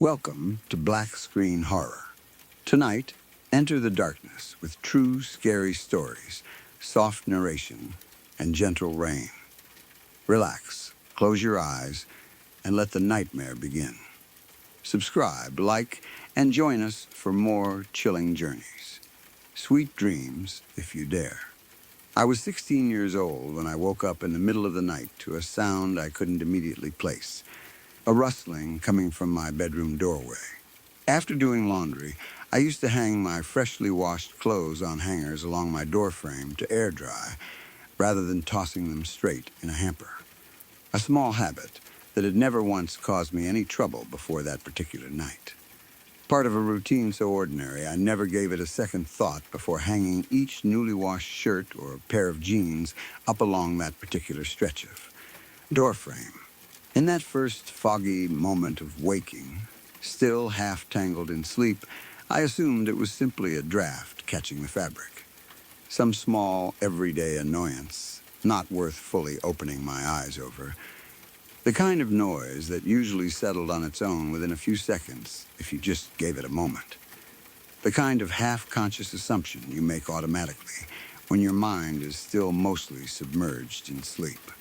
Welcome to Black Screen Horror. Tonight, enter the darkness with true scary stories, soft narration, and gentle rain. Relax, close your eyes, and let the nightmare begin. Subscribe, like, and join us for more chilling journeys. Sweet dreams, if you dare. I was 16 years old when I woke up in the middle of the night to a sound I couldn't immediately place. A rustling coming from my bedroom doorway. After doing laundry, I used to hang my freshly washed clothes on hangers along my doorframe to air dry, rather than tossing them straight in a hamper. A small habit that had never once caused me any trouble before that particular night. Part of a routine so ordinary, I never gave it a second thought before hanging each newly washed shirt or pair of jeans up along that particular stretch of doorframe. In that first foggy moment of waking, still half tangled in sleep, I assumed it was simply a draft catching the fabric. Some small, everyday annoyance, not worth fully opening my eyes over. The kind of noise that usually settled on its own within a few seconds if you just gave it a moment. The kind of half-conscious assumption you make automatically when your mind is still mostly submerged in sleep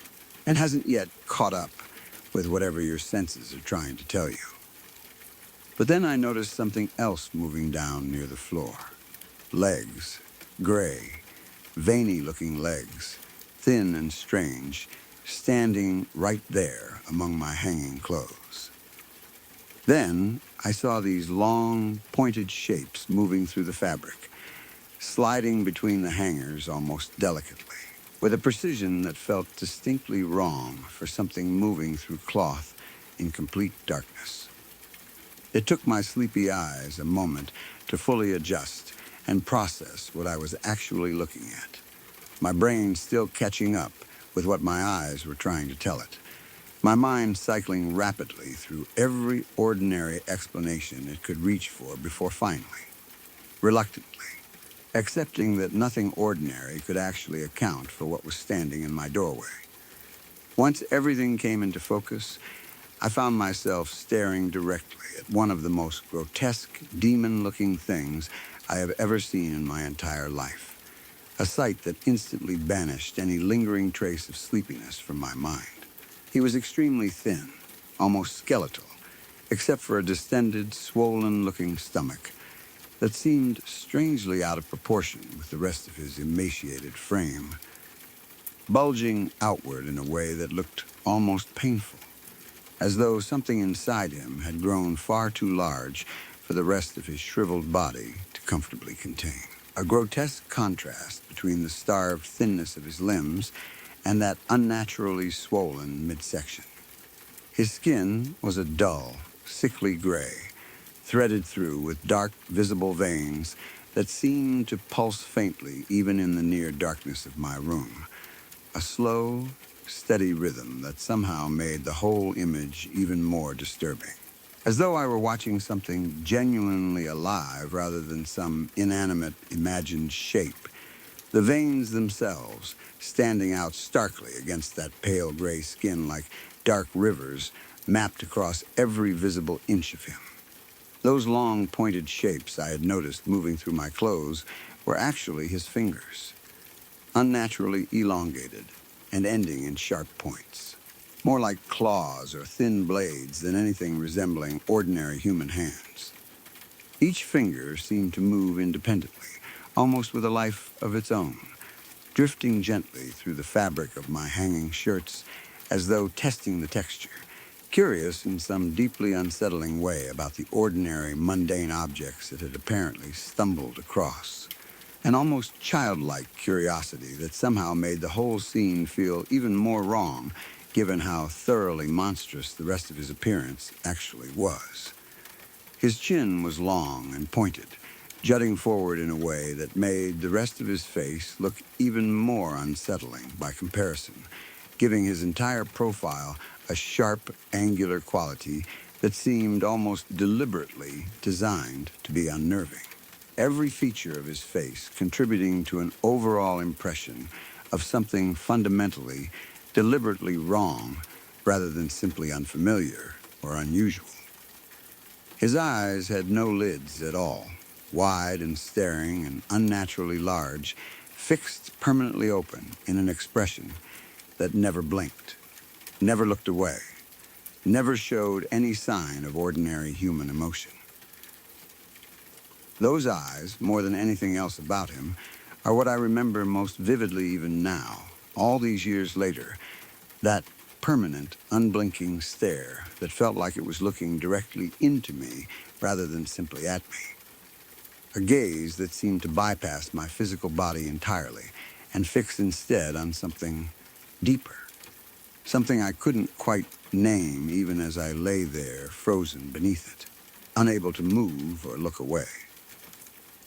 and hasn't yet caught up with whatever your senses are trying to tell you. But then I noticed something else moving down near the floor. Legs, gray, veiny-looking legs, thin and strange, standing right there among my hanging clothes. Then I saw these long, pointed shapes moving through the fabric, sliding between the hangers almost delicately, with a precision that felt distinctly wrong for something moving through cloth in complete darkness. It took my sleepy eyes a moment to fully adjust and process what I was actually looking at, my brain still catching up with what my eyes were trying to tell it, my mind cycling rapidly through every ordinary explanation it could reach for before finally, reluctantly, accepting that nothing ordinary could actually account for what was standing in my doorway. Once everything came into focus, I found myself staring directly at one of the most grotesque, demon-looking things I have ever seen in my entire life, a sight that instantly banished any lingering trace of sleepiness from my mind. He was extremely thin, almost skeletal, except for a distended, swollen-looking stomach that seemed strangely out of proportion with the rest of his emaciated frame, bulging outward in a way that looked almost painful, as though something inside him had grown far too large for the rest of his shriveled body to comfortably contain. A grotesque contrast between the starved thinness of his limbs and that unnaturally swollen midsection. His skin was a dull, sickly gray, threaded through with dark, visible veins that seemed to pulse faintly even in the near darkness of my room. A slow, steady rhythm that somehow made the whole image even more disturbing. As though I were watching something genuinely alive rather than some inanimate, imagined shape. The veins themselves standing out starkly against that pale gray skin like dark rivers mapped across every visible inch of him. Those long, pointed shapes I had noticed moving through my clothes were actually his fingers, unnaturally elongated and ending in sharp points, more like claws or thin blades than anything resembling ordinary human hands. Each finger seemed to move independently, almost with a life of its own, drifting gently through the fabric of my hanging shirts as though testing the texture, curious in some deeply unsettling way about the ordinary, mundane objects it had apparently stumbled across. An almost childlike curiosity that somehow made the whole scene feel even more wrong, given how thoroughly monstrous the rest of his appearance actually was. His chin was long and pointed, jutting forward in a way that made the rest of his face look even more unsettling by comparison, giving his entire profile a sharp, angular quality that seemed almost deliberately designed to be unnerving. Every feature of his face contributing to an overall impression of something fundamentally, deliberately wrong rather than simply unfamiliar or unusual. His eyes had no lids at all, wide and staring and unnaturally large, fixed permanently open in an expression that never blinked, never looked away, never showed any sign of ordinary human emotion. Those eyes, more than anything else about him, are what I remember most vividly even now, all these years later, that permanent, unblinking stare that felt like it was looking directly into me rather than simply at me. A gaze that seemed to bypass my physical body entirely and fix instead on something deeper, something I couldn't quite name even as I lay there frozen beneath it, unable to move or look away.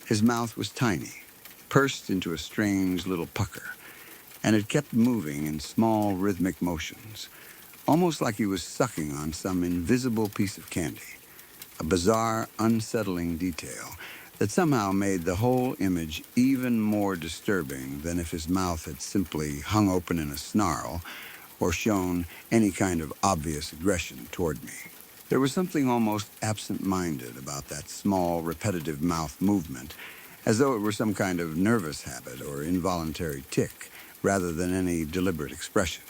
His mouth was tiny, pursed into a strange little pucker, and it kept moving in small rhythmic motions, almost like he was sucking on some invisible piece of candy, a bizarre, unsettling detail that somehow made the whole image even more disturbing than if his mouth had simply hung open in a snarl or shown any kind of obvious aggression toward me. There was something almost absent-minded about that small, repetitive mouth movement, as though it were some kind of nervous habit or involuntary tic, rather than any deliberate expression.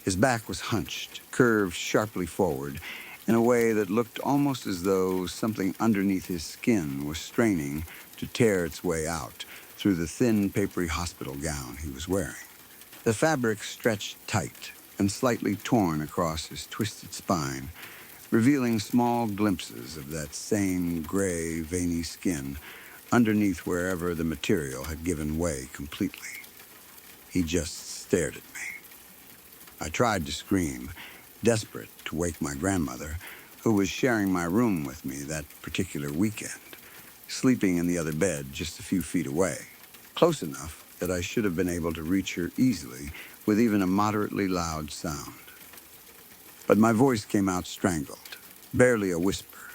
His back was hunched, curved sharply forward, in a way that looked almost as though something underneath his skin was straining to tear its way out through the thin, papery hospital gown he was wearing. The fabric stretched tight and slightly torn across his twisted spine, revealing small glimpses of that same gray, veiny skin underneath wherever the material had given way completely. He just stared at me. I tried to scream, desperate to wake my grandmother, who was sharing my room with me that particular weekend, sleeping in the other bed just a few feet away, close enough that I should have been able to reach her easily with even a moderately loud sound. But my voice came out strangled, barely a whisper,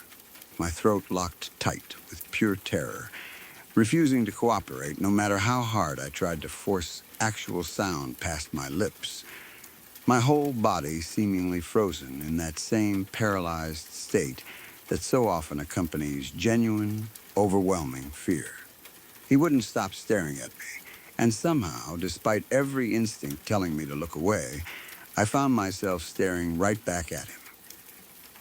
my throat locked tight with pure terror, refusing to cooperate no matter how hard I tried to force actual sound past my lips, my whole body seemingly frozen in that same paralyzed state that so often accompanies genuine, overwhelming fear. He wouldn't stop staring at me, and somehow, despite every instinct telling me to look away, I found myself staring right back at him.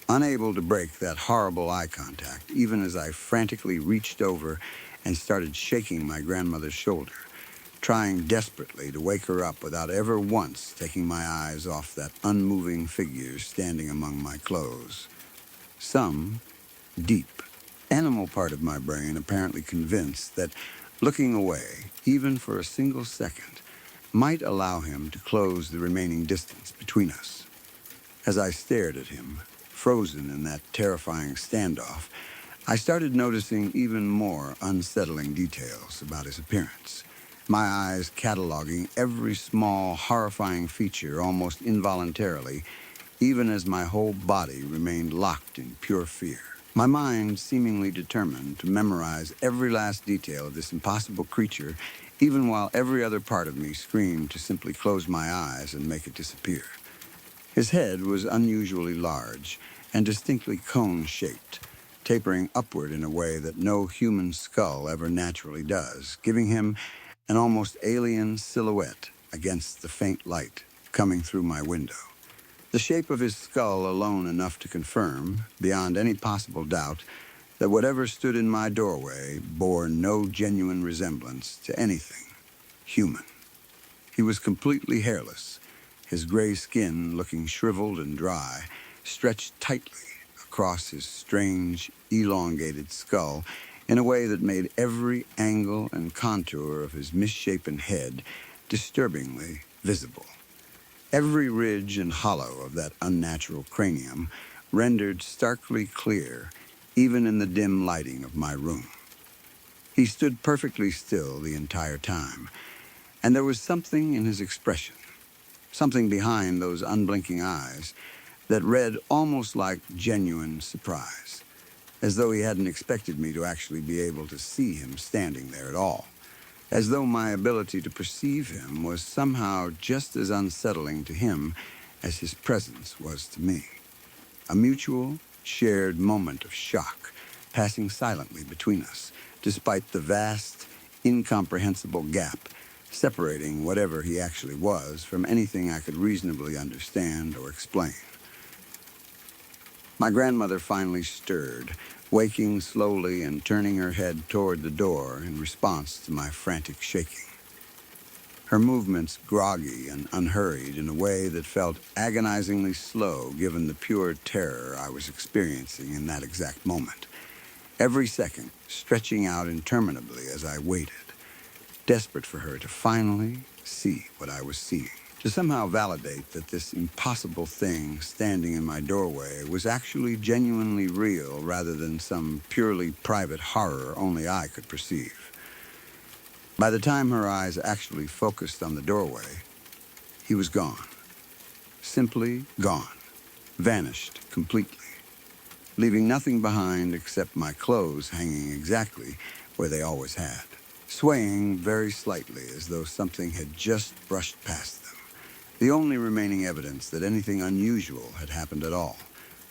Unable to break that horrible eye contact, even as I frantically reached over and started shaking my grandmother's shoulder, trying desperately to wake her up without ever once taking my eyes off that unmoving figure standing among my clothes. Some deep, animal part of my brain apparently convinced that looking away, even for a single second, might allow him to close the remaining distance between us. As I stared at him, frozen in that terrifying standoff, I started noticing even more unsettling details about his appearance, my eyes cataloging every small, horrifying feature almost involuntarily, even as my whole body remained locked in pure fear. My mind seemingly determined to memorize every last detail of this impossible creature, even while every other part of me screamed to simply close my eyes and make it disappear. His head was unusually large and distinctly cone-shaped, tapering upward in a way that no human skull ever naturally does, giving him an almost alien silhouette against the faint light coming through my window. The shape of his skull alone enough to confirm, beyond any possible doubt, that whatever stood in my doorway bore no genuine resemblance to anything human. He was completely hairless, his gray skin looking shriveled and dry, stretched tightly across his strange, elongated skull in a way that made every angle and contour of his misshapen head disturbingly visible. Every ridge and hollow of that unnatural cranium rendered starkly clear, even in the dim lighting of my room. He stood perfectly still the entire time, and there was something in his expression, something behind those unblinking eyes, that read almost like genuine surprise, as though he hadn't expected me to actually be able to see him standing there at all, as though my ability to perceive him was somehow just as unsettling to him as his presence was to me. A mutual, shared moment of shock, passing silently between us, despite the vast, incomprehensible gap separating whatever he actually was from anything I could reasonably understand or explain. My grandmother finally stirred, waking slowly and turning her head toward the door in response to my frantic shaking. Her movements groggy and unhurried in a way that felt agonizingly slow given the pure terror I was experiencing in that exact moment. Every second stretching out interminably as I waited, desperate for her to finally see what I was seeing. To somehow validate that this impossible thing standing in my doorway was actually genuinely real rather than some purely private horror only I could perceive. By the time her eyes actually focused on the doorway, he was gone. Simply gone. Vanished completely, leaving nothing behind except my clothes hanging exactly where they always had, swaying very slightly as though something had just brushed past them. The only remaining evidence that anything unusual had happened at all.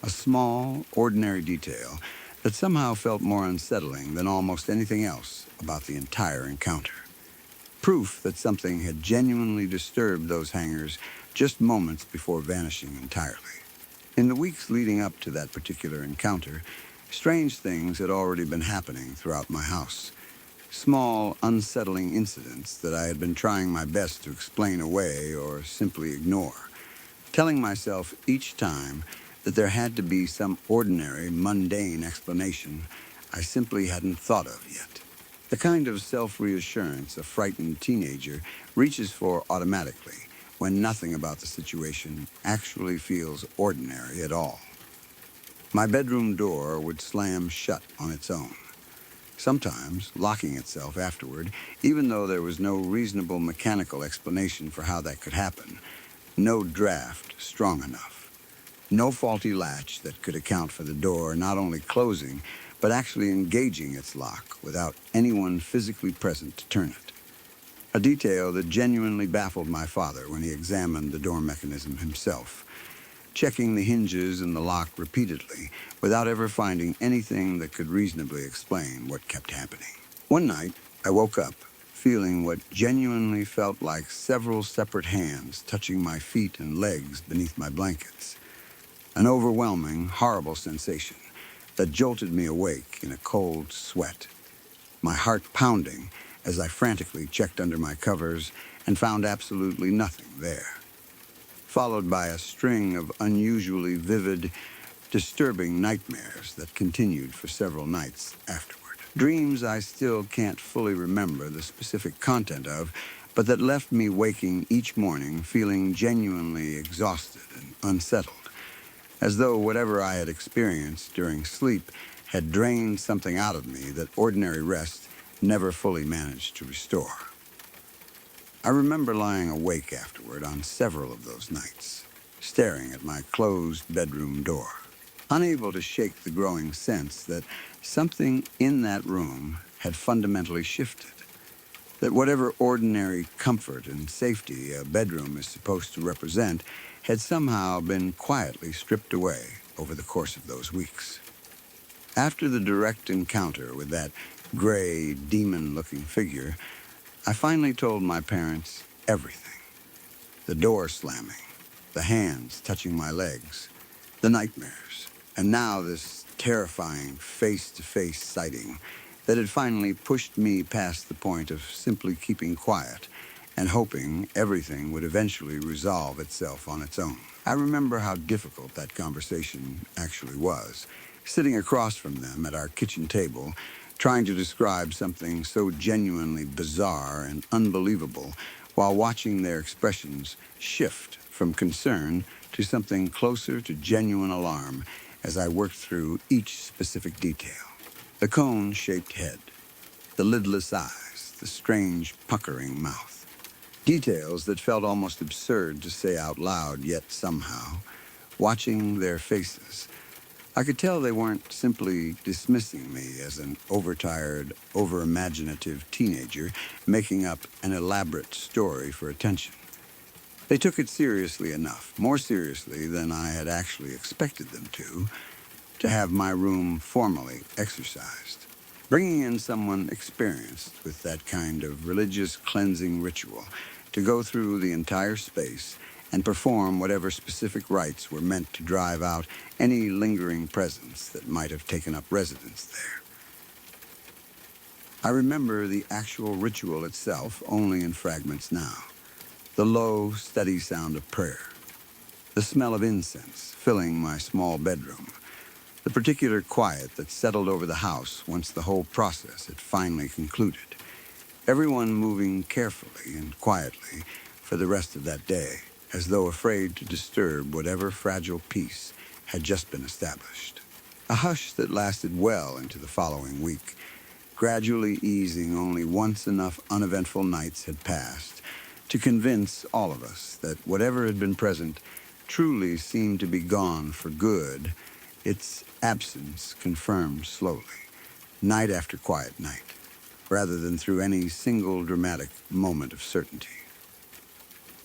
A small, ordinary detail that somehow felt more unsettling than almost anything else about the entire encounter. Proof that something had genuinely disturbed those hangers just moments before vanishing entirely. In the weeks leading up to that particular encounter, strange things had already been happening throughout my house. Small, unsettling incidents that I had been trying my best to explain away or simply ignore, telling myself each time that there had to be some ordinary, mundane explanation I simply hadn't thought of yet. The kind of self-reassurance a frightened teenager reaches for automatically when nothing about the situation actually feels ordinary at all. My bedroom door would slam shut on its own, sometimes locking itself afterward, even though there was no reasonable mechanical explanation for how that could happen. No draft strong enough. No faulty latch that could account for the door not only closing, but actually engaging its lock without anyone physically present to turn it. A detail that genuinely baffled my father when he examined the door mechanism himself, checking the hinges and the lock repeatedly without ever finding anything that could reasonably explain what kept happening. One night, I woke up feeling what genuinely felt like several separate hands touching my feet and legs beneath my blankets. An overwhelming, horrible sensation that jolted me awake in a cold sweat, my heart pounding as I frantically checked under my covers and found absolutely nothing there, followed by a string of unusually vivid, disturbing nightmares that continued for several nights afterward. Dreams I still can't fully remember the specific content of, but that left me waking each morning feeling genuinely exhausted and unsettled, as though whatever I had experienced during sleep had drained something out of me that ordinary rest never fully managed to restore. I remember lying awake afterward on several of those nights, staring at my closed bedroom door, unable to shake the growing sense that something in that room had fundamentally shifted, that whatever ordinary comfort and safety a bedroom is supposed to represent had somehow been quietly stripped away over the course of those weeks. After the direct encounter with that gray, demon-looking figure, I finally told my parents everything. The door slamming, the hands touching my legs, the nightmares, and now this terrifying face-to-face sighting that had finally pushed me past the point of simply keeping quiet and hoping everything would eventually resolve itself on its own. I remember how difficult that conversation actually was, sitting across from them at our kitchen table, trying to describe something so genuinely bizarre and unbelievable while watching their expressions shift from concern to something closer to genuine alarm as I worked through each specific detail. The cone-shaped head, the lidless eyes, the strange puckering mouth. Details that felt almost absurd to say out loud, yet somehow, watching their faces, I could tell they weren't simply dismissing me as an overtired, over-imaginative teenager making up an elaborate story for attention. They took it seriously enough, more seriously than I had actually expected them to to have my room formally exorcised. Bringing in someone experienced with that kind of religious cleansing ritual to go through the entire space and perform whatever specific rites were meant to drive out any lingering presence that might have taken up residence there. I remember the actual ritual itself only in fragments now. The low, steady sound of prayer, the smell of incense filling my small bedroom, the particular quiet that settled over the house once the whole process had finally concluded, everyone moving carefully and quietly for the rest of that day, as though afraid to disturb whatever fragile peace had just been established. A hush that lasted well into the following week, gradually easing only once enough uneventful nights had passed to convince all of us that whatever had been present truly seemed to be gone for good, its absence confirmed slowly, night after quiet night, rather than through any single dramatic moment of certainty.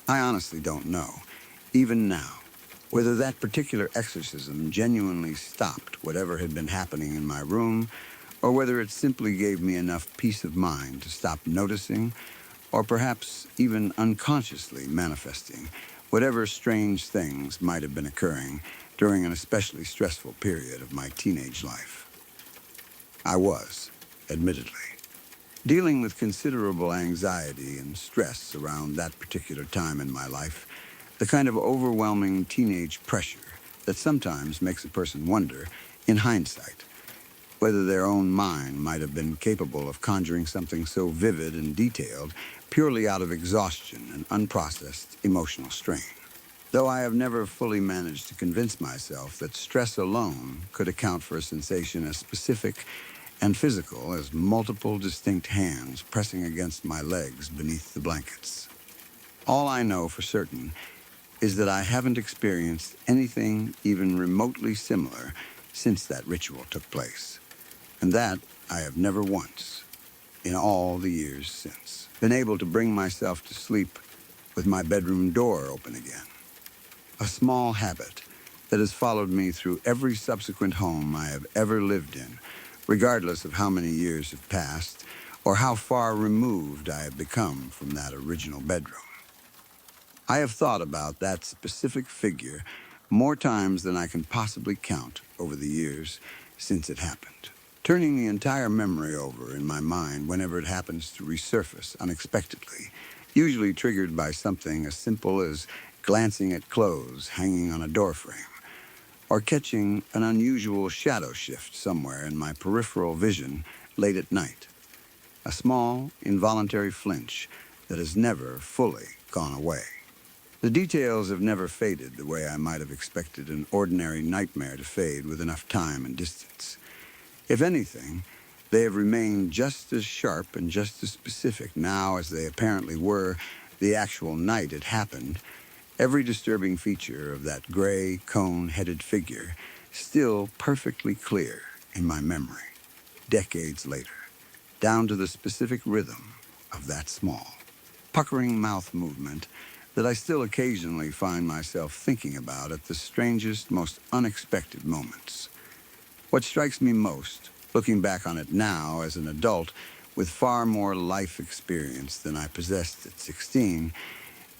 I honestly don't know, even now, whether that particular exorcism genuinely stopped whatever had been happening in my room, or whether it simply gave me enough peace of mind to stop noticing, or perhaps even unconsciously manifesting whatever strange things might have been occurring during an especially stressful period of my teenage life. I was, admittedly, dealing with considerable anxiety and stress around that particular time in my life, the kind of overwhelming teenage pressure that sometimes makes a person wonder, in hindsight, whether their own mind might have been capable of conjuring something so vivid and detailed purely out of exhaustion and unprocessed emotional strain. Though I have never fully managed to convince myself that stress alone could account for a sensation as specific and physical as multiple distinct hands pressing against my legs beneath the blankets. All I know for certain is that I haven't experienced anything even remotely similar since that ritual took place, and that I have never once, in all the years since, been able to bring myself to sleep with my bedroom door open again. A small habit that has followed me through every subsequent home I have ever lived in, regardless of how many years have passed or how far removed I have become from that original bedroom. I have thought about that specific figure more times than I can possibly count over the years since it happened, turning the entire memory over in my mind whenever it happens to resurface unexpectedly, usually triggered by something as simple as glancing at clothes hanging on a doorframe, or catching an unusual shadow shift somewhere in my peripheral vision late at night. A small, involuntary flinch that has never fully gone away. The details have never faded the way I might have expected an ordinary nightmare to fade with enough time and distance. If anything, they have remained just as sharp and just as specific now as they apparently were the actual night it happened. Every disturbing feature of that gray, cone-headed figure still perfectly clear in my memory, decades later, down to the specific rhythm of that small, puckering mouth movement that I still occasionally find myself thinking about at the strangest, most unexpected moments. What strikes me most, looking back on it now as an adult with far more life experience than I possessed at 16,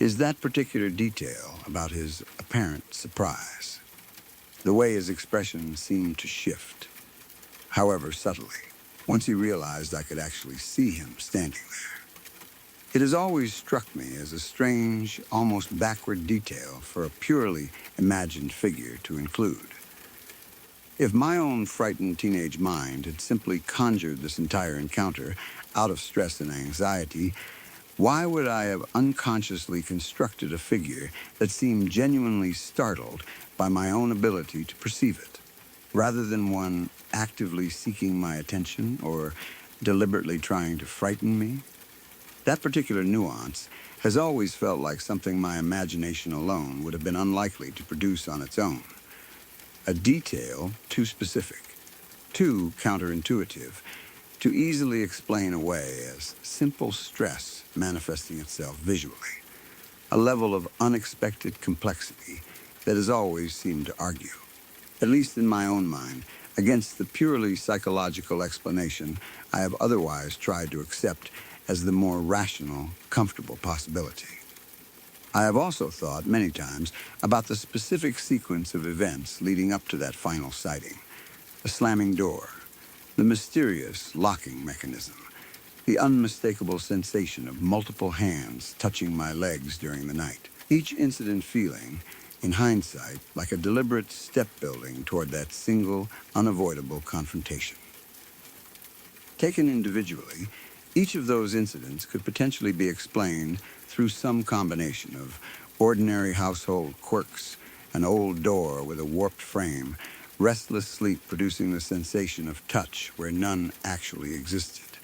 is that particular detail about his apparent surprise. The way his expression seemed to shift, however subtly, once he realized I could actually see him standing there. It has always struck me as a strange, almost backward detail for a purely imagined figure to include. If my own frightened teenage mind had simply conjured this entire encounter out of stress and anxiety, why would I have unconsciously constructed a figure that seemed genuinely startled by my own ability to perceive it, rather than one actively seeking my attention or deliberately trying to frighten me? That particular nuance has always felt like something my imagination alone would have been unlikely to produce on its own. A detail too specific, too counterintuitive, to easily explain away as simple stress manifesting itself visually. A level of unexpected complexity that has always seemed to argue, at least in my own mind, against the purely psychological explanation I have otherwise tried to accept as the more rational, comfortable possibility. I have also thought many times about the specific sequence of events leading up to that final sighting. The slamming door, the mysterious locking mechanism, the unmistakable sensation of multiple hands touching my legs during the night. Each incident feeling, in hindsight, like a deliberate step building toward that single, unavoidable confrontation. Taken individually, each of those incidents could potentially be explained through some combination of ordinary household quirks, an old door with a warped frame, restless sleep producing the sensation of touch where none actually existed,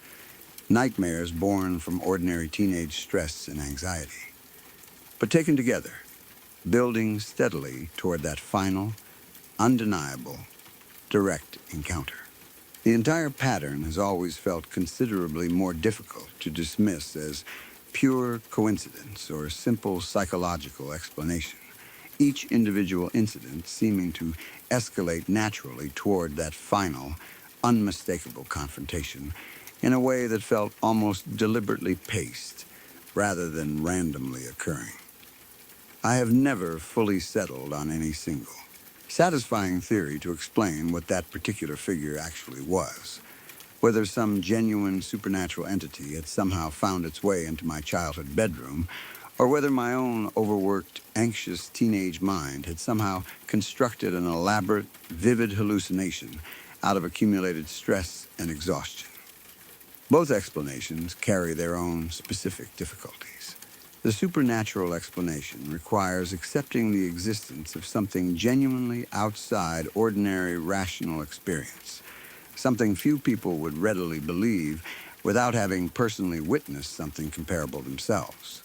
nightmares born from ordinary teenage stress and anxiety. But taken together, building steadily toward that final, undeniable, direct encounter. The entire pattern has always felt considerably more difficult to dismiss as pure coincidence or simple psychological explanation, each individual incident seeming to escalate naturally toward that final, unmistakable confrontation in a way that felt almost deliberately paced rather than randomly occurring. I have never fully settled on any single, satisfying theory to explain what that particular figure actually was, whether some genuine supernatural entity had somehow found its way into my childhood bedroom, or whether my own overworked, anxious teenage mind had somehow constructed an elaborate, vivid hallucination out of accumulated stress and exhaustion. Both explanations carry their own specific difficulties. The supernatural explanation requires accepting the existence of something genuinely outside ordinary rational experience, something few people would readily believe without having personally witnessed something comparable themselves.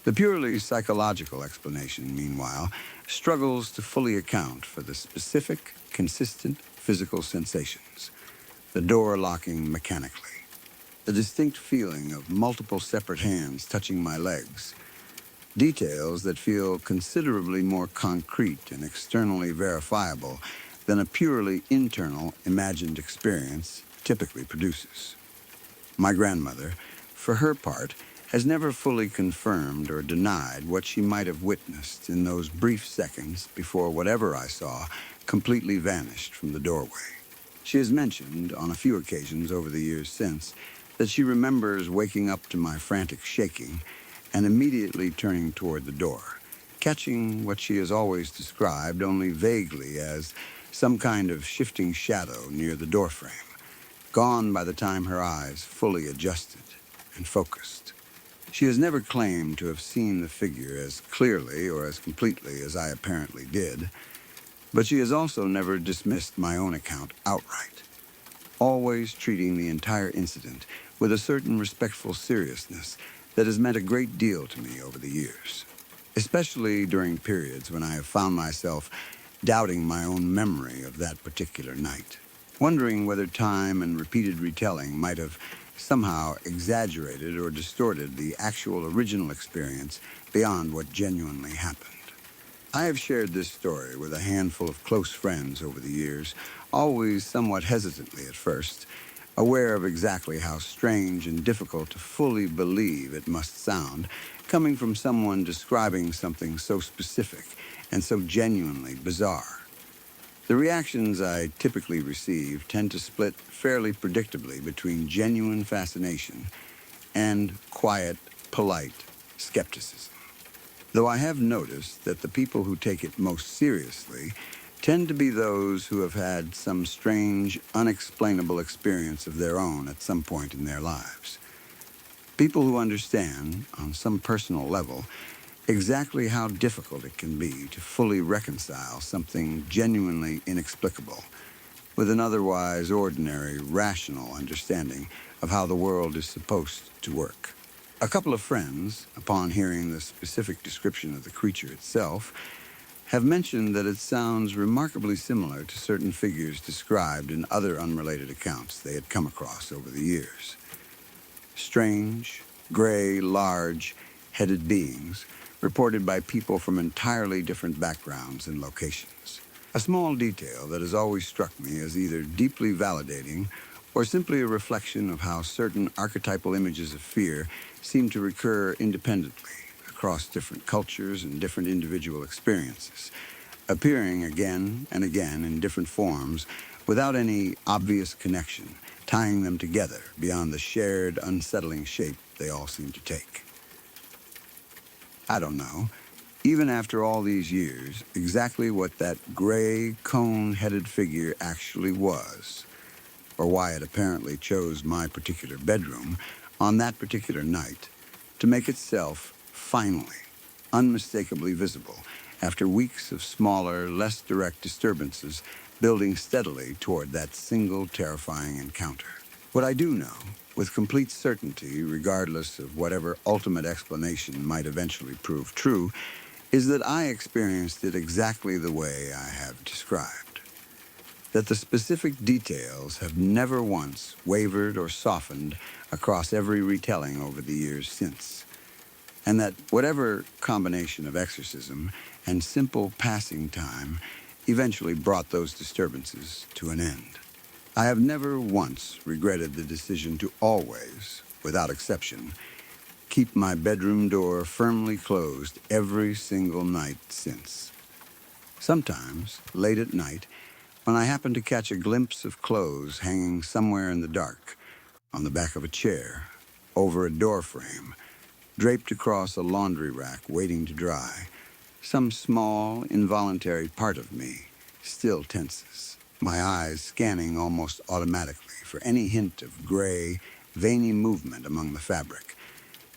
The purely psychological explanation, meanwhile, struggles to fully account for the specific, consistent physical sensations, the door locking mechanically, the distinct feeling of multiple separate hands touching my legs, details that feel considerably more concrete and externally verifiable than a purely internal, imagined experience typically produces. My grandmother, for her part, has never fully confirmed or denied what she might have witnessed in those brief seconds before whatever I saw completely vanished from the doorway. She has mentioned, on a few occasions over the years since, that she remembers waking up to my frantic shaking and immediately turning toward the door, catching what she has always described only vaguely as some kind of shifting shadow near the doorframe, gone by the time her eyes fully adjusted and focused. She has never claimed to have seen the figure as clearly or as completely as I apparently did, but she has also never dismissed my own account outright, always treating the entire incident with a certain respectful seriousness that has meant a great deal to me over the years, especially during periods when I have found myself doubting my own memory of that particular night, wondering whether time and repeated retelling might have somehow exaggerated or distorted the actual original experience beyond what genuinely happened. I have shared this story with a handful of close friends over the years, always somewhat hesitantly at first, aware of exactly how strange and difficult to fully believe it must sound, coming from someone describing something so specific and so genuinely bizarre. The reactions I typically receive tend to split fairly predictably between genuine fascination and quiet, polite skepticism. Though I have noticed that the people who take it most seriously tend to be those who have had some strange, unexplainable experience of their own at some point in their lives. People who understand, on some personal level, exactly how difficult it can be to fully reconcile something genuinely inexplicable with an otherwise ordinary, rational understanding of how the world is supposed to work. A couple of friends, upon hearing the specific description of the creature itself, have mentioned that it sounds remarkably similar to certain figures described in other unrelated accounts they had come across over the years. Strange, gray, large-headed beings reported by people from entirely different backgrounds and locations. A small detail that has always struck me as either deeply validating or simply a reflection of how certain archetypal images of fear seem to recur independently across different cultures and different individual experiences, appearing again and again in different forms without any obvious connection, tying them together beyond the shared, unsettling shape they all seem to take. I don't know, even after all these years, exactly what that gray, cone-headed figure actually was, or why it apparently chose my particular bedroom on that particular night to make itself finally, unmistakably visible after weeks of smaller, less direct disturbances building steadily toward that single terrifying encounter. What I do know, with complete certainty, regardless of whatever ultimate explanation might eventually prove true, is that I experienced it exactly the way I have described. That the specific details have never once wavered or softened across every retelling over the years since. And that whatever combination of exorcism and simple passing time eventually brought those disturbances to an end. I have never once regretted the decision to always, without exception, keep my bedroom door firmly closed every single night since. Sometimes, late at night, when I happen to catch a glimpse of clothes hanging somewhere in the dark, on the back of a chair, over a door frame, draped across a laundry rack waiting to dry, some small, involuntary part of me still tenses, my eyes scanning almost automatically for any hint of gray, veiny movement among the fabric,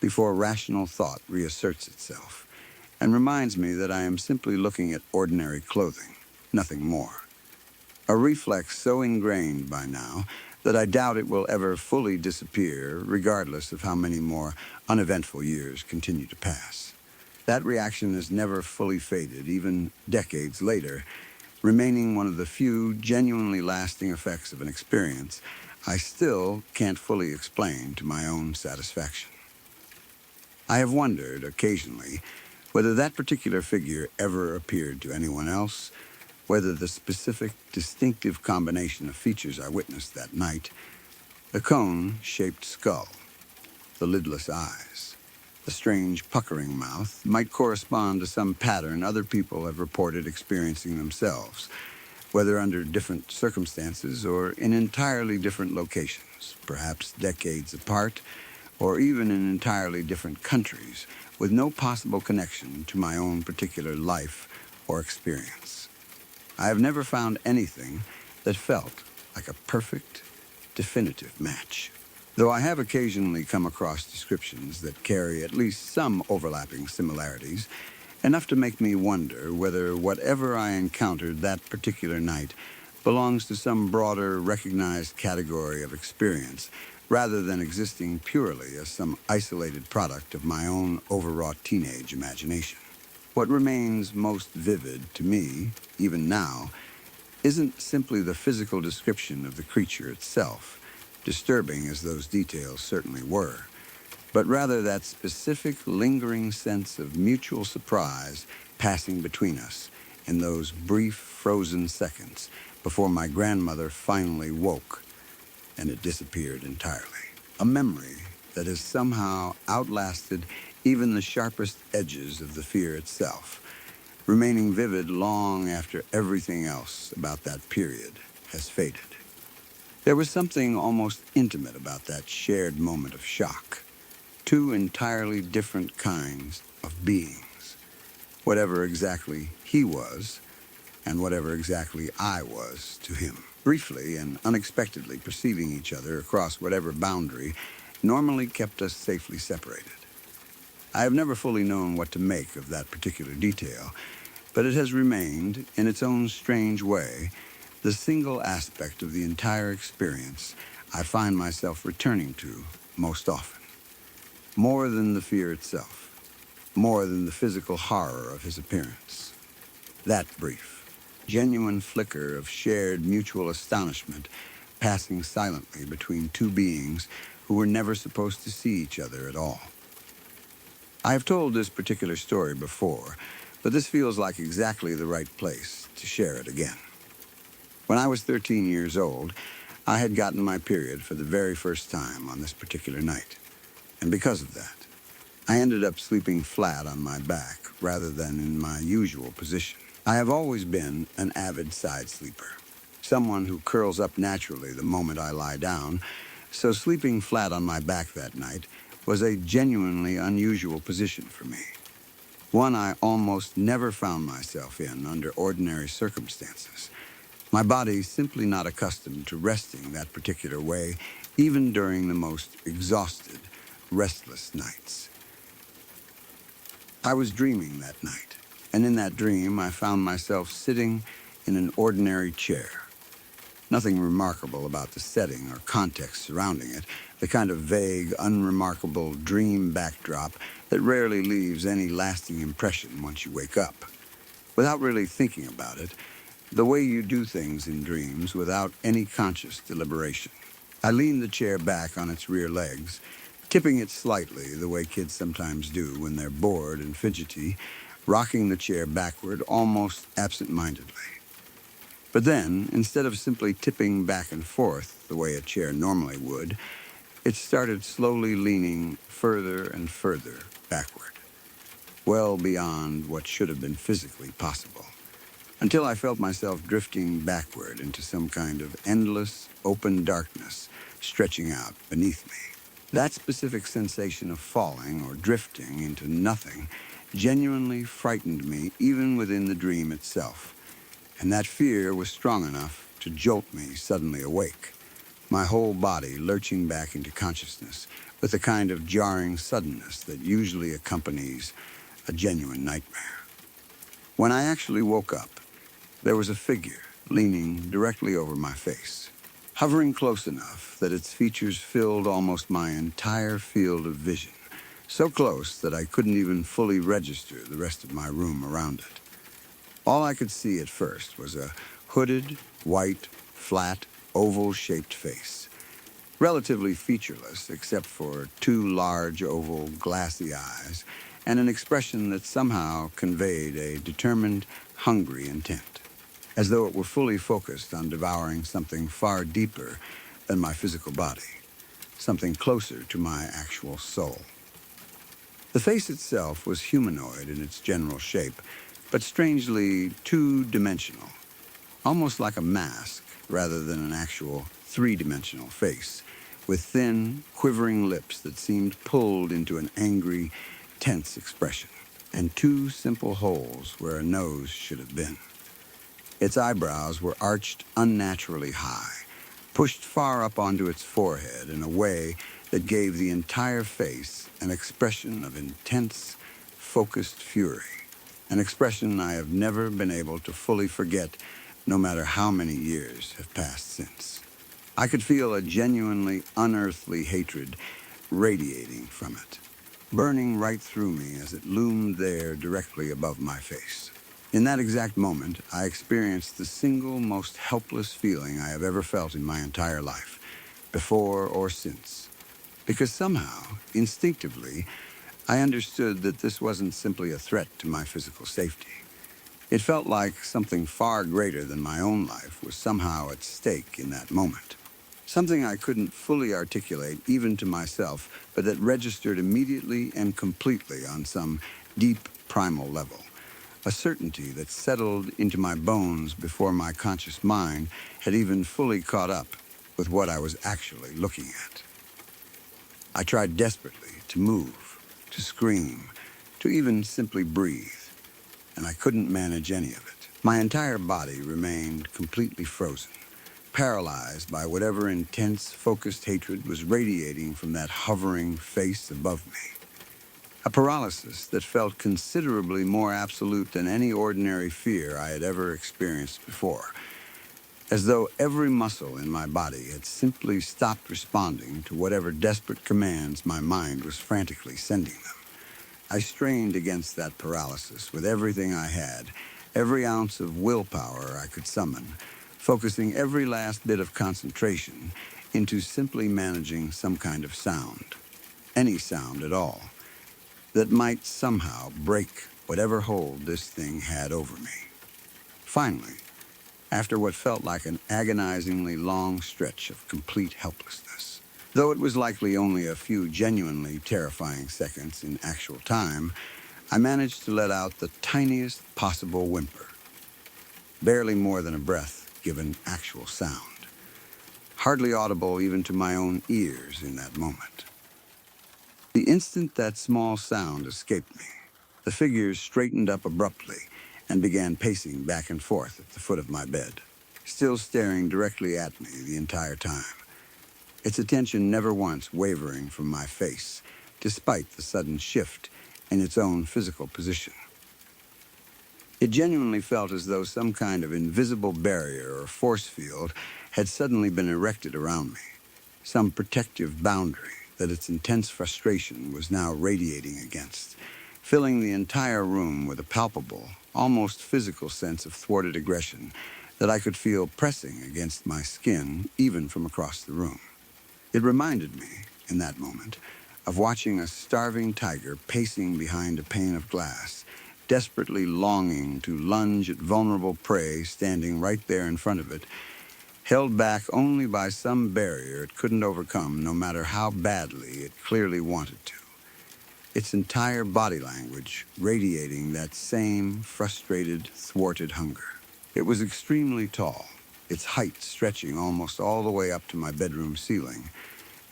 before rational thought reasserts itself and reminds me that I am simply looking at ordinary clothing, nothing more. A reflex so ingrained by now that I doubt it will ever fully disappear, regardless of how many more uneventful years continue to pass. That reaction has never fully faded, even decades later, remaining one of the few genuinely lasting effects of an experience I still can't fully explain to my own satisfaction. I have wondered, occasionally, whether that particular figure ever appeared to anyone else, whether the specific, distinctive combination of features I witnessed that night, the cone-shaped skull, the lidless eyes, the strange puckering mouth, might correspond to some pattern other people have reported experiencing themselves, whether under different circumstances or in entirely different locations, perhaps decades apart, or even in entirely different countries, with no possible connection to my own particular life or experience. I have never found anything that felt like a perfect, definitive match. Though I have occasionally come across descriptions that carry at least some overlapping similarities, enough to make me wonder whether whatever I encountered that particular night belongs to some broader, recognized category of experience, rather than existing purely as some isolated product of my own overwrought teenage imagination. What remains most vivid to me, even now, isn't simply the physical description of the creature itself, disturbing as those details certainly were, but rather that specific, lingering sense of mutual surprise passing between us in those brief, frozen seconds before my grandmother finally woke and it disappeared entirely. A memory that has somehow outlasted even the sharpest edges of the fear itself, remaining vivid long after everything else about that period has faded. There was something almost intimate about that shared moment of shock. Two entirely different kinds of beings. Whatever exactly he was, and whatever exactly I was to him. Briefly and unexpectedly perceiving each other across whatever boundary normally kept us safely separated. I have never fully known what to make of that particular detail, but it has remained, in its own strange way, the single aspect of the entire experience I find myself returning to most often. More than the fear itself, more than the physical horror of his appearance. That brief, genuine flicker of shared mutual astonishment passing silently between two beings who were never supposed to see each other at all. I have told this particular story before, but this feels like exactly the right place to share it again. When I was 13 years old, I had gotten my period for the very first time on this particular night. And because of that, I ended up sleeping flat on my back rather than in my usual position. I have always been an avid side sleeper, someone who curls up naturally the moment I lie down, so sleeping flat on my back that night was a genuinely unusual position for me. One I almost never found myself in under ordinary circumstances. My body simply not accustomed to resting that particular way, even during the most exhausted, restless nights. I was dreaming that night, and in that dream I found myself sitting in an ordinary chair. Nothing remarkable about the setting or context surrounding it, the kind of vague, unremarkable dream backdrop that rarely leaves any lasting impression once you wake up. Without really thinking about it, the way you do things in dreams without any conscious deliberation. I leaned the chair back on its rear legs, tipping it slightly the way kids sometimes do when they're bored and fidgety, rocking the chair backward almost absent-mindedly. But then, instead of simply tipping back and forth the way a chair normally would, it started slowly leaning further and further backward, well beyond what should have been physically possible, until I felt myself drifting backward into some kind of endless, open darkness stretching out beneath me. That specific sensation of falling or drifting into nothing genuinely frightened me even within the dream itself, and that fear was strong enough to jolt me suddenly awake, my whole body lurching back into consciousness with the kind of jarring suddenness that usually accompanies a genuine nightmare. When I actually woke up, there was a figure leaning directly over my face, hovering close enough that its features filled almost my entire field of vision, so close that I couldn't even fully register the rest of my room around it. All I could see at first was a hooded, white, flat, oval-shaped face, relatively featureless except for two large, oval, glassy eyes and an expression that somehow conveyed a determined, hungry intent, as though it were fully focused on devouring something far deeper than my physical body, something closer to my actual soul. The face itself was humanoid in its general shape, but strangely two-dimensional, almost like a mask rather than an actual three-dimensional face, with thin, quivering lips that seemed pulled into an angry, tense expression, and two simple holes where a nose should have been. Its eyebrows were arched unnaturally high, pushed far up onto its forehead in a way that gave the entire face an expression of intense, focused fury, an expression I have never been able to fully forget no matter how many years have passed since. I could feel a genuinely unearthly hatred radiating from it, burning right through me as it loomed there directly above my face. In that exact moment, I experienced the single most helpless feeling I have ever felt in my entire life, before or since. Because somehow, instinctively, I understood that this wasn't simply a threat to my physical safety. It felt like something far greater than my own life was somehow at stake in that moment. Something I couldn't fully articulate even to myself, but that registered immediately and completely on some deep primal level. A certainty that settled into my bones before my conscious mind had even fully caught up with what I was actually looking at. I tried desperately to move, to scream, to even simply breathe, and I couldn't manage any of it. My entire body remained completely frozen, paralyzed by whatever intense, focused hatred was radiating from that hovering face above me. A paralysis that felt considerably more absolute than any ordinary fear I had ever experienced before, as though every muscle in my body had simply stopped responding to whatever desperate commands my mind was frantically sending them. I strained against that paralysis with everything I had, every ounce of willpower I could summon, focusing every last bit of concentration into simply managing some kind of sound, any sound at all, that might somehow break whatever hold this thing had over me. Finally, after what felt like an agonizingly long stretch of complete helplessness, though it was likely only a few genuinely terrifying seconds in actual time, I managed to let out the tiniest possible whimper, barely more than a breath given actual sound, hardly audible even to my own ears in that moment. The instant that small sound escaped me, the figure straightened up abruptly and began pacing back and forth at the foot of my bed, still staring directly at me the entire time, its attention never once wavering from my face, despite the sudden shift in its own physical position. It genuinely felt as though some kind of invisible barrier or force field had suddenly been erected around me, some protective boundary that its intense frustration was now radiating against, filling the entire room with a palpable, almost physical sense of thwarted aggression that I could feel pressing against my skin even from across the room. It reminded me, in that moment, of watching a starving tiger pacing behind a pane of glass, desperately longing to lunge at vulnerable prey standing right there in front of it, held back only by some barrier it couldn't overcome no matter how badly it clearly wanted to. Its entire body language radiating that same frustrated, thwarted hunger. It was extremely tall, its height stretching almost all the way up to my bedroom ceiling,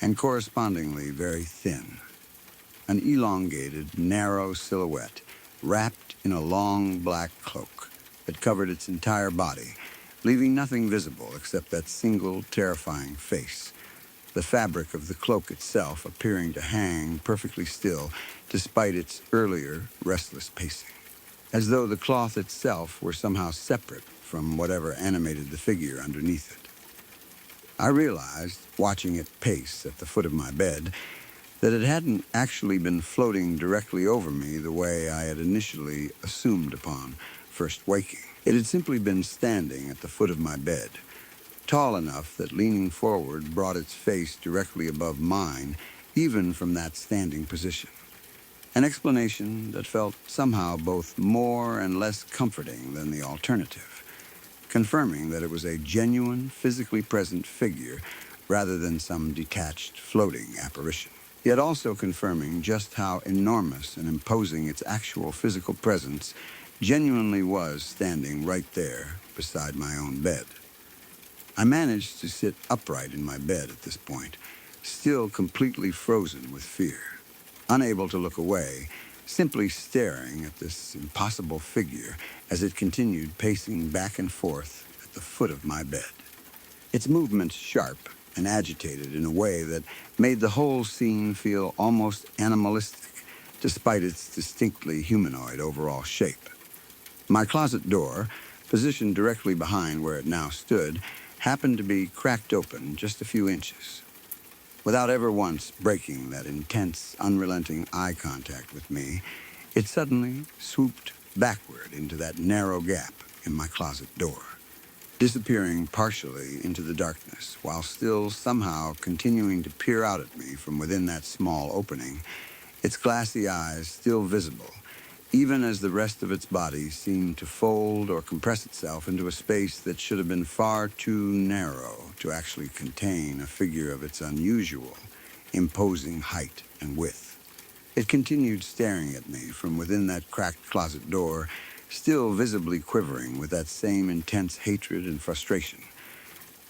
and correspondingly very thin. An elongated, narrow silhouette wrapped in a long black cloak that covered its entire body, leaving nothing visible except that single terrifying face, the fabric of the cloak itself appearing to hang perfectly still despite its earlier restless pacing, as though the cloth itself were somehow separate from whatever animated the figure underneath it. I realized, watching it pace at the foot of my bed, that it hadn't actually been floating directly over me the way I had initially assumed upon first waking. It had simply been standing at the foot of my bed, tall enough that leaning forward brought its face directly above mine, even from that standing position. An explanation that felt somehow both more and less comforting than the alternative, confirming that it was a genuine, physically present figure rather than some detached, floating apparition. Yet also confirming just how enormous and imposing its actual physical presence genuinely was standing right there beside my own bed. I managed to sit upright in my bed at this point, still completely frozen with fear, unable to look away, simply staring at this impossible figure as it continued pacing back and forth at the foot of my bed. Its movements sharp and agitated in a way that made the whole scene feel almost animalistic, despite its distinctly humanoid overall shape. My closet door, positioned directly behind where it now stood, happened to be cracked open just a few inches. Without ever once breaking that intense, unrelenting eye contact with me, it suddenly swooped backward into that narrow gap in my closet door, disappearing partially into the darkness while still somehow continuing to peer out at me from within that small opening, its glassy eyes still visible, even as the rest of its body seemed to fold or compress itself into a space that should have been far too narrow to actually contain a figure of its unusual, imposing height and width. It continued staring at me from within that cracked closet door, still visibly quivering with that same intense hatred and frustration,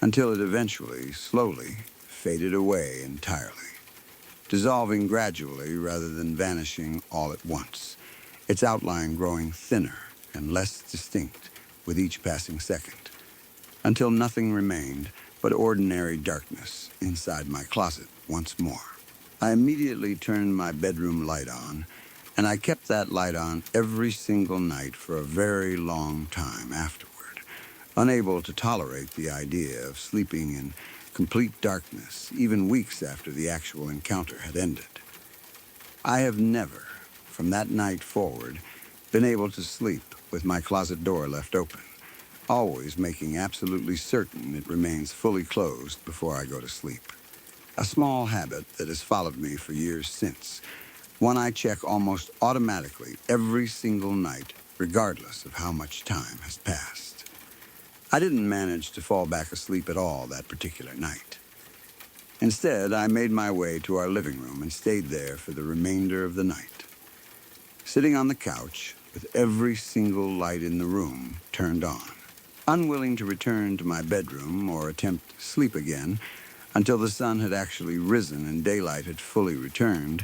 until it eventually, slowly, faded away entirely, dissolving gradually rather than vanishing all at once, its outline growing thinner and less distinct with each passing second, until nothing remained but ordinary darkness inside my closet once more. I immediately turned my bedroom light on, and I kept that light on every single night for a very long time afterward, unable to tolerate the idea of sleeping in complete darkness even weeks after the actual encounter had ended. I have never, from that night forward, been able to sleep with my closet door left open, always making absolutely certain it remains fully closed before I go to sleep. A small habit that has followed me for years since, one I check almost automatically every single night, regardless of how much time has passed. I didn't manage to fall back asleep at all that particular night. Instead, I made my way to our living room and stayed there for the remainder of the night. Sitting on the couch, with every single light in the room turned on, unwilling to return to my bedroom or attempt sleep again until the sun had actually risen and daylight had fully returned,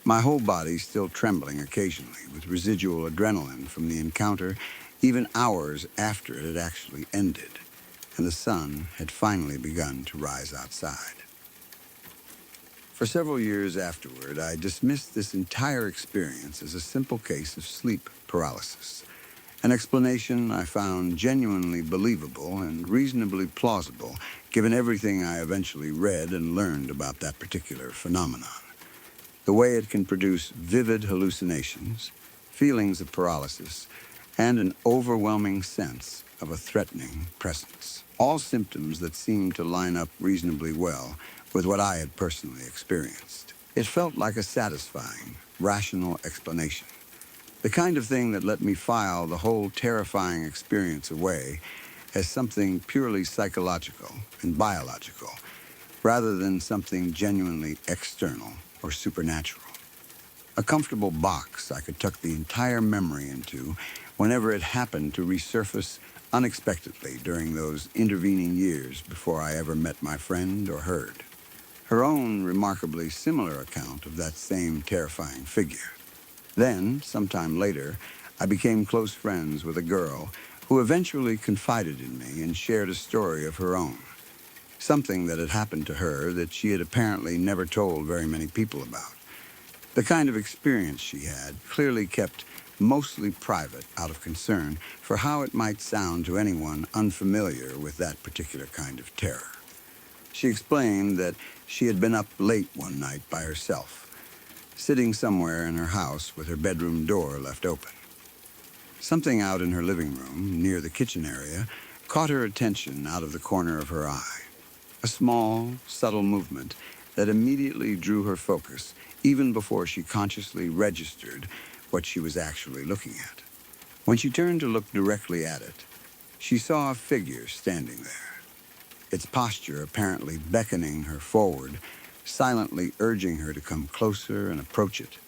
my whole body still trembling occasionally with residual adrenaline from the encounter even hours after it had actually ended, and the sun had finally begun to rise outside. For several years afterward, I dismissed this entire experience as a simple case of sleep paralysis, an explanation I found genuinely believable and reasonably plausible given everything I eventually read and learned about that particular phenomenon. The way it can produce vivid hallucinations, feelings of paralysis, and an overwhelming sense of a threatening presence. All symptoms that seemed to line up reasonably well with what I had personally experienced. It felt like a satisfying, rational explanation. The kind of thing that let me file the whole terrifying experience away as something purely psychological and biological, rather than something genuinely external or supernatural. A comfortable box I could tuck the entire memory into whenever it happened to resurface unexpectedly during those intervening years before I ever met my friend or heard her own remarkably similar account of that same terrifying figure. Then, sometime later, I became close friends with a girl who eventually confided in me and shared a story of her own, something that had happened to her that she had apparently never told very many people about. The kind of experience she had clearly kept mostly private out of concern for how it might sound to anyone unfamiliar with that particular kind of terror. She explained that she had been up late one night by herself, sitting somewhere in her house with her bedroom door left open. Something out in her living room, near the kitchen area, caught her attention out of the corner of her eye. A small, subtle movement that immediately drew her focus, even before she consciously registered what she was actually looking at. When she turned to look directly at it, she saw a figure standing there, its posture apparently beckoning her forward, silently urging her to come closer and approach it.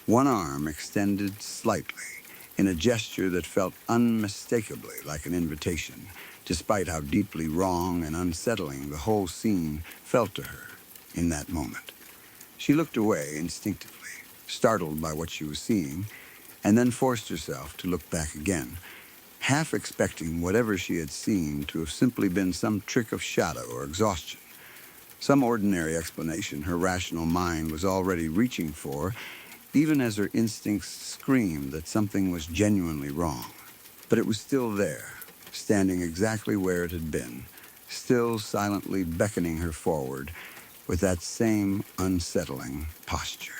One arm extended slightly, in a gesture that felt unmistakably like an invitation, despite how deeply wrong and unsettling the whole scene felt to her in that moment. She looked away instinctively, startled by what she was seeing, and then forced herself to look back again, half expecting whatever she had seen to have simply been some trick of shadow or exhaustion, some ordinary explanation her rational mind was already reaching for, even as her instincts screamed that something was genuinely wrong. But it was still there, standing exactly where it had been, still silently beckoning her forward with that same unsettling posture,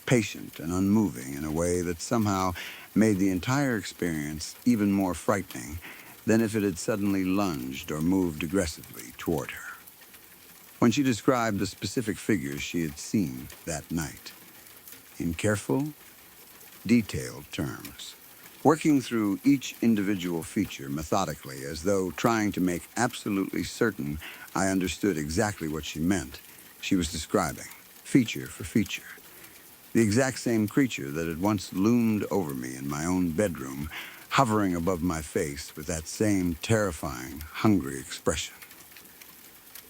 patient and unmoving in a way that somehow made the entire experience even more frightening than if it had suddenly lunged or moved aggressively toward her. When she described the specific figures she had seen that night, in careful, detailed terms, working through each individual feature methodically as though trying to make absolutely certain I understood exactly what she meant, she was describing, feature for feature, the exact same creature that had once loomed over me in my own bedroom, hovering above my face with that same terrifying, hungry expression.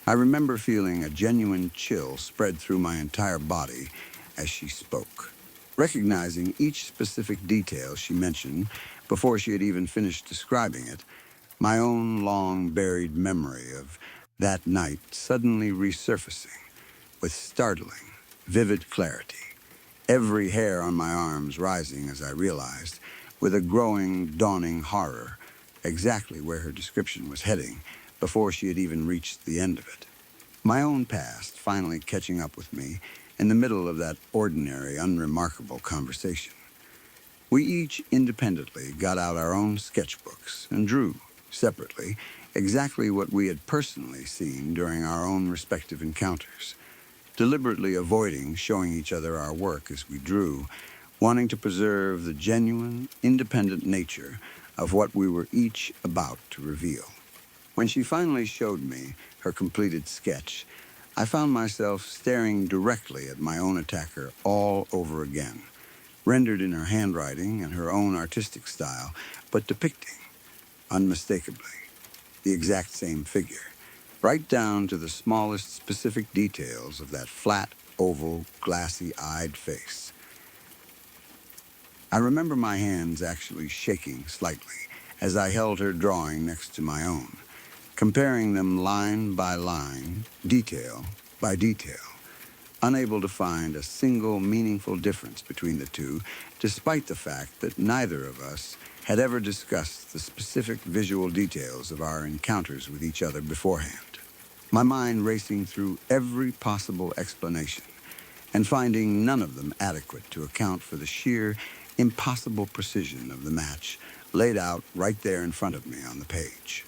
I remember feeling a genuine chill spread through my entire body as she spoke, recognizing each specific detail she mentioned before she had even finished describing it, my own long-buried memory of that night suddenly resurfacing with startling, vivid clarity, every hair on my arms rising as I realized, with a growing, dawning horror, exactly where her description was heading before she had even reached the end of it. My own past finally catching up with me in the middle of that ordinary, unremarkable conversation. We each independently got out our own sketchbooks and drew, separately, exactly what we had personally seen during our own respective encounters. deliberately avoiding showing each other our work as we drew, wanting to preserve the genuine, independent nature of what we were each about to reveal. When she finally showed me her completed sketch, I found myself staring directly at my own attacker all over again, rendered in her handwriting and her own artistic style, but depicting, unmistakably, the exact same figure, right down to the smallest specific details of that flat, oval, glassy-eyed face. I remember my hands actually shaking slightly as I held her drawing next to my own, comparing them line by line, detail by detail, unable to find a single meaningful difference between the two, despite the fact that neither of us had ever discussed the specific visual details of our encounters with each other beforehand. My mind racing through every possible explanation and finding none of them adequate to account for the sheer, impossible precision of the match laid out right there in front of me on the page.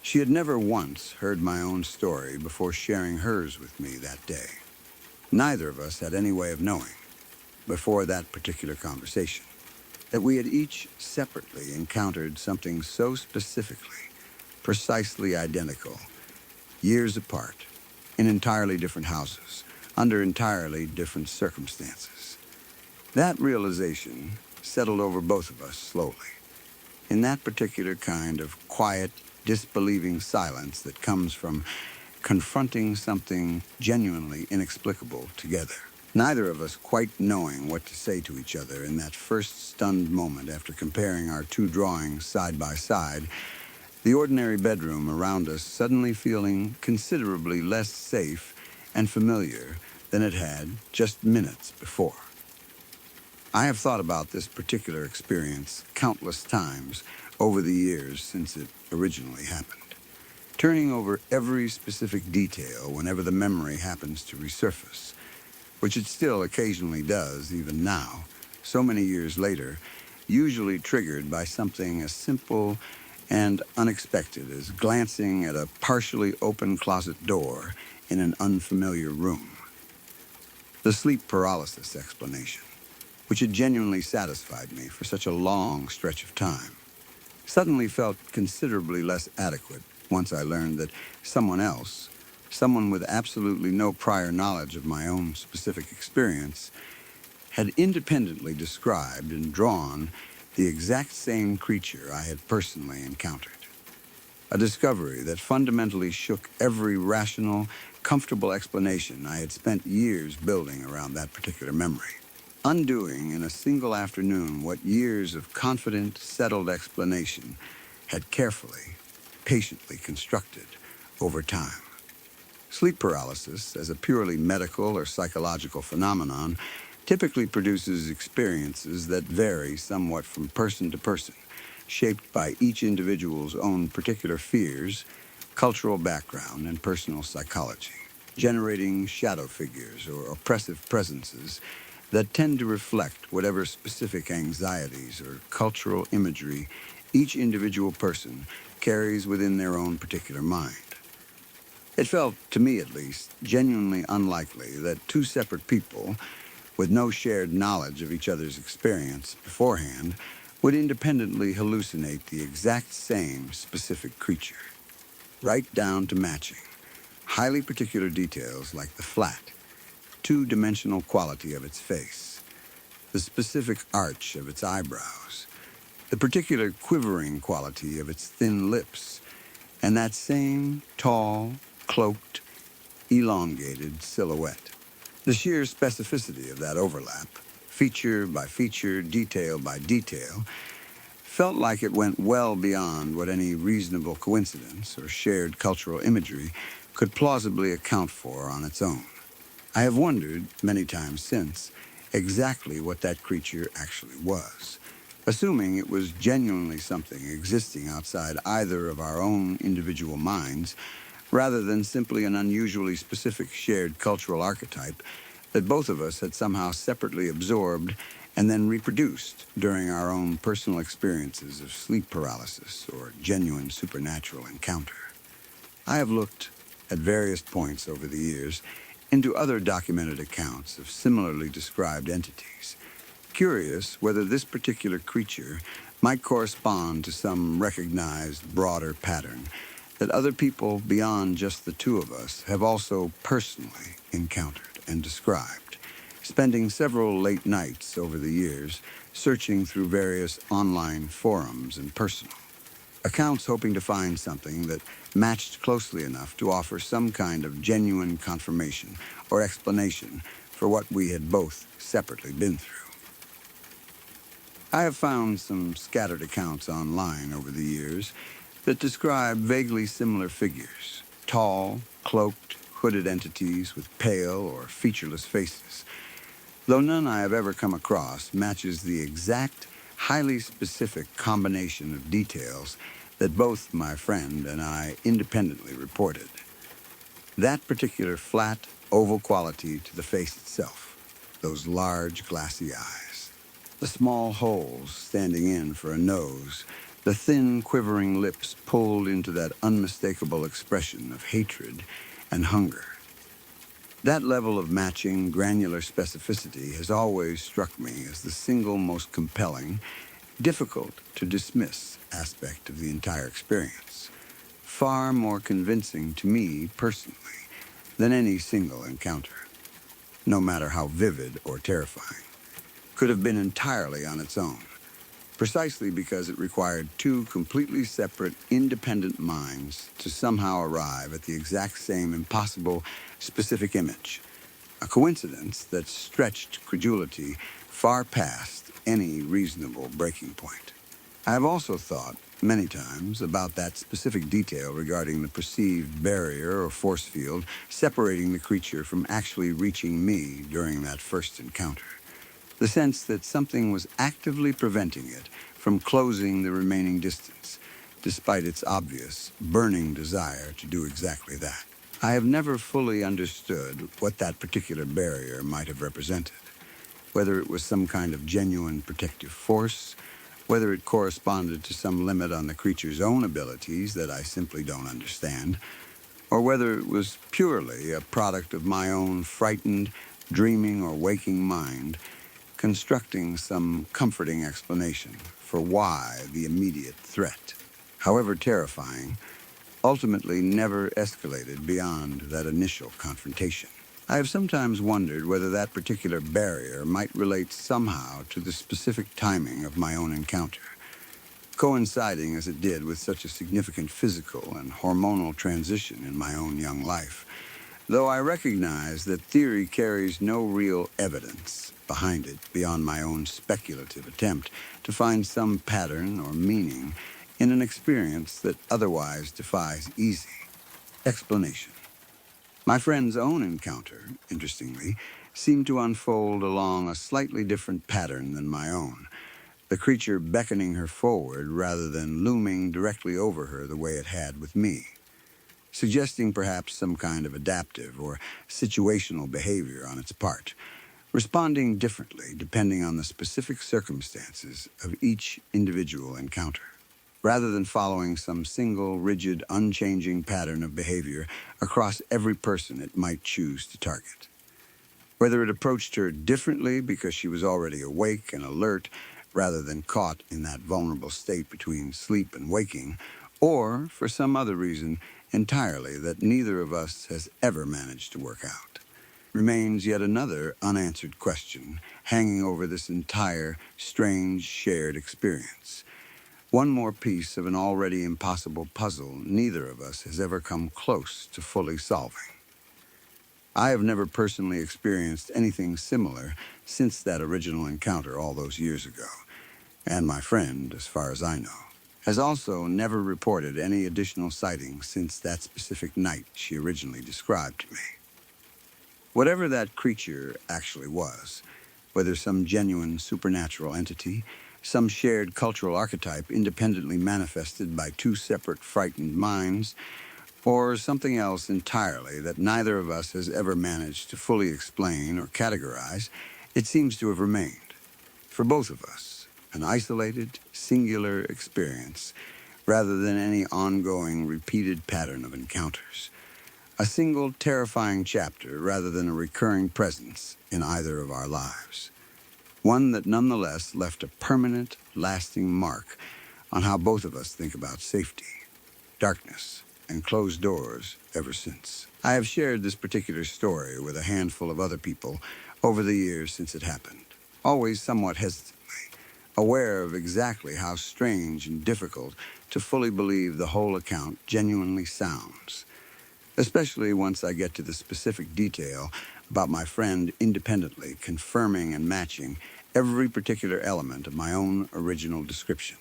She had never once heard my own story before sharing hers with me that day. Neither of us had any way of knowing, before that particular conversation, that we had each separately encountered something so specifically, precisely identical, years apart, in entirely different houses, under entirely different circumstances. That realization settled over both of us slowly, in that particular kind of quiet, disbelieving silence that comes from confronting something genuinely inexplicable together. Neither of us quite knowing what to say to each other in that first stunned moment after comparing our two drawings side by side, the ordinary bedroom around us suddenly feeling considerably less safe and familiar than it had just minutes before. I have thought about this particular experience countless times over the years since it originally happened, turning over every specific detail whenever the memory happens to resurface, which it still occasionally does even now, so many years later, usually triggered by something as simple and unexpected as glancing at a partially open closet door in an unfamiliar room. The sleep paralysis explanation, which had genuinely satisfied me for such a long stretch of time, suddenly felt considerably less adequate once I learned that someone else, someone with absolutely no prior knowledge of my own specific experience, had independently described and drawn the exact same creature I had personally encountered. A discovery that fundamentally shook every rational, comfortable explanation I had spent years building around that particular memory, undoing in a single afternoon what years of confident, settled explanation had carefully, patiently constructed over time. Sleep paralysis, as a purely medical or psychological phenomenon, typically produces experiences that vary somewhat from person to person, shaped by each individual's own particular fears, cultural background, and personal psychology, generating shadow figures or oppressive presences that tend to reflect whatever specific anxieties or cultural imagery each individual person carries within their own particular mind. It felt, to me at least, genuinely unlikely that two separate people, with no shared knowledge of each other's experience beforehand, would independently hallucinate the exact same specific creature, right down to matching highly particular details like the flat, two-dimensional quality of its face, the specific arch of its eyebrows, the particular quivering quality of its thin lips, and that same tall, cloaked, elongated silhouette. The sheer specificity of that overlap, feature by feature, detail by detail, felt like it went well beyond what any reasonable coincidence or shared cultural imagery could plausibly account for on its own. I have wondered, many times since, exactly what that creature actually was, assuming it was genuinely something existing outside either of our own individual minds, rather than simply an unusually specific shared cultural archetype that both of us had somehow separately absorbed and then reproduced during our own personal experiences of sleep paralysis or genuine supernatural encounter. I have looked, at various points over the years, into other documented accounts of similarly described entities, curious whether this particular creature might correspond to some recognized broader pattern that other people beyond just the two of us have also personally encountered and described, spending several late nights over the years searching through various online forums and personal accounts hoping to find something that matched closely enough to offer some kind of genuine confirmation or explanation for what we had both separately been through. I have found some scattered accounts online over the years that describe vaguely similar figures, tall, cloaked, hooded entities with pale or featureless faces, though none I have ever come across matches the exact, highly specific combination of details that both my friend and I independently reported. That particular flat, oval quality to the face itself, those large, glassy eyes, the small holes standing in for a nose, the thin, quivering lips pulled into that unmistakable expression of hatred and hunger. That level of matching, granular specificity has always struck me as the single most compelling, difficult to dismiss aspect of the entire experience, far more convincing to me personally than any single encounter, no matter how vivid or terrifying, could have been entirely on its own, precisely because it required two completely separate, independent minds to somehow arrive at the exact same impossible, specific image, a coincidence that stretched credulity far past any reasonable breaking point. I have also thought, many times, about that specific detail regarding the perceived barrier or force field separating the creature from actually reaching me during that first encounter. The sense that something was actively preventing it from closing the remaining distance, despite its obvious, burning desire to do exactly that. I have never fully understood what that particular barrier might have represented, whether it was some kind of genuine protective force, whether it corresponded to some limit on the creature's own abilities that I simply don't understand, or whether it was purely a product of my own frightened, dreaming or waking mind, constructing some comforting explanation for why the immediate threat, however terrifying, ultimately never escalated beyond that initial confrontation. I have sometimes wondered whether that particular barrier might relate somehow to the specific timing of my own encounter, coinciding as it did with such a significant physical and hormonal transition in my own young life, though I recognize that theory carries no real evidence behind it beyond my own speculative attempt to find some pattern or meaning in an experience that otherwise defies easy explanation. My friend's own encounter, interestingly, seemed to unfold along a slightly different pattern than my own, the creature beckoning her forward rather than looming directly over her the way it had with me, suggesting perhaps some kind of adaptive or situational behavior on its part, responding differently depending on the specific circumstances of each individual encounter, rather than following some single, rigid, unchanging pattern of behavior across every person it might choose to target. Whether it approached her differently because she was already awake and alert, rather than caught in that vulnerable state between sleep and waking, or for some other reason entirely that neither of us has ever managed to work out, remains yet another unanswered question hanging over this entire, strange, shared experience. One more piece of an already impossible puzzle neither of us has ever come close to fully solving. I have never personally experienced anything similar since that original encounter all those years ago, and my friend, as far as I know, has also never reported any additional sightings since that specific night she originally described to me. Whatever that creature actually was, whether some genuine supernatural entity, some shared cultural archetype independently manifested by two separate frightened minds, or something else entirely that neither of us has ever managed to fully explain or categorize, it seems to have remained, for both of us, an isolated, singular experience rather than any ongoing, repeated pattern of encounters. a single terrifying chapter rather than a recurring presence in either of our lives. One that nonetheless left a permanent, lasting mark on how both of us think about safety, darkness, and closed doors ever since. I have shared this particular story with a handful of other people over the years since it happened, always somewhat hesitantly, aware of exactly how strange and difficult to fully believe the whole account genuinely sounds, especially once I get to the specific detail about my friend independently confirming and matching every particular element of my own original description.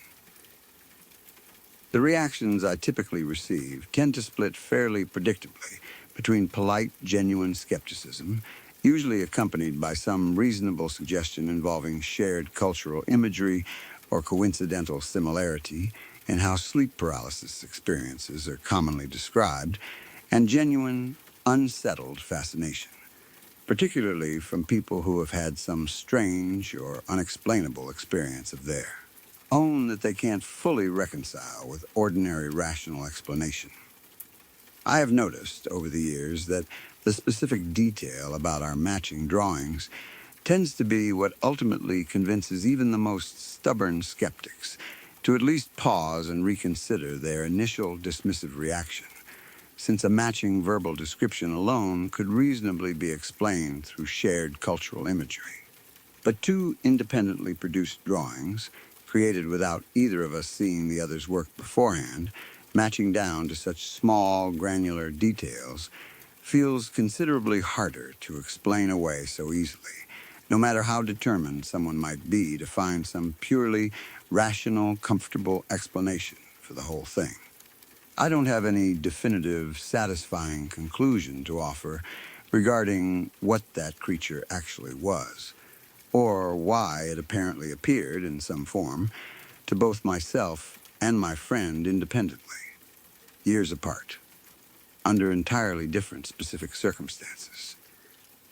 The reactions I typically receive tend to split fairly predictably between polite, genuine skepticism, usually accompanied by some reasonable suggestion involving shared cultural imagery or coincidental similarity in how sleep paralysis experiences are commonly described, and genuine, unsettled fascination, particularly from people who have had some strange or unexplainable experience of their own that they can't fully reconcile with ordinary rational explanation. I have noticed over the years that the specific detail about our matching drawings tends to be what ultimately convinces even the most stubborn skeptics to at least pause and reconsider their initial dismissive reaction, since a matching verbal description alone could reasonably be explained through shared cultural imagery. But two independently produced drawings, created without either of us seeing the other's work beforehand, matching down to such small, granular details, feels considerably harder to explain away so easily, no matter how determined someone might be to find some purely rational, comfortable explanation for the whole thing. I don't have any definitive, satisfying conclusion to offer regarding what that creature actually was, or why it apparently appeared in some form to both myself and my friend independently, years apart, under entirely different specific circumstances.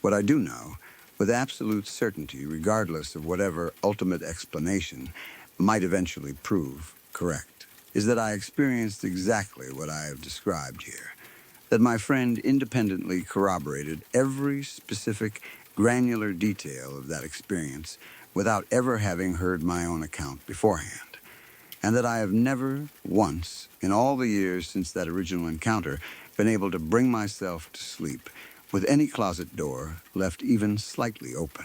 What I do know, with absolute certainty, regardless of whatever ultimate explanation might eventually prove correct, is that I experienced exactly what I have described here, that my friend independently corroborated every specific, granular detail of that experience without ever having heard my own account beforehand, and that I have never once, in all the years since that original encounter, been able to bring myself to sleep with any closet door left even slightly open.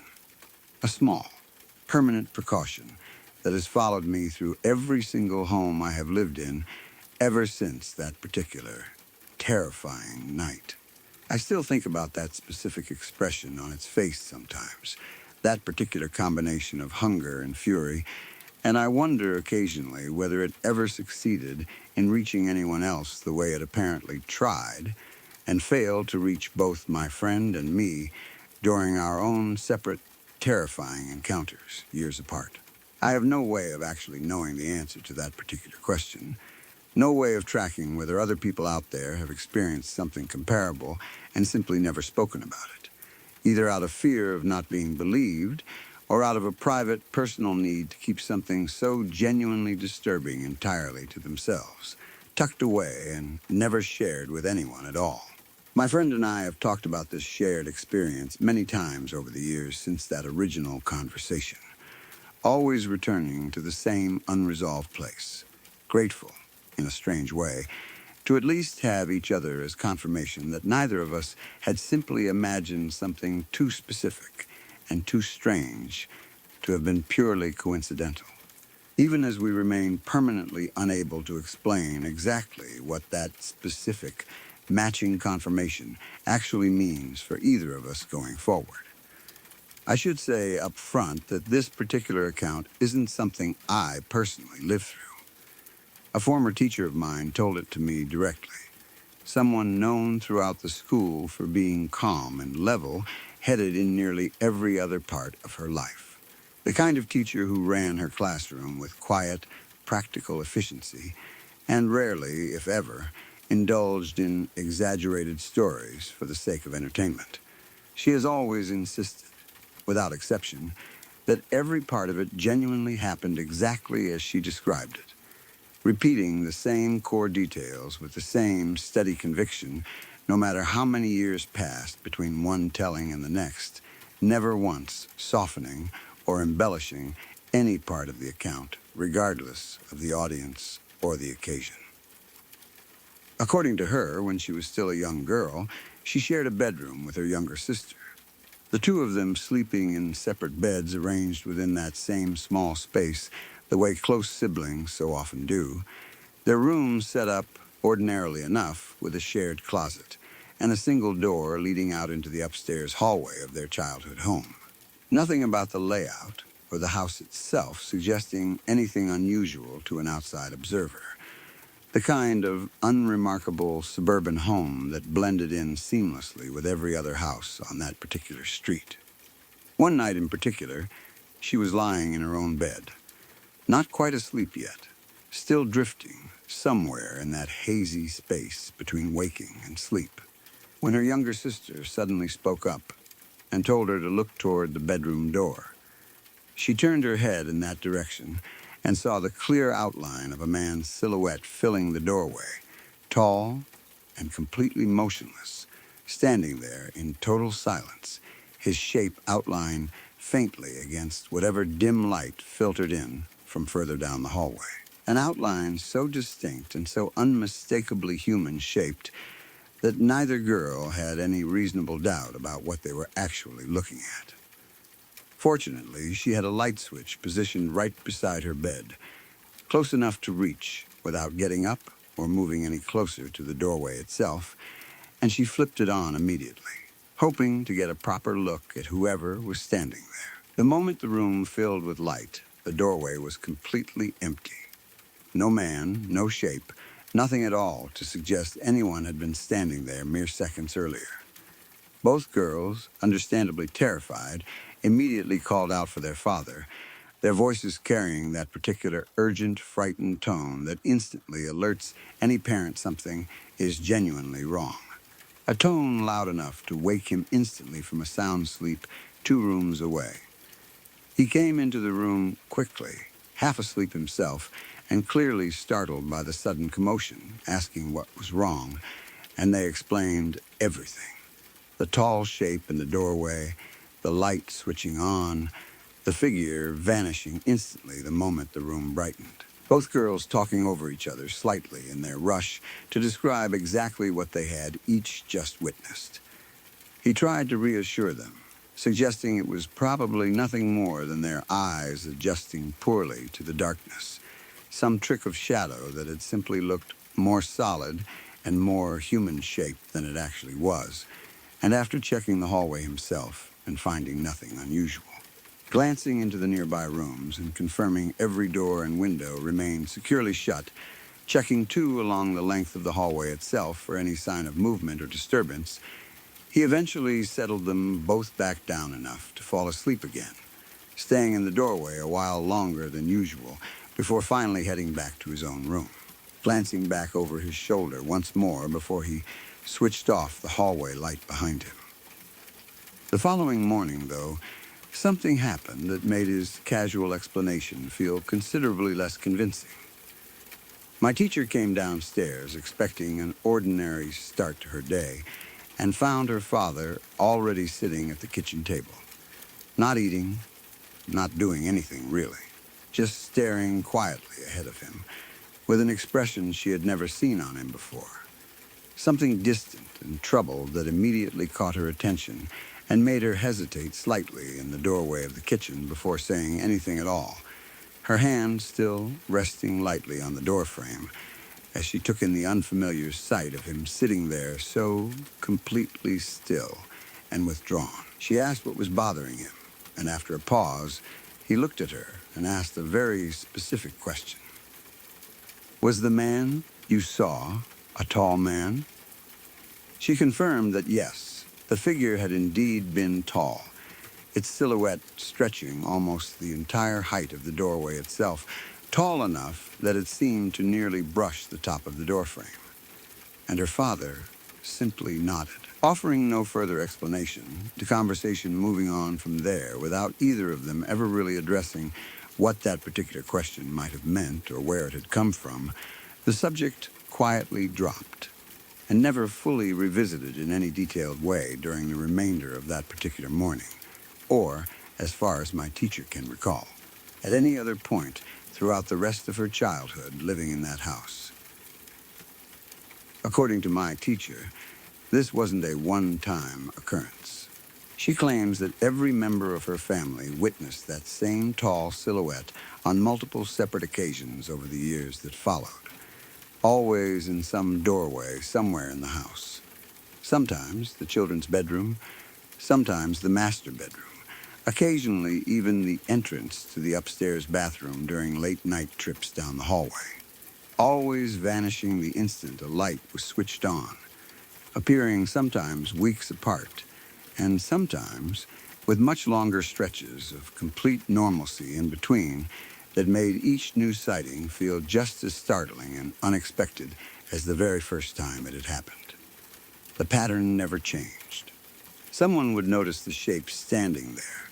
A small, permanent precaution that has followed me through every single home I have lived in ever since that particular terrifying night. I still think about that specific expression on its face sometimes, that particular combination of hunger and fury, and I wonder occasionally whether it ever succeeded in reaching anyone else the way it apparently tried and failed to reach both my friend and me during our own separate, terrifying encounters years apart. I have no way of actually knowing the answer to that particular question, no way of tracking whether other people out there have experienced something comparable and simply never spoken about it, either out of fear of not being believed or out of a private, personal need to keep something so genuinely disturbing entirely to themselves, tucked away and never shared with anyone at all. My friend and I have talked about this shared experience many times over the years since that original conversation, always returning to the same unresolved place, grateful, in a strange way, to at least have each other as confirmation that neither of us had simply imagined something too specific and too strange to have been purely coincidental, even as we remain permanently unable to explain exactly what that specific matching confirmation actually means for either of us going forward. I should say up front that this particular account isn't something I personally lived through. A former teacher of mine told it to me directly, someone known throughout the school for being calm and level-headed in nearly every other part of her life. The kind of teacher who ran her classroom with quiet, practical efficiency and rarely, if ever, indulged in exaggerated stories for the sake of entertainment. She has always insisted, without exception, that every part of it genuinely happened exactly as she described it, repeating the same core details with the same steady conviction no matter how many years passed between one telling and the next, never once softening or embellishing any part of the account, regardless of the audience or the occasion. According to her, when she was still a young girl, she shared a bedroom with her younger sister. The two of them sleeping in separate beds arranged within that same small space, the way close siblings so often do, their rooms set up ordinarily enough with a shared closet and a single door leading out into the upstairs hallway of their childhood home. Nothing about the layout or the house itself suggesting anything unusual to an outside observer. The kind of unremarkable suburban home that blended in seamlessly with every other house on that particular street. One night in particular, she was lying in her own bed, not quite asleep yet, still drifting somewhere in that hazy space between waking and sleep, when her younger sister suddenly spoke up and told her to look toward the bedroom door. She turned her head in that direction and saw the clear outline of a man's silhouette filling the doorway, tall and completely motionless, standing there in total silence, his shape outlined faintly against whatever dim light filtered in from further down the hallway. An outline so distinct and so unmistakably human-shaped that neither girl had any reasonable doubt about what they were actually looking at. Fortunately, she had a light switch positioned right beside her bed, close enough to reach without getting up or moving any closer to the doorway itself, and she flipped it on immediately, hoping to get a proper look at whoever was standing there. The moment the room filled with light, the doorway was completely empty. No man, no shape, nothing at all to suggest anyone had been standing there mere seconds earlier. Both girls, understandably terrified, immediately called out for their father, their voices carrying that particular urgent, frightened tone that instantly alerts any parent something is genuinely wrong. A tone loud enough to wake him instantly from a sound sleep 2 rooms away. He came into the room quickly, half asleep himself, and clearly startled by the sudden commotion, asking what was wrong, and they explained everything. The tall shape in the doorway, the light switching on, the figure vanishing instantly the moment the room brightened. Both girls talking over each other slightly in their rush to describe exactly what they had each just witnessed. He tried to reassure them, suggesting it was probably nothing more than their eyes adjusting poorly to the darkness, some trick of shadow that had simply looked more solid and more human-shaped than it actually was, and after checking the hallway himself and finding nothing unusual. Glancing into the nearby rooms and confirming every door and window remained securely shut, checking 2 along the length of the hallway itself for any sign of movement or disturbance, he eventually settled them both back down enough to fall asleep again, staying in the doorway a while longer than usual before finally heading back to his own room, glancing back over his shoulder once more before he switched off the hallway light behind him. The following morning, though, something happened that made his casual explanation feel considerably less convincing. My teacher came downstairs expecting an ordinary start to her day and found her father already sitting at the kitchen table, not eating, not doing anything really, just staring quietly ahead of him with an expression she had never seen on him before. Something distant and troubled that immediately caught her attention and made her hesitate slightly in the doorway of the kitchen before saying anything at all, her hand still resting lightly on the doorframe as she took in the unfamiliar sight of him sitting there so completely still and withdrawn. She asked what was bothering him, and after a pause, he looked at her and asked a very specific question. "Was the man you saw a tall man?" She confirmed that yes, the figure had indeed been tall, its silhouette stretching almost the entire height of the doorway itself, tall enough that it seemed to nearly brush the top of the doorframe. And her father simply nodded, offering no further explanation, the conversation moving on from there without either of them ever really addressing what that particular question might have meant or where it had come from. The subject quietly dropped, and never fully revisited in any detailed way during the remainder of that particular morning, or, as far as my teacher can recall, at any other point throughout the rest of her childhood living in that house. According to my teacher, this wasn't a one-time occurrence. She claims that every member of her family witnessed that same tall silhouette on multiple separate occasions over the years that followed, always in some doorway somewhere in the house. Sometimes the children's bedroom, sometimes the master bedroom, occasionally even the entrance to the upstairs bathroom during late-night trips down the hallway, always vanishing the instant a light was switched on, appearing sometimes weeks apart, and sometimes with much longer stretches of complete normalcy in between that made each new sighting feel just as startling and unexpected as the very first time it had happened. The pattern never changed. Someone would notice the shape standing there,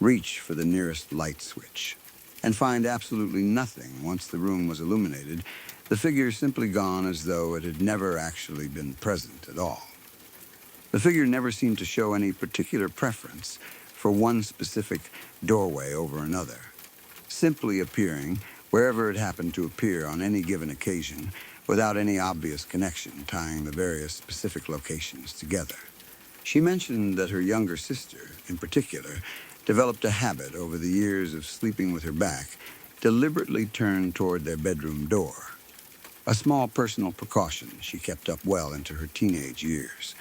reach for the nearest light switch, and find absolutely nothing once the room was illuminated, the figure simply gone as though it had never actually been present at all. The figure never seemed to show any particular preference for one specific doorway over another, simply appearing wherever it happened to appear on any given occasion without any obvious connection tying the various specific locations together. She mentioned that her younger sister, in particular, developed a habit over the years of sleeping with her back deliberately turned toward their bedroom door, a small personal precaution she kept up well into her teenage years,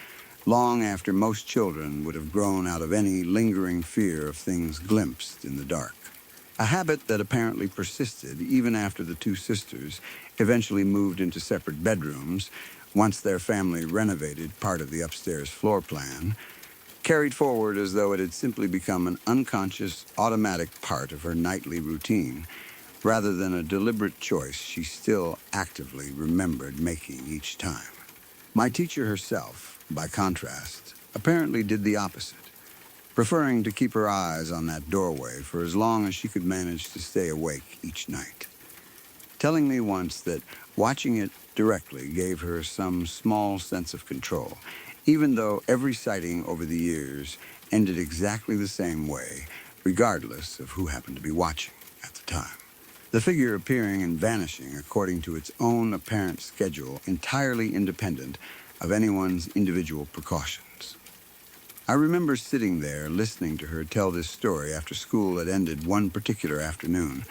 long after most children would have grown out of any lingering fear of things glimpsed in the dark. A habit that apparently persisted even after the two sisters eventually moved into separate bedrooms once their family renovated part of the upstairs floor plan, carried forward as though it had simply become an unconscious, automatic part of her nightly routine, rather than a deliberate choice she still actively remembered making each time. My teacher herself, by contrast, apparently did the opposite, preferring to keep her eyes on that doorway for as long as she could manage to stay awake each night, telling me once that watching it directly gave her some small sense of control, even though every sighting over the years ended exactly the same way, regardless of who happened to be watching at the time. The figure appearing and vanishing according to its own apparent schedule, entirely independent of anyone's individual precautions. I remember sitting there listening to her tell this story after school had ended one particular afternoon,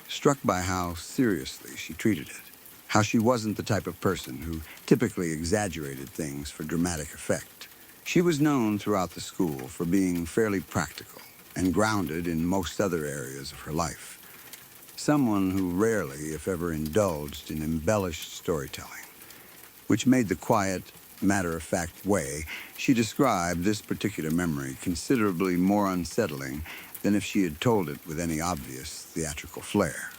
struck by how seriously she treated it, how she wasn't the type of person who typically exaggerated things for dramatic effect. She was known throughout the school for being fairly practical and grounded in most other areas of her life. Someone who rarely, if ever, indulged in embellished storytelling, which made the quiet, matter-of-fact way she described this particular memory considerably more unsettling than if she had told it with any obvious theatrical flair.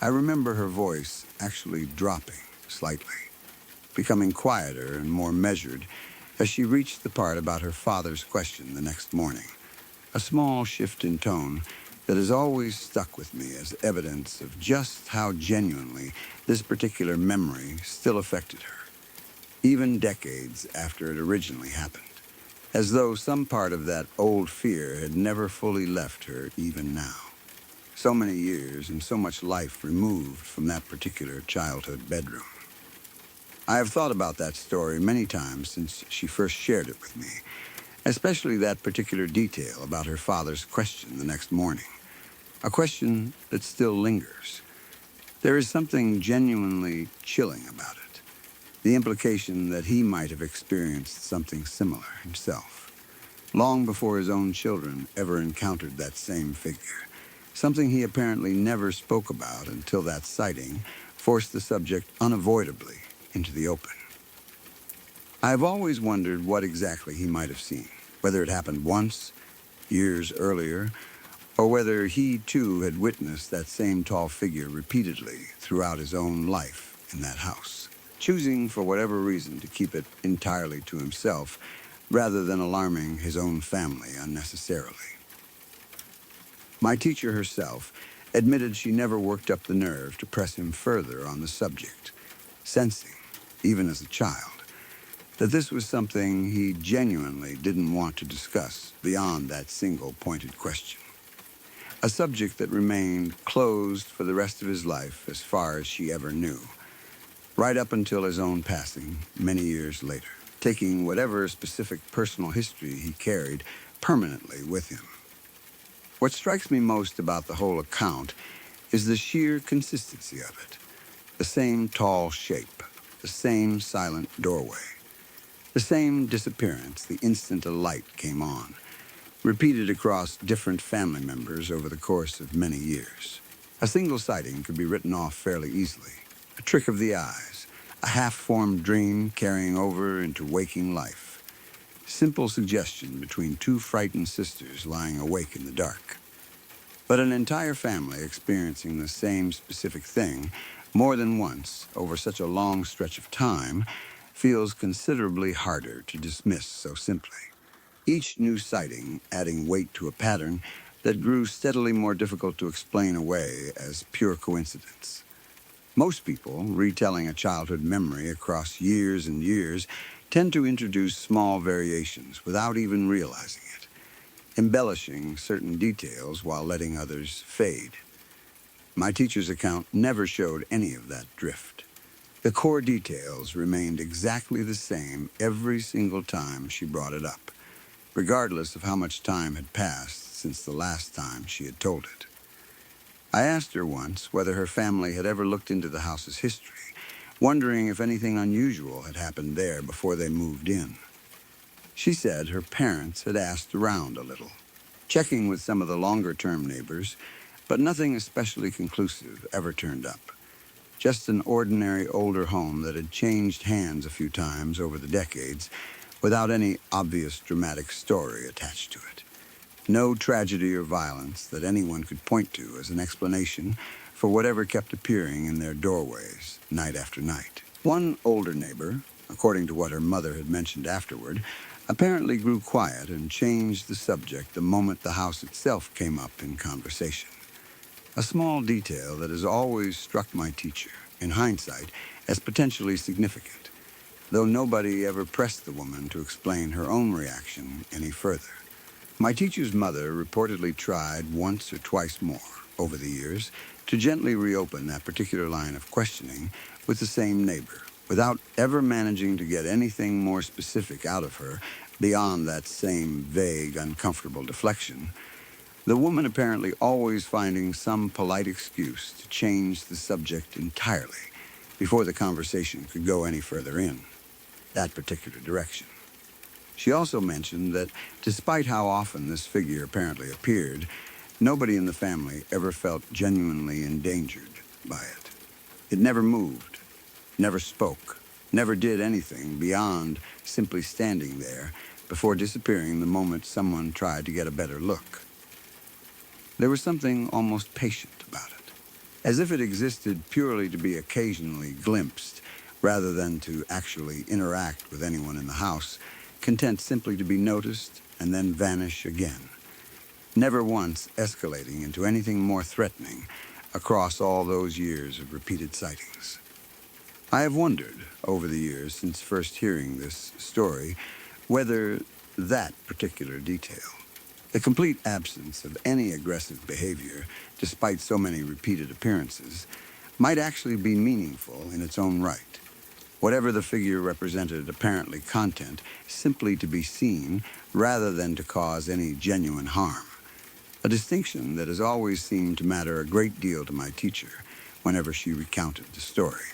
I remember her voice actually dropping slightly, becoming quieter and more measured as she reached the part about her father's question the next morning, a small shift in tone that has always stuck with me as evidence of just how genuinely this particular memory still affected her, even decades after it originally happened, as though some part of that old fear had never fully left her even now. So many years and so much life removed from that particular childhood bedroom. I have thought about that story many times since she first shared it with me, especially that particular detail about her father's question the next morning, a question that still lingers. There is something genuinely chilling about it, the implication that he might have experienced something similar himself, long before his own children ever encountered that same figure, something he apparently never spoke about until that sighting forced the subject unavoidably into the open. I've always wondered what exactly he might have seen, whether it happened once, years earlier, or whether he too had witnessed that same tall figure repeatedly throughout his own life in that house, choosing for whatever reason to keep it entirely to himself rather than alarming his own family unnecessarily. My teacher herself admitted she never worked up the nerve to press him further on the subject, sensing, even as a child, that this was something he genuinely didn't want to discuss beyond that single pointed question. A subject that remained closed for the rest of his life as far as she ever knew, right up until his own passing many years later, taking whatever specific personal history he carried permanently with him. What strikes me most about the whole account is the sheer consistency of it. The same tall shape, the same silent doorway, the same disappearance the instant a light came on, repeated across different family members over the course of many years. A single sighting could be written off fairly easily. A trick of the eyes, a half-formed dream carrying over into waking life. Simple suggestion between two frightened sisters lying awake in the dark. But an entire family experiencing the same specific thing more than once over such a long stretch of time feels considerably harder to dismiss so simply. Each new sighting adding weight to a pattern that grew steadily more difficult to explain away as pure coincidence. Most people, retelling a childhood memory across years and years, tend to introduce small variations without even realizing it, embellishing certain details while letting others fade. My teacher's account never showed any of that drift. The core details remained exactly the same every single time she brought it up, regardless of how much time had passed since the last time she had told it. I asked her once whether her family had ever looked into the house's history, wondering if anything unusual had happened there before they moved in. She said her parents had asked around a little, checking with some of the longer-term neighbors, but nothing especially conclusive ever turned up. Just an ordinary older home that had changed hands a few times over the decades without any obvious dramatic story attached to it. No tragedy or violence that anyone could point to as an explanation for whatever kept appearing in their doorways night after night. One older neighbor, according to what her mother had mentioned afterward, apparently grew quiet and changed the subject the moment the house itself came up in conversation. A small detail that has always struck my teacher, in hindsight, as potentially significant, though nobody ever pressed the woman to explain her own reaction any further. My teacher's mother reportedly tried once or twice more over the years to gently reopen that particular line of questioning with the same neighbor, without ever managing to get anything more specific out of her beyond that same vague, uncomfortable deflection. The woman apparently always finding some polite excuse to change the subject entirely before the conversation could go any further in that particular direction. She also mentioned that despite how often this figure apparently appeared, nobody in the family ever felt genuinely endangered by it. It never moved, never spoke, never did anything beyond simply standing there before disappearing the moment someone tried to get a better look. There was something almost patient about it, as if it existed purely to be occasionally glimpsed rather than to actually interact with anyone in the house, content simply to be noticed and then vanish again, never once escalating into anything more threatening across all those years of repeated sightings. I have wondered, over the years since first hearing this story, whether that particular detail, the complete absence of any aggressive behavior, despite so many repeated appearances, might actually be meaningful in its own right. Whatever the figure represented apparently content simply to be seen rather than to cause any genuine harm. A distinction that has always seemed to matter a great deal to my teacher whenever she recounted the story.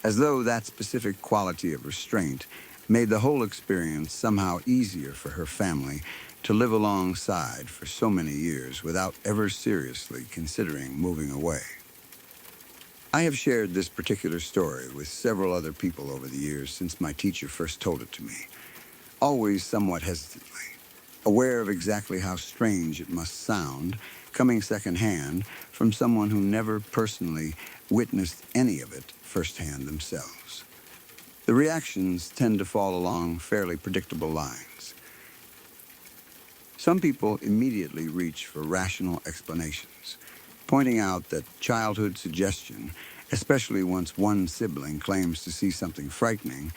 As though that specific quality of restraint made the whole experience somehow easier for her family to live alongside for so many years without ever seriously considering moving away. I have shared this particular story with several other people over the years since my teacher first told it to me, always somewhat hesitantly, aware of exactly how strange it must sound, coming secondhand from someone who never personally witnessed any of it firsthand themselves. The reactions tend to fall along fairly predictable lines. Some people immediately reach for rational explanations, pointing out that childhood suggestion, especially once one sibling claims to see something frightening,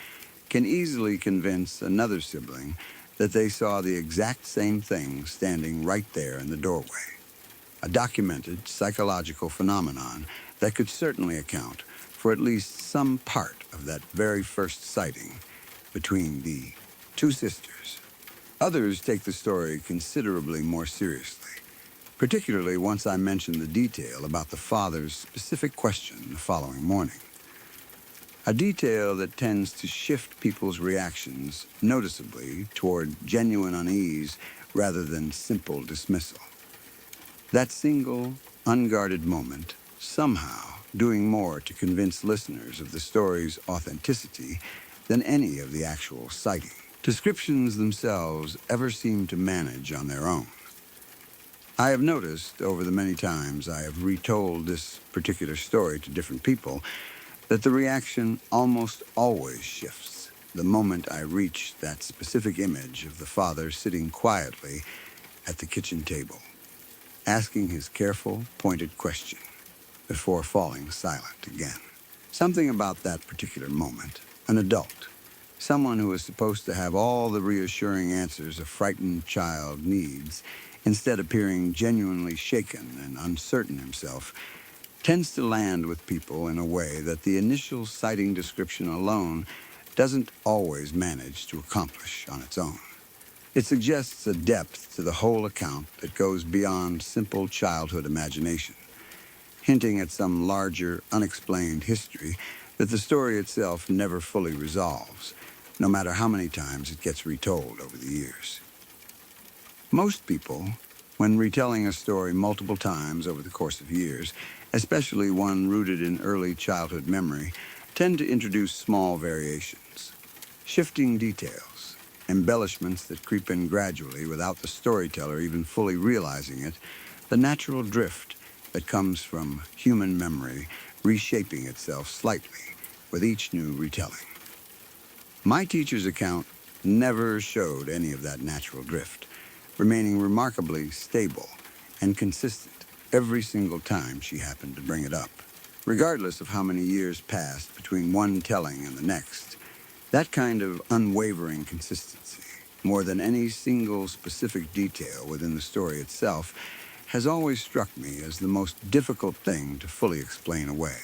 can easily convince another sibling that they saw the exact same thing standing right there in the doorway. A documented psychological phenomenon that could certainly account for at least some part of that very first sighting between the two sisters. Others take the story considerably more seriously, particularly once I mention the detail about the father's specific question the following morning. A detail that tends to shift people's reactions noticeably toward genuine unease rather than simple dismissal. That single, unguarded moment, somehow doing more to convince listeners of the story's authenticity than any of the actual sighting. Descriptions themselves ever seem to manage on their own. I have noticed over the many times I have retold this particular story to different people that the reaction almost always shifts the moment I reach that specific image of the father sitting quietly at the kitchen table, asking his careful, pointed question before falling silent again. Something about that particular moment, an adult, someone who is supposed to have all the reassuring answers a frightened child needs, instead appearing genuinely shaken and uncertain himself, tends to land with people in a way that the initial sighting description alone doesn't always manage to accomplish on its own. It suggests a depth to the whole account that goes beyond simple childhood imagination, hinting at some larger, unexplained history that the story itself never fully resolves, no matter how many times it gets retold over the years. Most people, when retelling a story multiple times over the course of years, especially one rooted in early childhood memory, tend to introduce small variations, shifting details, embellishments that creep in gradually without the storyteller even fully realizing it, the natural drift that comes from human memory reshaping itself slightly with each new retelling. My teacher's account never showed any of that natural drift, remaining remarkably stable and consistent every single time she happened to bring it up. Regardless of how many years passed between one telling and the next, that kind of unwavering consistency, more than any single specific detail within the story itself, has always struck me as the most difficult thing to fully explain away.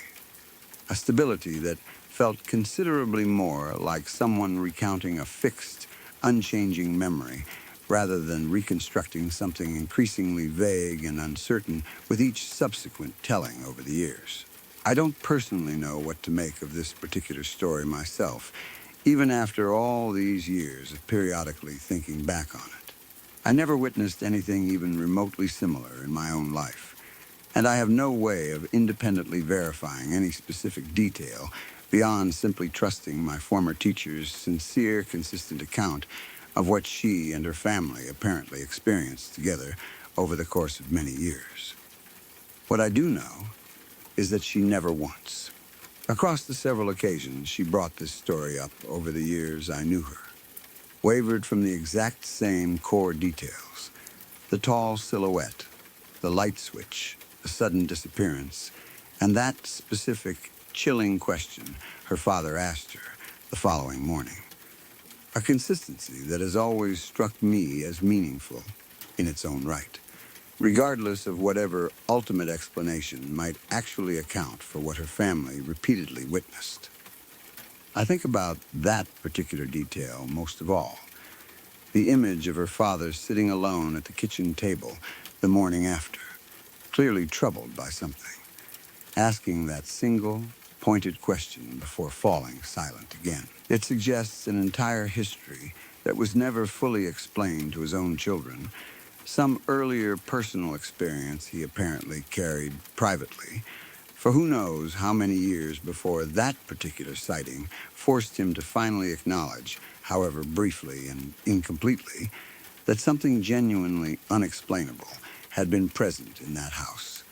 A stability that felt considerably more like someone recounting a fixed, unchanging memory rather than reconstructing something increasingly vague and uncertain with each subsequent telling over the years. I don't personally know what to make of this particular story myself, even after all these years of periodically thinking back on it. I never witnessed anything even remotely similar in my own life, and I have no way of independently verifying any specific detail beyond simply trusting my former teacher's sincere, consistent account of what she and her family apparently experienced together over the course of many years. What I do know is that she never once, across the several occasions she brought this story up over the years I knew her, wavered from the exact same core details: the tall silhouette, the light switch, the sudden disappearance, and that specific, chilling question her father asked her the following morning. A consistency that has always struck me as meaningful in its own right, regardless of whatever ultimate explanation might actually account for what her family repeatedly witnessed. I think about that particular detail most of all: the image of her father sitting alone at the kitchen table the morning after, clearly troubled by something, asking that single, pointed question before falling silent again. It suggests an entire history that was never fully explained to his own children, some earlier personal experience he apparently carried privately, for who knows how many years before that particular sighting forced him to finally acknowledge, however briefly and incompletely, that something genuinely unexplainable had been present in that house,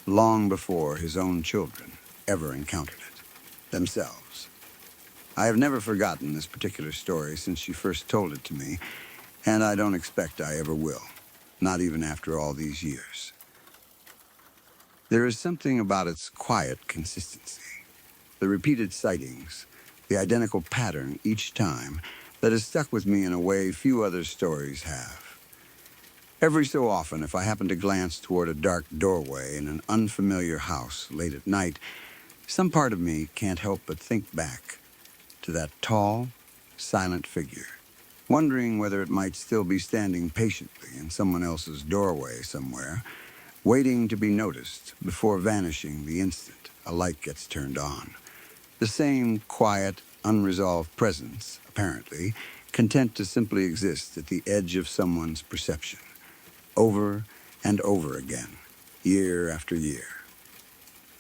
long before his own children ever encountered it themselves. I have never forgotten this particular story since she first told it to me, and I don't expect I ever will, not even after all these years. There is something about its quiet consistency, the repeated sightings, the identical pattern each time that has stuck with me in a way few other stories have. Every so often, if I happen to glance toward a dark doorway in an unfamiliar house late at night, some part of me can't help but think back to that tall, silent figure, wondering whether it might still be standing patiently in someone else's doorway somewhere, waiting to be noticed before vanishing the instant a light gets turned on. The same quiet, unresolved presence, apparently, content to simply exist at the edge of someone's perception, over and over again, year after year.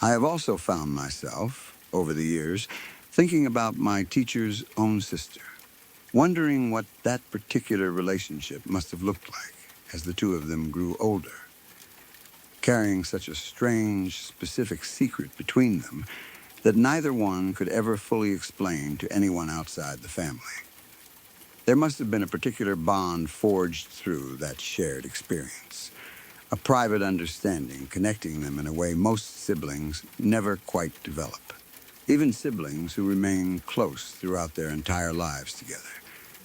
I have also found myself, over the years, thinking about my teacher's own sister, wondering what that particular relationship must have looked like as the two of them grew older, carrying such a strange, specific secret between them that neither one could ever fully explain to anyone outside the family. There must have been a particular bond forged through that shared experience, a private understanding connecting them in a way most siblings never quite develop. Even siblings who remain close throughout their entire lives together,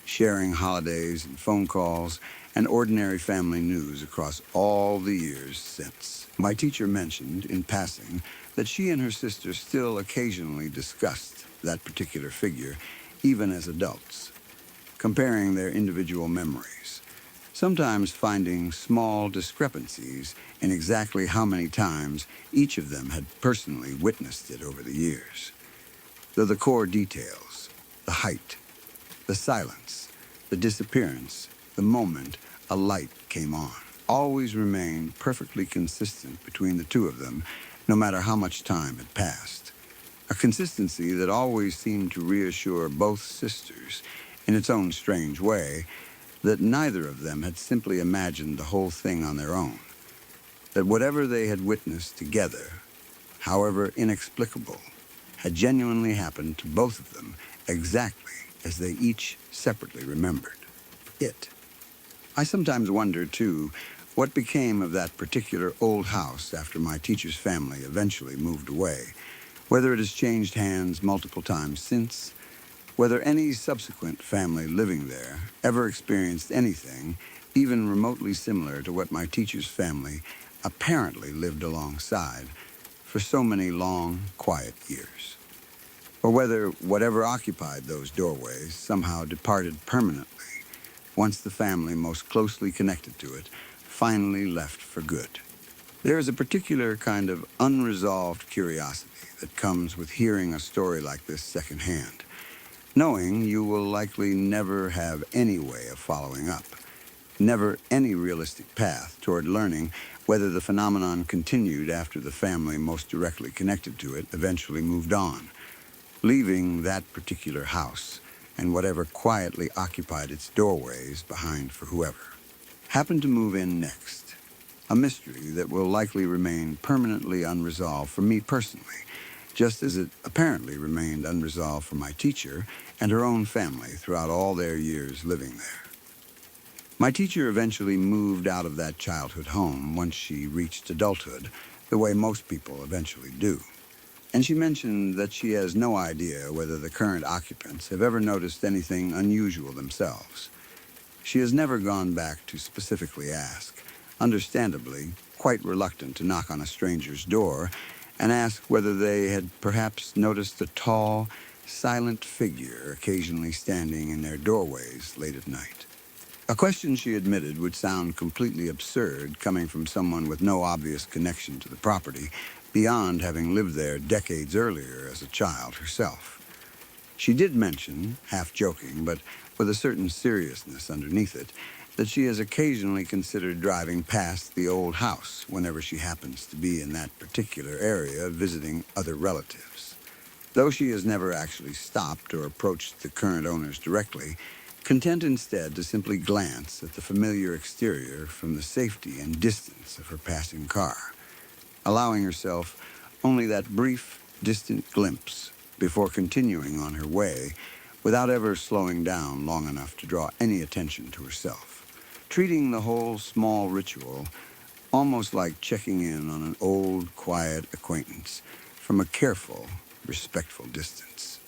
sharing holidays and phone calls and ordinary family news across all the years since. My teacher mentioned, in passing, that she and her sister still occasionally discussed that particular figure, even as adults, comparing their individual memories, sometimes finding small discrepancies in exactly how many times each of them had personally witnessed it over the years. Though the core details, the height, the silence, the disappearance, the moment a light came on, always remained perfectly consistent between the two of them, no matter how much time had passed. A consistency that always seemed to reassure both sisters, in its own strange way, that neither of them had simply imagined the whole thing on their own, that whatever they had witnessed together, however inexplicable, had genuinely happened to both of them exactly as they each separately remembered it. I sometimes wonder, too, what became of that particular old house after my teacher's family eventually moved away, whether it has changed hands multiple times since, whether any subsequent family living there ever experienced anything even remotely similar to what my teacher's family apparently lived alongside for so many long, quiet years, or whether whatever occupied those doorways somehow departed permanently once the family most closely connected to it finally left for good. There is a particular kind of unresolved curiosity that comes with hearing a story like this secondhand, knowing you will likely never have any way of following up, never any realistic path toward learning whether the phenomenon continued after the family most directly connected to it eventually moved on, leaving that particular house and whatever quietly occupied its doorways behind for whoever happened to move in next. A mystery that will likely remain permanently unresolved for me personally, just as it apparently remained unresolved for my teacher and her own family throughout all their years living there. My teacher eventually moved out of that childhood home once she reached adulthood, the way most people eventually do. And she mentioned that she has no idea whether the current occupants have ever noticed anything unusual themselves. She has never gone back to specifically ask, understandably quite reluctant to knock on a stranger's door and ask whether they had perhaps noticed a tall, silent figure occasionally standing in their doorways late at night. A question she admitted would sound completely absurd coming from someone with no obvious connection to the property, beyond having lived there decades earlier as a child herself. She did mention, half joking, but with a certain seriousness underneath it, that she has occasionally considered driving past the old house whenever she happens to be in that particular area visiting other relatives. Though she has never actually stopped or approached the current owners directly, content instead to simply glance at the familiar exterior from the safety and distance of her passing car, allowing herself only that brief, distant glimpse before continuing on her way without ever slowing down long enough to draw any attention to herself, treating the whole small ritual almost like checking in on an old, quiet acquaintance from a careful, respectful distance.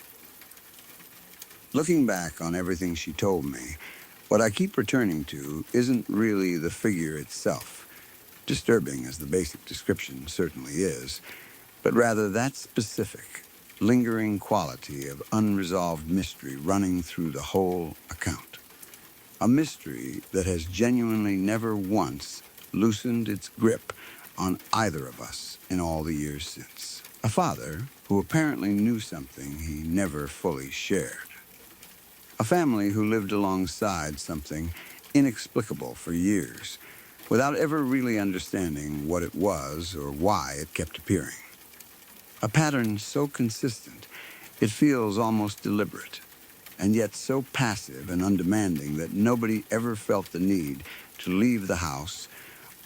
Looking back on everything she told me, what I keep returning to isn't really the figure itself, disturbing as the basic description certainly is, but rather that specific, lingering quality of unresolved mystery running through the whole account. A mystery that has genuinely never once loosened its grip on either of us in all the years since. A father who apparently knew something he never fully shared. A family who lived alongside something inexplicable for years, without ever really understanding what it was or why it kept appearing. A pattern so consistent, it feels almost deliberate, and yet so passive and undemanding that nobody ever felt the need to leave the house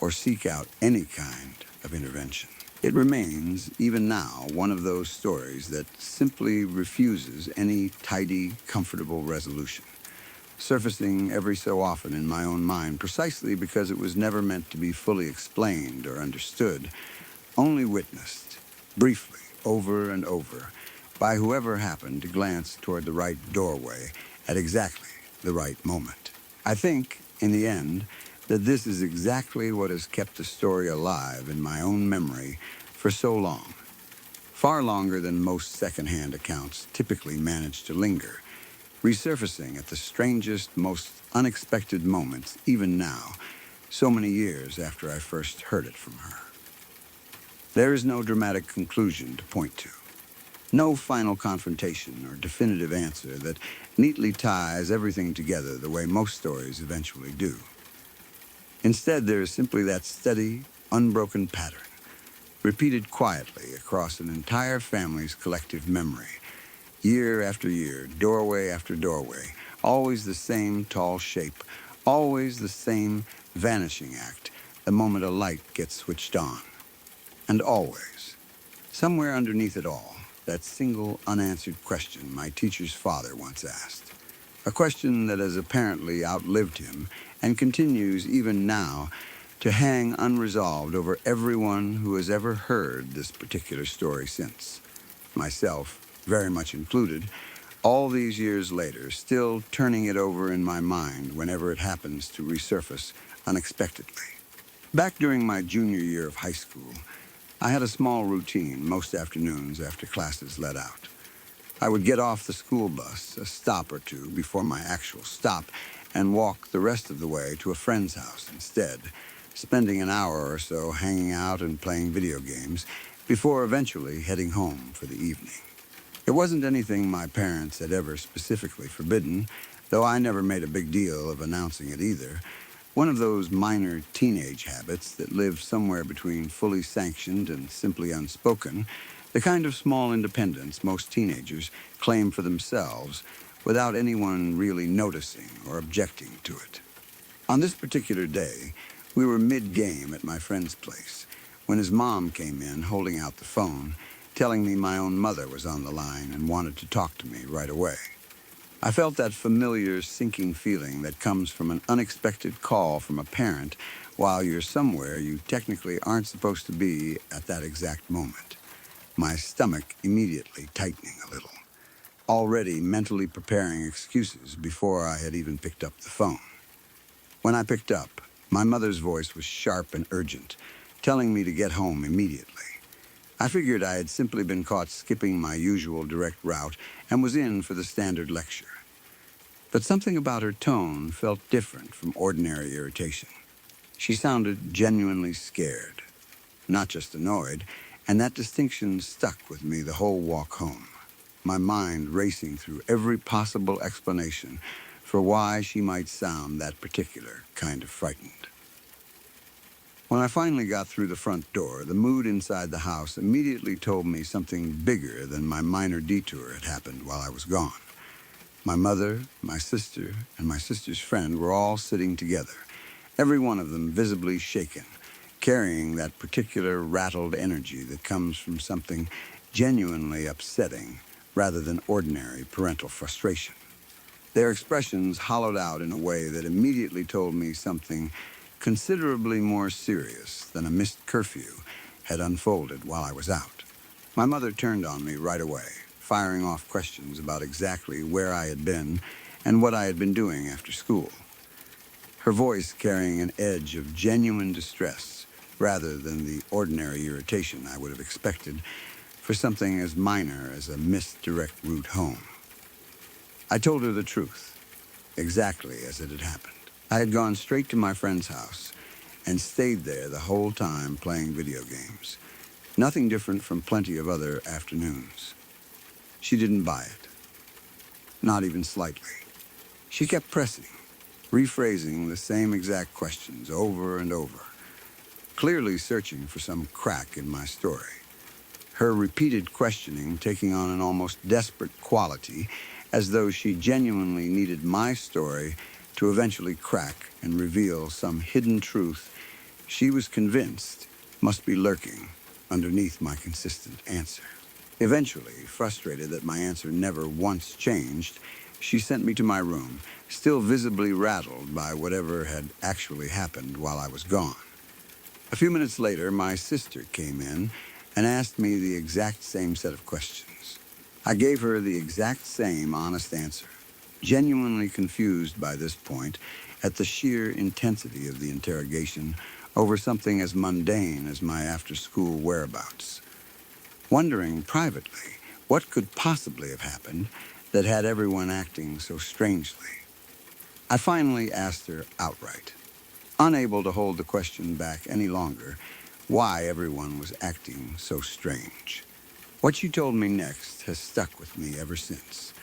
or seek out any kind of intervention. It remains, even now, one of those stories that simply refuses any tidy, comfortable resolution, surfacing every so often in my own mind precisely because it was never meant to be fully explained or understood, only witnessed, briefly, over and over, by whoever happened to glance toward the right doorway at exactly the right moment. I think, in the end, that this is exactly what has kept the story alive in my own memory for so long, far longer than most secondhand accounts typically manage to linger, resurfacing at the strangest, most unexpected moments, even now, so many years after I first heard it from her. There is no dramatic conclusion to point to. No final confrontation or definitive answer that neatly ties everything together the way most stories eventually do. Instead, there is simply that steady, unbroken pattern, repeated quietly across an entire family's collective memory, year after year, doorway after doorway, always the same tall shape, always the same vanishing act the moment a light gets switched on. And always, somewhere underneath it all, that single unanswered question my teacher's father once asked. A question that has apparently outlived him and continues even now to hang unresolved over everyone who has ever heard this particular story since. Myself, very much included, all these years later, still turning it over in my mind whenever it happens to resurface unexpectedly. Back during my junior year of high school, I had a small routine most afternoons after classes let out. I would get off the school bus a stop or two before my actual stop and walk the rest of the way to a friend's house instead, spending an hour or so hanging out and playing video games before eventually heading home for the evening. It wasn't anything my parents had ever specifically forbidden, though I never made a big deal of announcing it either. One of those minor teenage habits that live somewhere between fully sanctioned and simply unspoken, the kind of small independence most teenagers claim for themselves without anyone really noticing or objecting to it. On this particular day, we were mid-game at my friend's place when his mom came in holding out the phone, telling me my own mother was on the line and wanted to talk to me right away. I felt that familiar sinking feeling that comes from an unexpected call from a parent while you're somewhere you technically aren't supposed to be at that exact moment. My stomach immediately tightening a little, already mentally preparing excuses before I had even picked up the phone. When I picked up, my mother's voice was sharp and urgent, telling me to get home immediately. I figured I had simply been caught skipping my usual direct route and was in for the standard lecture. But something about her tone felt different from ordinary irritation. She sounded genuinely scared, not just annoyed, and that distinction stuck with me the whole walk home, my mind racing through every possible explanation for why she might sound that particular kind of frightened. When I finally got through the front door, the mood inside the house immediately told me something bigger than my minor detour had happened while I was gone. My mother, my sister, and my sister's friend were all sitting together, every one of them visibly shaken, carrying that particular rattled energy that comes from something genuinely upsetting rather than ordinary parental frustration. Their expressions hollowed out in a way that immediately told me something considerably more serious than a missed curfew had unfolded while I was out. My mother turned on me right away, firing off questions about exactly where I had been and what I had been doing after school. Her voice carrying an edge of genuine distress rather than the ordinary irritation I would have expected for something as minor as a missed direct route home. I told her the truth, exactly as it had happened. I had gone straight to my friend's house and stayed there the whole time playing video games. Nothing different from plenty of other afternoons. She didn't buy it. Not even slightly. She kept pressing, rephrasing the same exact questions over and over, clearly searching for some crack in my story. Her repeated questioning taking on an almost desperate quality, as though she genuinely needed my story to eventually crack and reveal some hidden truth she was convinced must be lurking underneath my consistent answer. Eventually, frustrated that my answer never once changed, she sent me to my room, still visibly rattled by whatever had actually happened while I was gone. A few minutes later, my sister came in and asked me the exact same set of questions. I gave her the exact same honest answer, genuinely confused by this point at the sheer intensity of the interrogation over something as mundane as my after-school whereabouts, wondering privately what could possibly have happened that had everyone acting so strangely. I finally asked her outright, unable to hold the question back any longer, why everyone was acting so strange. What she told me next has stuck with me ever since.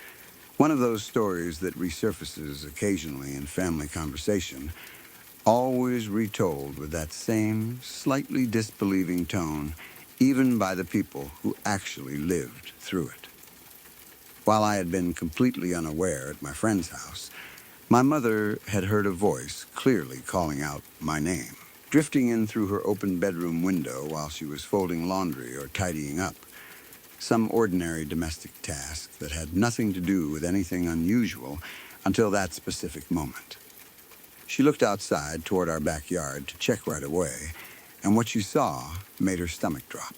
One of those stories that resurfaces occasionally in family conversation, always retold with that same slightly disbelieving tone, even by the people who actually lived through it. While I had been completely unaware at my friend's house, my mother had heard a voice clearly calling out my name, drifting in through her open bedroom window while she was folding laundry or tidying up, some ordinary domestic task that had nothing to do with anything unusual until that specific moment. She looked outside toward our backyard to check right away, and what she saw made her stomach drop.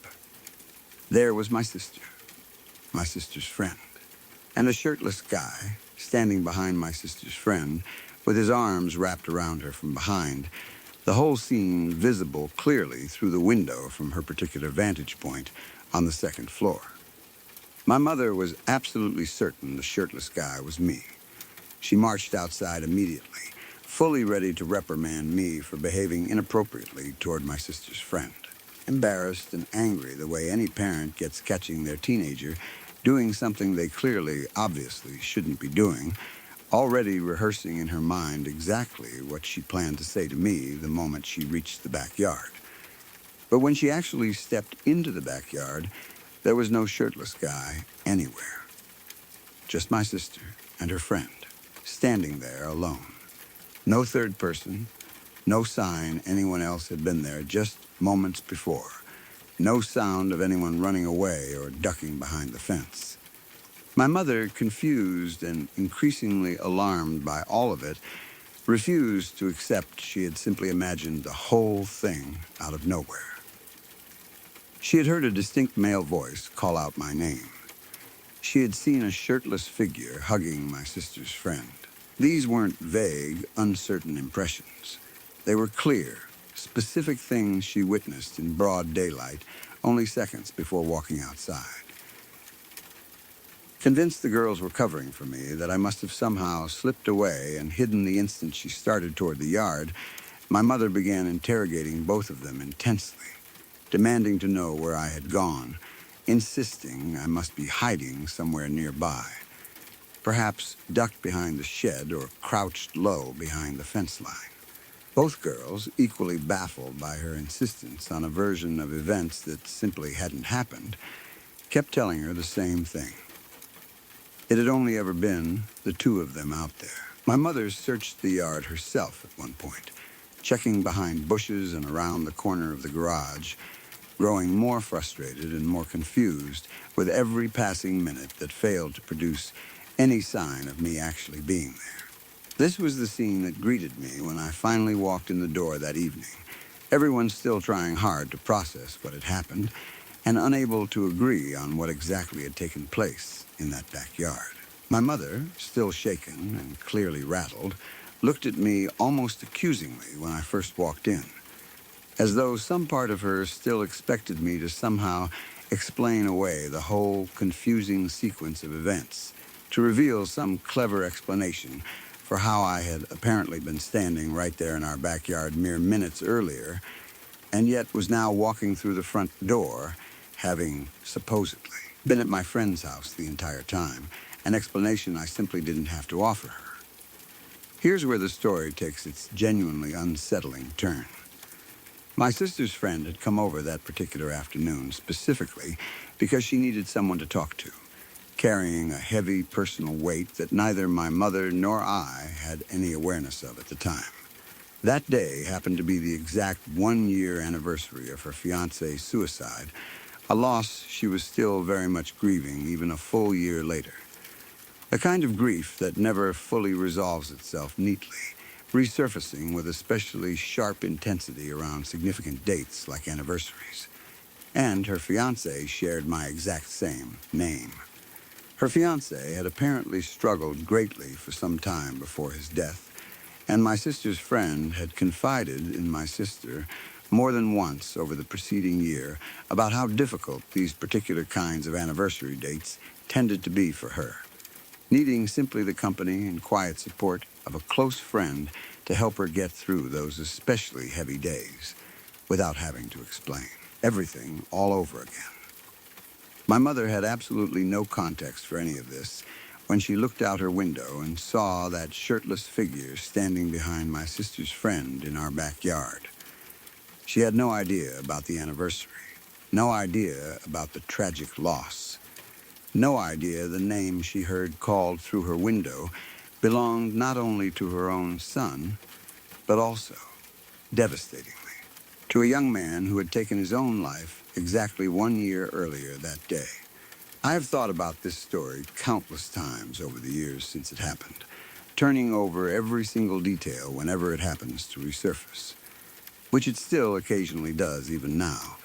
There was my sister's friend, and a shirtless guy standing behind my sister's friend with his arms wrapped around her from behind, the whole scene visible clearly through the window from her particular vantage point on the second floor. My mother was absolutely certain the shirtless guy was me. She marched outside immediately, fully ready to reprimand me for behaving inappropriately toward my sister's friend. Embarrassed and angry the way any parent gets catching their teenager doing something they clearly, obviously shouldn't be doing, already rehearsing in her mind exactly what she planned to say to me the moment she reached the backyard. But when she actually stepped into the backyard, there was no shirtless guy anywhere. Just my sister and her friend, standing there alone. No third person, no sign anyone else had been there just moments before. No sound of anyone running away or ducking behind the fence. My mother, confused and increasingly alarmed by all of it, refused to accept she had simply imagined the whole thing out of nowhere. She had heard a distinct male voice call out my name. She had seen a shirtless figure hugging my sister's friend. These weren't vague, uncertain impressions. They were clear, specific things she witnessed in broad daylight only seconds before walking outside. Convinced the girls were covering for me, that I must have somehow slipped away and hidden the instant she started toward the yard, my mother began interrogating both of them intensely, demanding to know where I had gone, insisting I must be hiding somewhere nearby, perhaps ducked behind the shed or crouched low behind the fence line. Both girls, equally baffled by her insistence on a version of events that simply hadn't happened, kept telling her the same thing. It had only ever been the two of them out there. My mother searched the yard herself at one point, checking behind bushes and around the corner of the garage, growing more frustrated and more confused with every passing minute that failed to produce any sign of me actually being there. This was the scene that greeted me when I finally walked in the door that evening, everyone still trying hard to process what had happened, and unable to agree on what exactly had taken place in that backyard. My mother, still shaken and clearly rattled, looked at me almost accusingly when I first walked in, as though some part of her still expected me to somehow explain away the whole confusing sequence of events, to reveal some clever explanation for how I had apparently been standing right there in our backyard mere minutes earlier, and yet was now walking through the front door, having supposedly been at my friend's house the entire time, an explanation I simply didn't have to offer her. Here's where the story takes its genuinely unsettling turn. My sister's friend had come over that particular afternoon specifically because she needed someone to talk to, carrying a heavy personal weight that neither my mother nor I had any awareness of at the time. That day happened to be the exact 1-year anniversary of her fiancé's suicide, a loss she was still very much grieving even a full year later. The kind of grief that never fully resolves itself neatly, resurfacing with especially sharp intensity around significant dates like anniversaries. And her fiancé shared my exact same name. Her fiancé had apparently struggled greatly for some time before his death, and my sister's friend had confided in my sister more than once over the preceding year about how difficult these particular kinds of anniversary dates tended to be for her, needing simply the company and quiet support of a close friend to help her get through those especially heavy days without having to explain everything all over again. My mother had absolutely no context for any of this when she looked out her window and saw that shirtless figure standing behind my sister's friend in our backyard. She had no idea about the anniversary, no idea about the tragic loss, no idea the name she heard called through her window belonged not only to her own son, but also, devastatingly, to a young man who had taken his own life exactly 1 year earlier that day. I have thought about this story countless times over the years since it happened, turning over every single detail whenever it happens to resurface, which it still occasionally does even now,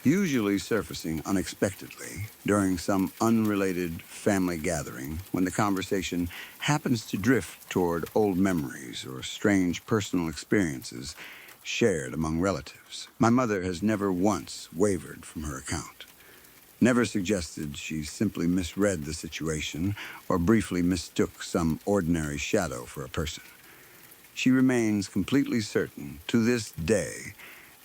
usually surfacing unexpectedly during some unrelated family gathering when the conversation happens to drift toward old memories or strange personal experiences shared among relatives. My mother has never once wavered from her account, never suggested she simply misread the situation or briefly mistook some ordinary shadow for a person. She remains completely certain to this day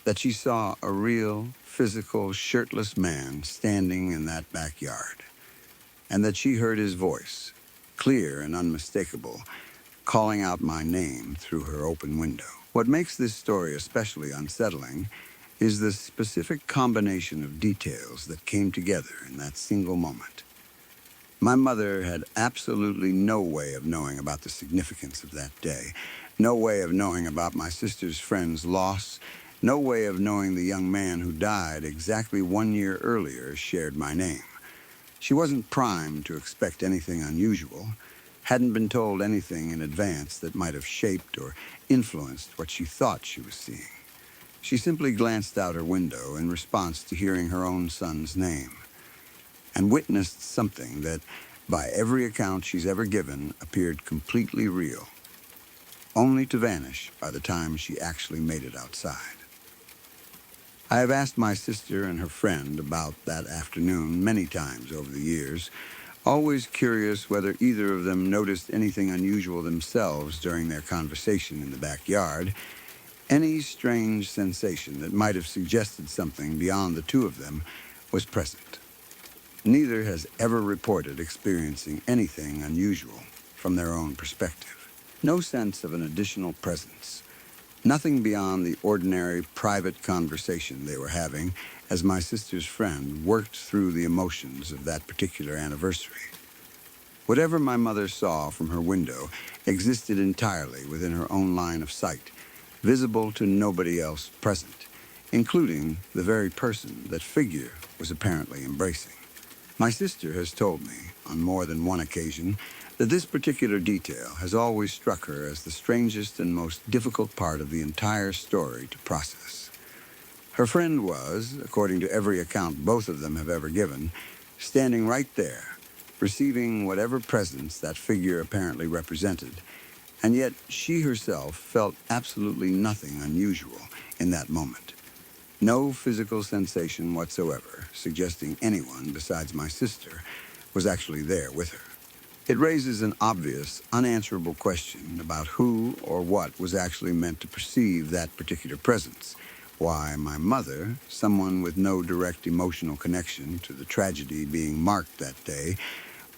that she saw a real, physical, shirtless man standing in that backyard, and that she heard his voice, clear and unmistakable, calling out my name through her open window. What makes this story especially unsettling is the specific combination of details that came together in that single moment. My mother had absolutely no way of knowing about the significance of that day, no way of knowing about my sister's friend's loss, no way of knowing the young man who died exactly 1 year earlier shared my name. She wasn't primed to expect anything unusual, hadn't been told anything in advance that might have shaped or influenced what she thought she was seeing. She simply glanced out her window in response to hearing her own son's name, and witnessed something that, by every account she's ever given, appeared completely real, only to vanish by the time she actually made it outside. I have asked my sister and her friend about that afternoon many times over the years, always curious whether either of them noticed anything unusual themselves during their conversation in the backyard, any strange sensation that might have suggested something beyond the two of them was present. Neither has ever reported experiencing anything unusual from their own perspective. No sense of an additional presence. Nothing beyond the ordinary private conversation they were having as my sister's friend worked through the emotions of that particular anniversary. Whatever my mother saw from her window existed entirely within her own line of sight, visible to nobody else present, including the very person that figure was apparently embracing. My sister has told me, on more than one occasion, that this particular detail has always struck her as the strangest and most difficult part of the entire story to process. Her friend was, according to every account both of them have ever given, standing right there, receiving whatever presence that figure apparently represented, and yet she herself felt absolutely nothing unusual in that moment. No physical sensation whatsoever, suggesting anyone besides my sister was actually there with her. It raises an obvious, unanswerable question about who or what was actually meant to perceive that particular presence. Why my mother, someone with no direct emotional connection to the tragedy being marked that day,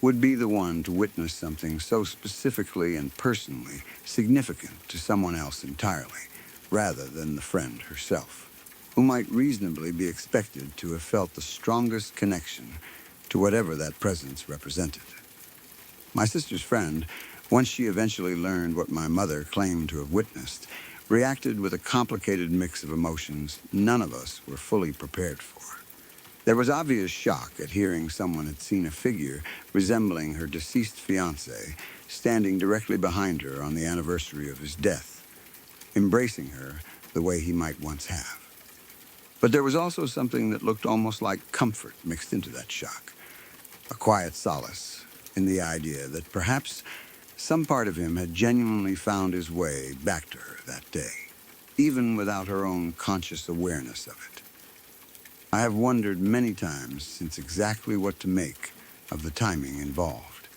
would be the one to witness something so specifically and personally significant to someone else entirely, rather than the friend herself, who might reasonably be expected to have felt the strongest connection to whatever that presence represented. My sister's friend, once she eventually learned what my mother claimed to have witnessed, reacted with a complicated mix of emotions none of us were fully prepared for. There was obvious shock at hearing someone had seen a figure resembling her deceased fiancé standing directly behind her on the anniversary of his death, embracing her the way he might once have. But there was also something that looked almost like comfort mixed into that shock, a quiet solace in the idea that perhaps some part of him had genuinely found his way back to her that day, even without her own conscious awareness of it. I have wondered many times since exactly what to make of the timing involved.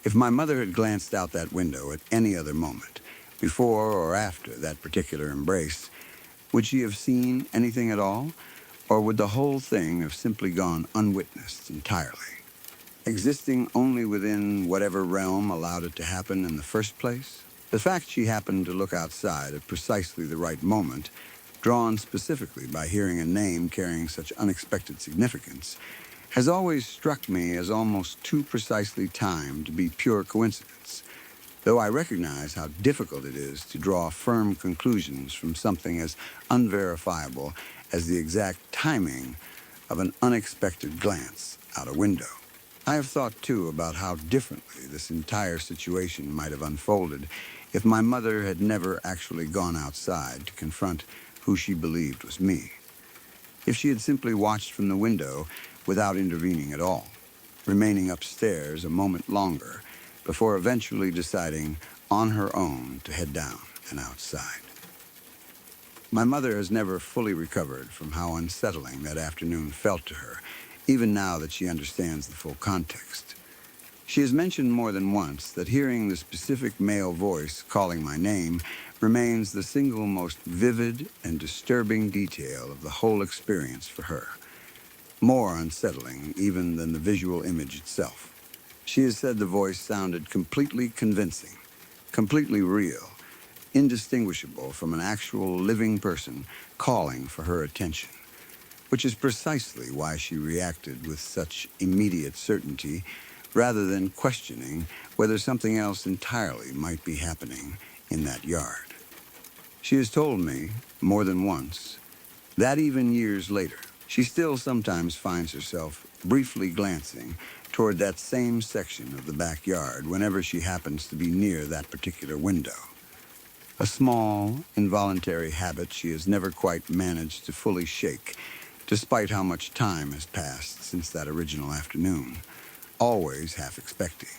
If my mother had glanced out that window at any other moment, before or after that particular embrace, would she have seen anything at all? Or would the whole thing have simply gone unwitnessed entirely, existing only within whatever realm allowed it to happen in the first place? The fact she happened to look outside at precisely the right moment, drawn specifically by hearing a name carrying such unexpected significance, has always struck me as almost too precisely timed to be pure coincidence, though I recognize how difficult it is to draw firm conclusions from something as unverifiable as the exact timing of an unexpected glance out a window. I have thought, too, about how differently this entire situation might have unfolded if my mother had never actually gone outside to confront who she believed was me. If she had simply watched from the window without intervening at all, remaining upstairs a moment longer before eventually deciding on her own to head down and outside. My mother has never fully recovered from how unsettling that afternoon felt to her, even now that she understands the full context. She has mentioned more than once that hearing the specific male voice calling my name remains the single most vivid and disturbing detail of the whole experience for her, more unsettling even than the visual image itself. She has said the voice sounded completely convincing, completely real, indistinguishable from an actual living person calling for her attention, which is precisely why she reacted with such immediate certainty rather than questioning whether something else entirely might be happening in that yard. She has told me, more than once, that even years later, she still sometimes finds herself briefly glancing toward that same section of the backyard whenever she happens to be near that particular window. A small, involuntary habit she has never quite managed to fully shake, despite how much time has passed since that original afternoon, always half expecting,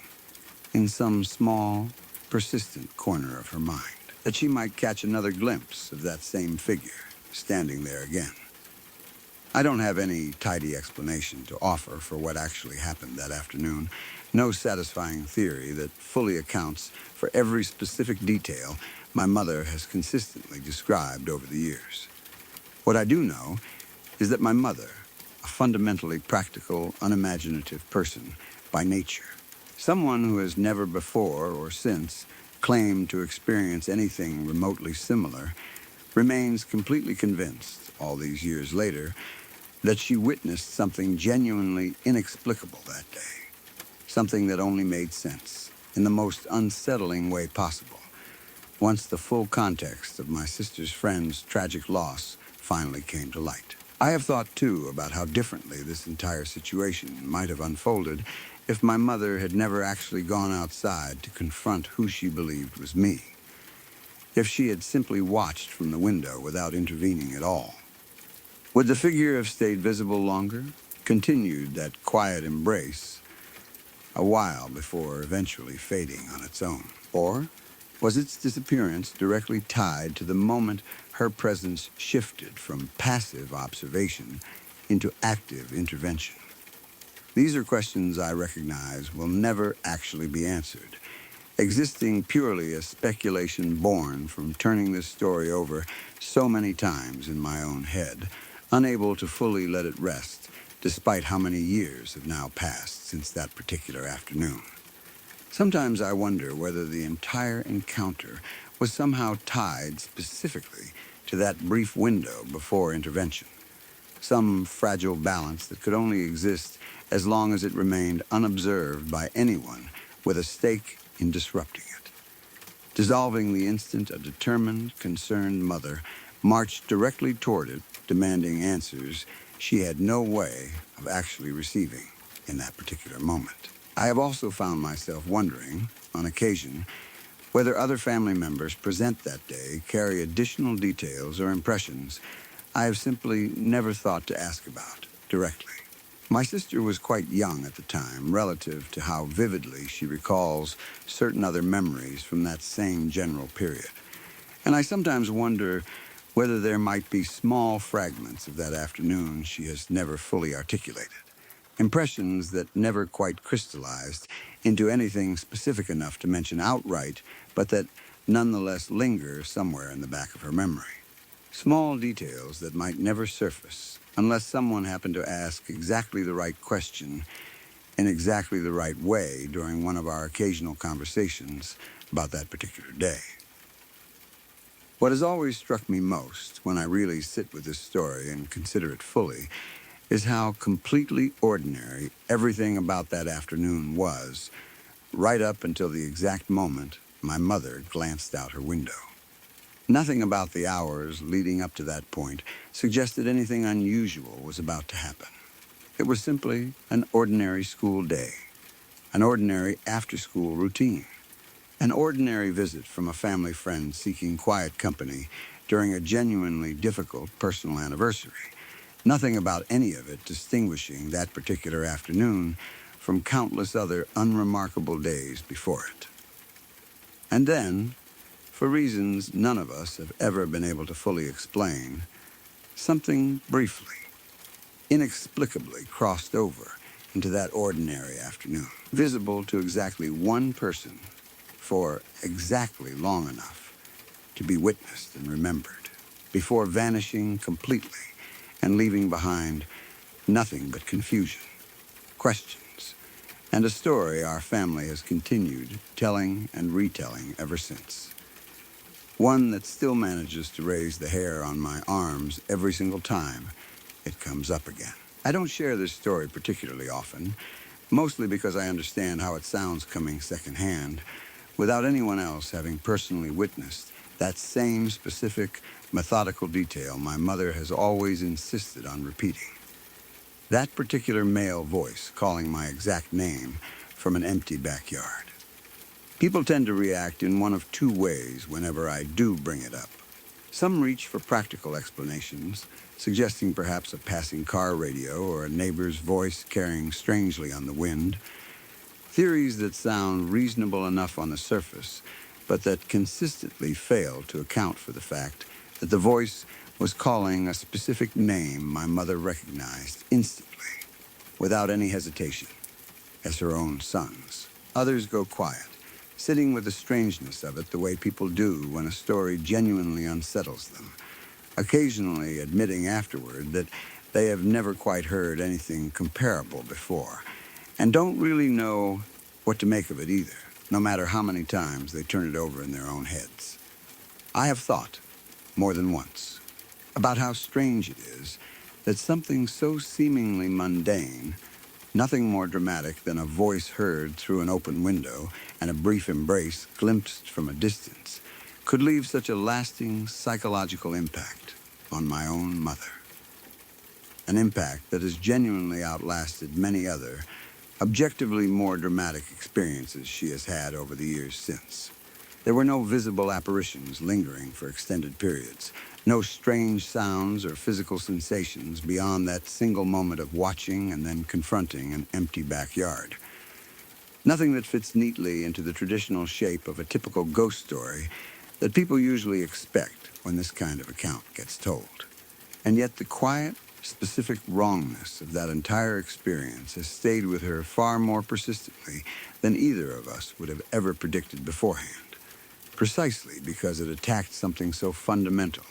in some small, persistent corner of her mind, that she might catch another glimpse of that same figure standing there again. I don't have any tidy explanation to offer for what actually happened that afternoon, no satisfying theory that fully accounts for every specific detail my mother has consistently described over the years. What I do know is that my mother, a fundamentally practical, unimaginative person by nature, someone who has never before or since claimed to experience anything remotely similar, remains completely convinced, all these years later, that she witnessed something genuinely inexplicable that day, something that only made sense in the most unsettling way possible, once the full context of my sister's friend's tragic loss finally came to light. I have thought, too, about how differently this entire situation might have unfolded if my mother had never actually gone outside to confront who she believed was me, if she had simply watched from the window without intervening at all, Would the figure have stayed visible longer, continued that quiet embrace a while before eventually fading on its own? Or was its disappearance directly tied to the moment her presence shifted from passive observation into active intervention? These are questions I recognize will never actually be answered, existing purely as speculation born from turning this story over so many times in my own head, unable to fully let it rest, despite how many years have now passed since that particular afternoon. Sometimes I wonder whether the entire encounter was somehow tied specifically to that brief window before intervention, some fragile balance that could only exist as long as it remained unobserved by anyone with a stake in disrupting it. Dissolving the instant a determined, concerned mother marched directly toward it, demanding answers she had no way of actually receiving in that particular moment. I have also found myself wondering, on occasion, whether other family members present that day carry additional details or impressions I have simply never thought to ask about directly. My sister was quite young at the time, relative to how vividly she recalls certain other memories from that same general period. And I sometimes wonder whether there might be small fragments of that afternoon she has never fully articulated. Impressions that never quite crystallized into anything specific enough to mention outright, but that nonetheless linger somewhere in the back of her memory. Small details that might never surface unless someone happened to ask exactly the right question in exactly the right way during one of our occasional conversations about that particular day. What has always struck me most when I really sit with this story and consider it fully is how completely ordinary everything about that afternoon was, right up until the exact moment my mother glanced out her window. Nothing about the hours leading up to that point suggested anything unusual was about to happen. It was simply an ordinary school day, an ordinary after-school routine, an ordinary visit from a family friend seeking quiet company during a genuinely difficult personal anniversary. Nothing about any of it distinguishing that particular afternoon from countless other unremarkable days before it. And then, for reasons none of us have ever been able to fully explain, something briefly, inexplicably crossed over into that ordinary afternoon, visible to exactly one person for exactly long enough to be witnessed and remembered, before vanishing completely and leaving behind nothing but confusion, questions, and a story our family has continued telling and retelling ever since. One that still manages to raise the hair on my arms every single time it comes up again. I don't share this story particularly often, mostly because I understand how it sounds coming secondhand, without anyone else having personally witnessed that same specific, methodical detail my mother has always insisted on repeating. That particular male voice calling my exact name from an empty backyard. People tend to react in one of two ways whenever I do bring it up. Some reach for practical explanations, suggesting perhaps a passing car radio or a neighbor's voice carrying strangely on the wind. Theories that sound reasonable enough on the surface, but that consistently fail to account for the fact that the voice was calling a specific name my mother recognized instantly, without any hesitation, as her own son's. Others go quiet, sitting with the strangeness of it the way people do when a story genuinely unsettles them, occasionally admitting afterward that they have never quite heard anything comparable before, and don't really know what to make of it either, no matter how many times they turn it over in their own heads. I have thought, more than once, about how strange it is that something so seemingly mundane, nothing more dramatic than a voice heard through an open window and a brief embrace glimpsed from a distance, could leave such a lasting psychological impact on my own mother. An impact that has genuinely outlasted many other, objectively more dramatic experiences she has had over the years since. There were no visible apparitions lingering for extended periods, no strange sounds or physical sensations beyond that single moment of watching and then confronting an empty backyard. Nothing that fits neatly into the traditional shape of a typical ghost story that people usually expect when this kind of account gets told. And yet the quiet, specific wrongness of that entire experience has stayed with her far more persistently than either of us would have ever predicted beforehand, precisely because it attacked something so fundamental,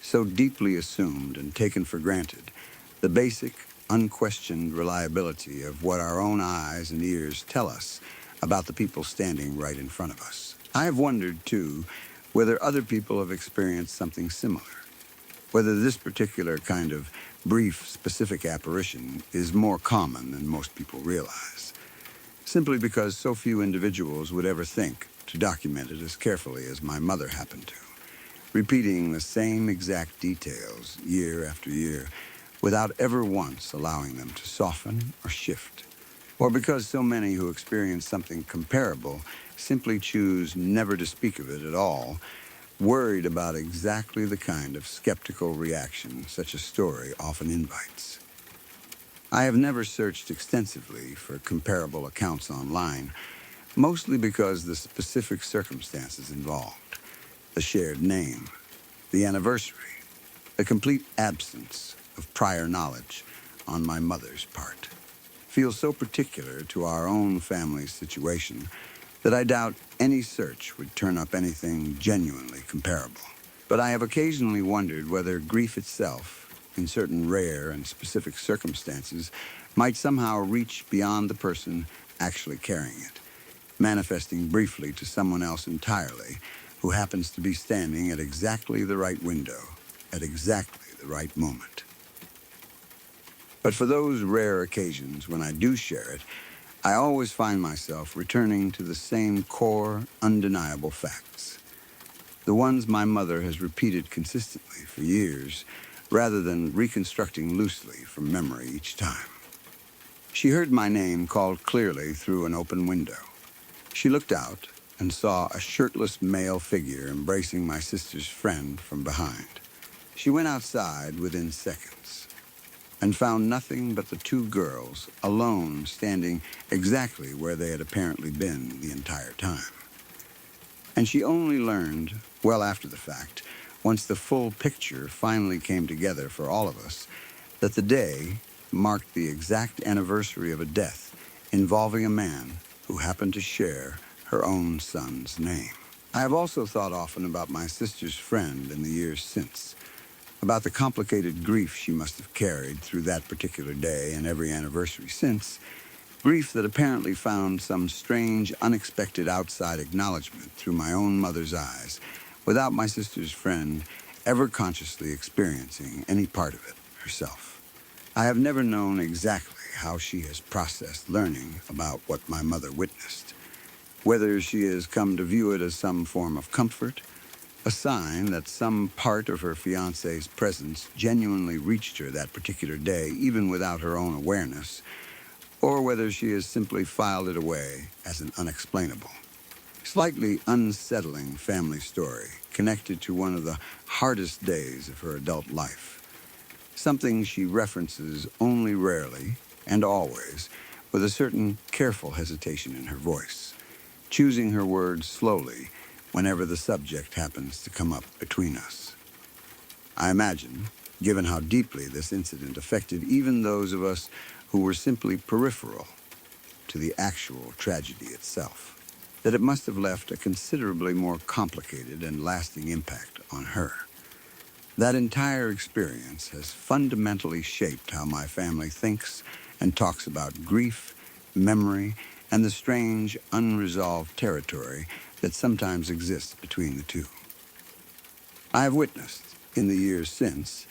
so deeply assumed and taken for granted, the basic, unquestioned reliability of what our own eyes and ears tell us about the people standing right in front of us. I have wondered, too, whether other people have experienced something similar, whether this particular kind of brief, specific apparition is more common than most people realize, simply because so few individuals would ever think to document it as carefully as my mother happened to, repeating the same exact details year after year without ever once allowing them to soften or shift, or because so many who experience something comparable simply choose never to speak of it at all, worried about exactly the kind of skeptical reaction such a story often invites. I have never searched extensively for comparable accounts online, mostly because the specific circumstances involved, the shared name, the anniversary, the complete absence of prior knowledge on my mother's part, feel so particular to our own family's situation that I doubt any search would turn up anything genuinely comparable. But I have occasionally wondered whether grief itself, in certain rare and specific circumstances, might somehow reach beyond the person actually carrying it, manifesting briefly to someone else entirely who happens to be standing at exactly the right window at exactly the right moment. But for those rare occasions when I do share it, I always find myself returning to the same core, undeniable facts, the ones my mother has repeated consistently for years, rather than reconstructing loosely from memory each time. She heard my name called clearly through an open window. She looked out and saw a shirtless male figure embracing my sister's friend from behind. She went outside within seconds and found nothing but the two girls alone standing exactly where they had apparently been the entire time. And she only learned, well after the fact, once the full picture finally came together for all of us, that the day marked the exact anniversary of a death involving a man who happened to share her own son's name. I have also thought often about my sister's friend in the years since, about the complicated grief she must have carried through that particular day and every anniversary since, grief that apparently found some strange, unexpected outside acknowledgement through my own mother's eyes, without my sister's friend ever consciously experiencing any part of it herself. I have never known exactly how she has processed learning about what my mother witnessed, whether she has come to view it as some form of comfort, a sign that some part of her fiancé's presence genuinely reached her that particular day, even without her own awareness, or whether she has simply filed it away as an unexplainable, slightly unsettling family story connected to one of the hardest days of her adult life, something she references only rarely and always with a certain careful hesitation in her voice, choosing her words slowly whenever the subject happens to come up between us. I imagine, given how deeply this incident affected even those of us who were simply peripheral to the actual tragedy itself, that it must have left a considerably more complicated and lasting impact on her. That entire experience has fundamentally shaped how my family thinks and talks about grief, memory, and the strange, unresolved territory that sometimes exists between the two. I have witnessed, in the years since,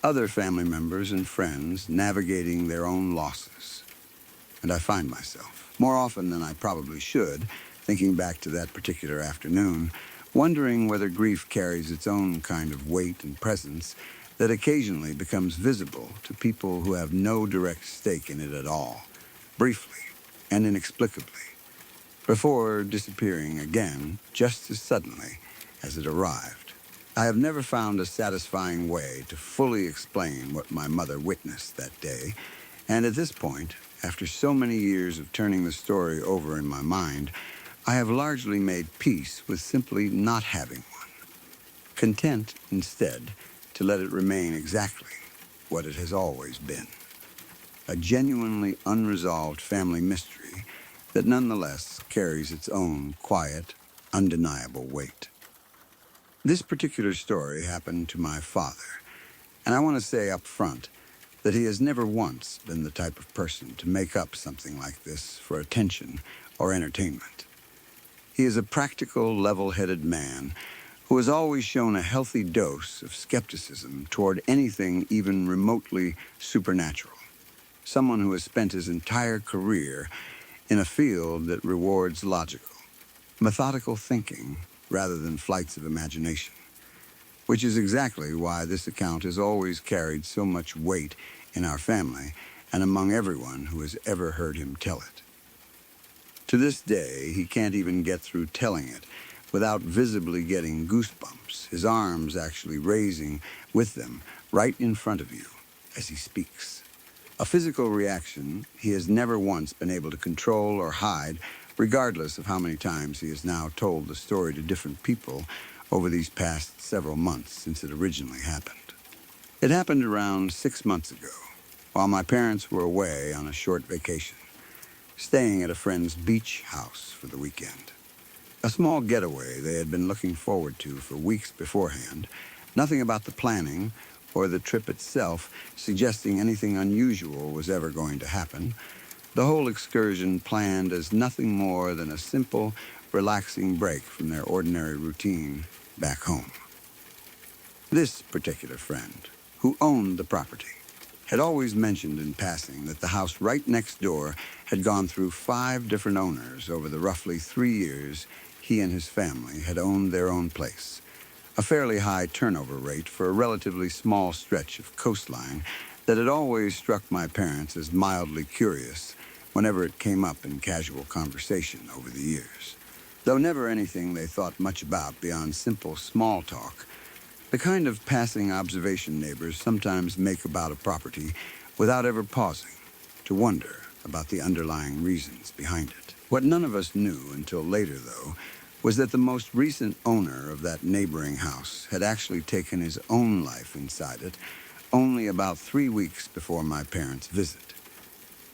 other family members and friends navigating their own losses. And I find myself, more often than I probably should, thinking back to that particular afternoon, wondering whether grief carries its own kind of weight and presence that occasionally becomes visible to people who have no direct stake in it at all, briefly and inexplicably, before disappearing again just as suddenly as it arrived. I have never found a satisfying way to fully explain what my mother witnessed that day, and at this point, after so many years of turning the story over in my mind, I have largely made peace with simply not having one, content instead to let it remain exactly what it has always been, a genuinely unresolved family mystery that nonetheless carries its own quiet, undeniable weight. This particular story happened to my father, and I want to say up front that he has never once been the type of person to make up something like this for attention or entertainment. He is a practical, level-headed man who has always shown a healthy dose of skepticism toward anything even remotely supernatural. Someone who has spent his entire career in a field that rewards logical, methodical thinking rather than flights of imagination, which is exactly why this account has always carried so much weight in our family and among everyone who has ever heard him tell it. To this day, he can't even get through telling it without visibly getting goosebumps, his arms actually raising with them right in front of you as he speaks. A physical reaction he has never once been able to control or hide, regardless of how many times he has now told the story to different people over these past several months since it originally happened. It happened around 6 months ago, while my parents were away on a short vacation, staying at a friend's beach house for the weekend. A small getaway they had been looking forward to for weeks beforehand, nothing about the planning or the trip itself suggesting anything unusual was ever going to happen. The whole excursion planned as nothing more than a simple, relaxing break from their ordinary routine back home. This particular friend, who owned the property, had always mentioned in passing that the house right next door had gone through 5 different owners over the roughly 3 years he and his family had owned their own place, a fairly high turnover rate for a relatively small stretch of coastline that had always struck my parents as mildly curious whenever it came up in casual conversation over the years. Though never anything they thought much about beyond simple small talk, the kind of passing observation neighbors sometimes make about a property without ever pausing to wonder about the underlying reasons behind it. What none of us knew until later, though, was that the most recent owner of that neighboring house had actually taken his own life inside it only about 3 weeks before my parents' visit.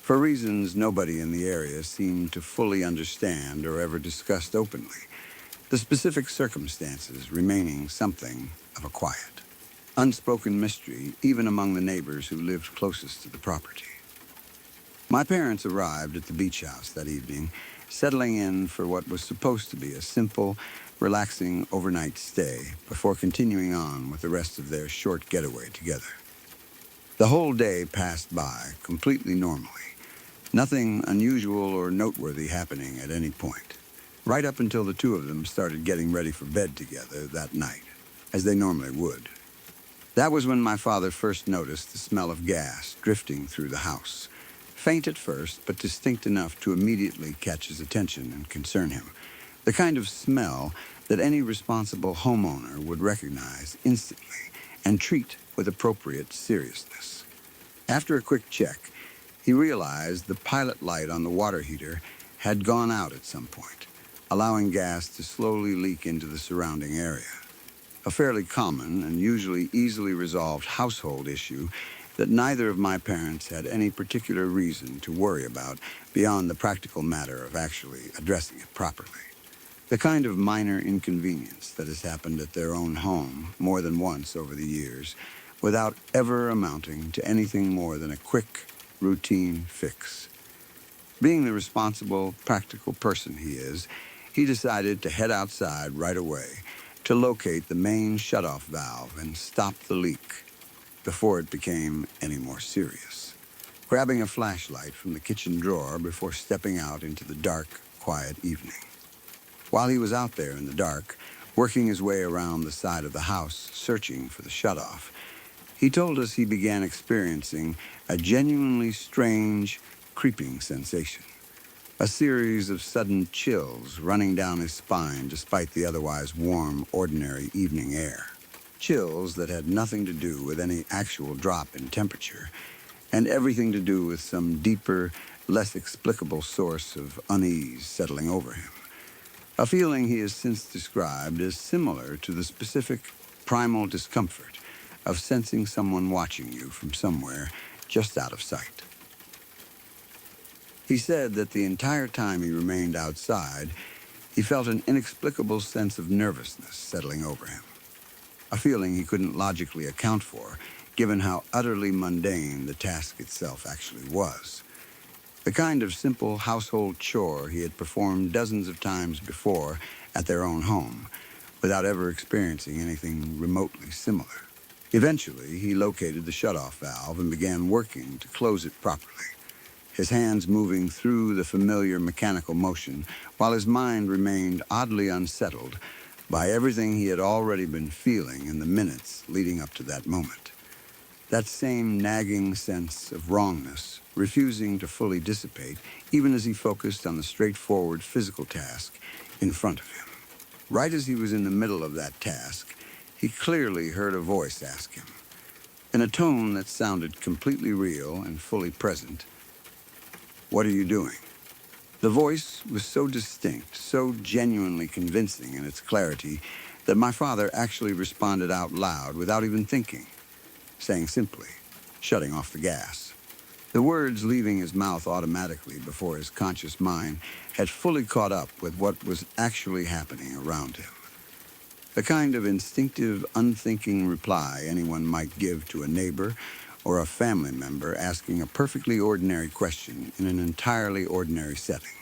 For reasons nobody in the area seemed to fully understand or ever discussed openly, the specific circumstances remaining something of a quiet, unspoken mystery even among the neighbors who lived closest to the property. My parents arrived at the beach house that evening, settling in for what was supposed to be a simple, relaxing overnight stay before continuing on with the rest of their short getaway together. The whole day passed by completely normally, nothing unusual or noteworthy happening at any point, right up until the two of them started getting ready for bed together that night, as they normally would. That was when my father first noticed the smell of gas drifting through the house, faint at first, but distinct enough to immediately catch his attention and concern him. The kind of smell that any responsible homeowner would recognize instantly and treat with appropriate seriousness. After a quick check, he realized the pilot light on the water heater had gone out at some point, allowing gas to slowly leak into the surrounding area. A fairly common and usually easily resolved household issue that neither of my parents had any particular reason to worry about beyond the practical matter of actually addressing it properly. The kind of minor inconvenience that has happened at their own home more than once over the years without ever amounting to anything more than a quick, routine fix. Being the responsible, practical person he is, he decided to head outside right away to locate the main shutoff valve and stop the leak before it became any more serious, grabbing a flashlight from the kitchen drawer before stepping out into the dark, quiet evening. While he was out there in the dark, working his way around the side of the house, searching for the shutoff, he told us he began experiencing a genuinely strange, creeping sensation. a series of sudden chills running down his spine despite the otherwise warm, ordinary evening air. Chills that had nothing to do with any actual drop in temperature, and everything to do with some deeper, less explicable source of unease settling over him. A feeling he has since described as similar to the specific primal discomfort of sensing someone watching you from somewhere just out of sight. He said that the entire time he remained outside, he felt an inexplicable sense of nervousness settling over him, a feeling he couldn't logically account for, given how utterly mundane the task itself actually was. The kind of simple household chore he had performed dozens of times before at their own home, without ever experiencing anything remotely similar. Eventually, he located the shutoff valve and began working to close it properly, his hands moving through the familiar mechanical motion while his mind remained oddly unsettled by everything he had already been feeling in the minutes leading up to that moment. That same nagging sense of wrongness, refusing to fully dissipate, even as he focused on the straightforward physical task in front of him. Right as he was in the middle of that task, he clearly heard a voice ask him, in a tone that sounded completely real and fully present, "What are you doing?" The voice was so distinct, so genuinely convincing in its clarity, that my father actually responded out loud without even thinking, saying simply, shutting off the gas. The words leaving his mouth automatically before his conscious mind had fully caught up with what was actually happening around him. The kind of instinctive, unthinking reply anyone might give to a neighbor or a family member asking a perfectly ordinary question in an entirely ordinary setting,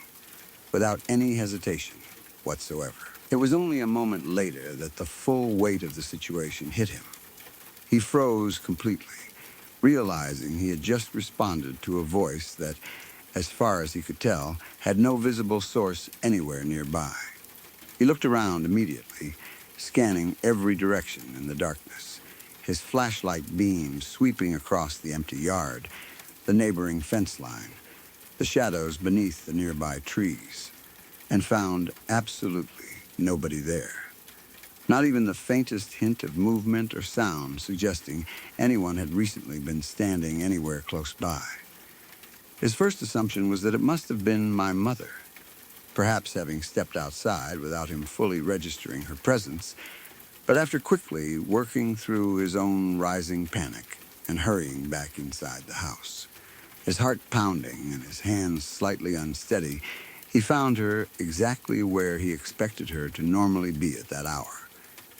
without any hesitation whatsoever. It was only a moment later that the full weight of the situation hit him. He froze completely, realizing he had just responded to a voice that, as far as he could tell, had no visible source anywhere nearby. He looked around immediately, scanning every direction in the darkness, his flashlight beam sweeping across the empty yard, the neighboring fence line, the shadows beneath the nearby trees, and found absolutely nobody there. Not even the faintest hint of movement or sound suggesting anyone had recently been standing anywhere close by. His first assumption was that it must have been my mother, perhaps having stepped outside without him fully registering her presence, but after quickly working through his own rising panic and hurrying back inside the house. His heart pounding and his hands slightly unsteady, he found her exactly where he expected her to normally be at that hour,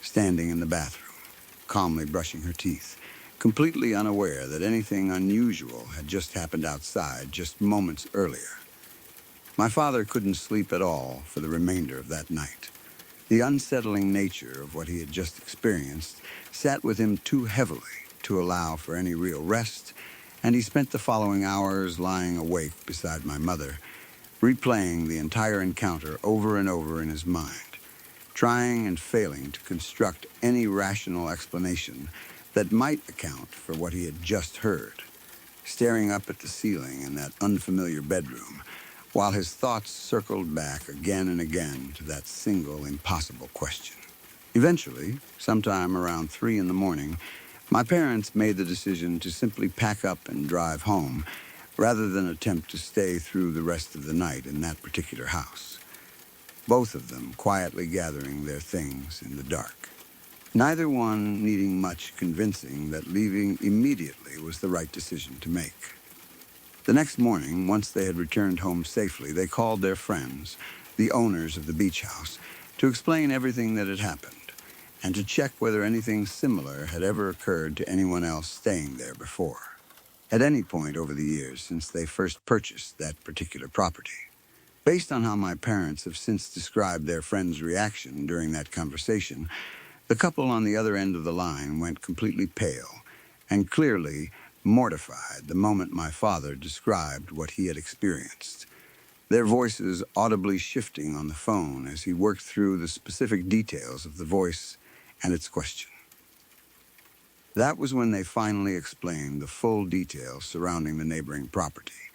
standing in the bathroom, calmly brushing her teeth, completely unaware that anything unusual had just happened outside just moments earlier. My father couldn't sleep at all for the remainder of that night. The unsettling nature of what he had just experienced sat with him too heavily to allow for any real rest, and he spent the following hours lying awake beside my mother, replaying the entire encounter over and over in his mind, trying and failing to construct any rational explanation that might account for what he had just heard, staring up at the ceiling in that unfamiliar bedroom, while his thoughts circled back again and again to that single impossible question. Eventually, sometime around 3 in the morning, my parents made the decision to simply pack up and drive home, rather than attempt to stay through the rest of the night in that particular house, both of them quietly gathering their things in the dark. Neither one needing much convincing that leaving immediately was the right decision to make. The next morning, once they had returned home safely, they called their friends, the owners of the beach house, to explain everything that had happened, and to check whether anything similar had ever occurred to anyone else staying there before, at any point over the years since they first purchased that particular property. Based on how my parents have since described their friend's reaction during that conversation, the couple on the other end of the line went completely pale and clearly mortified the moment my father described what he had experienced, their voices audibly shifting on the phone as he worked through the specific details of the voice and its question. That was when they finally explained the full details surrounding the neighboring property,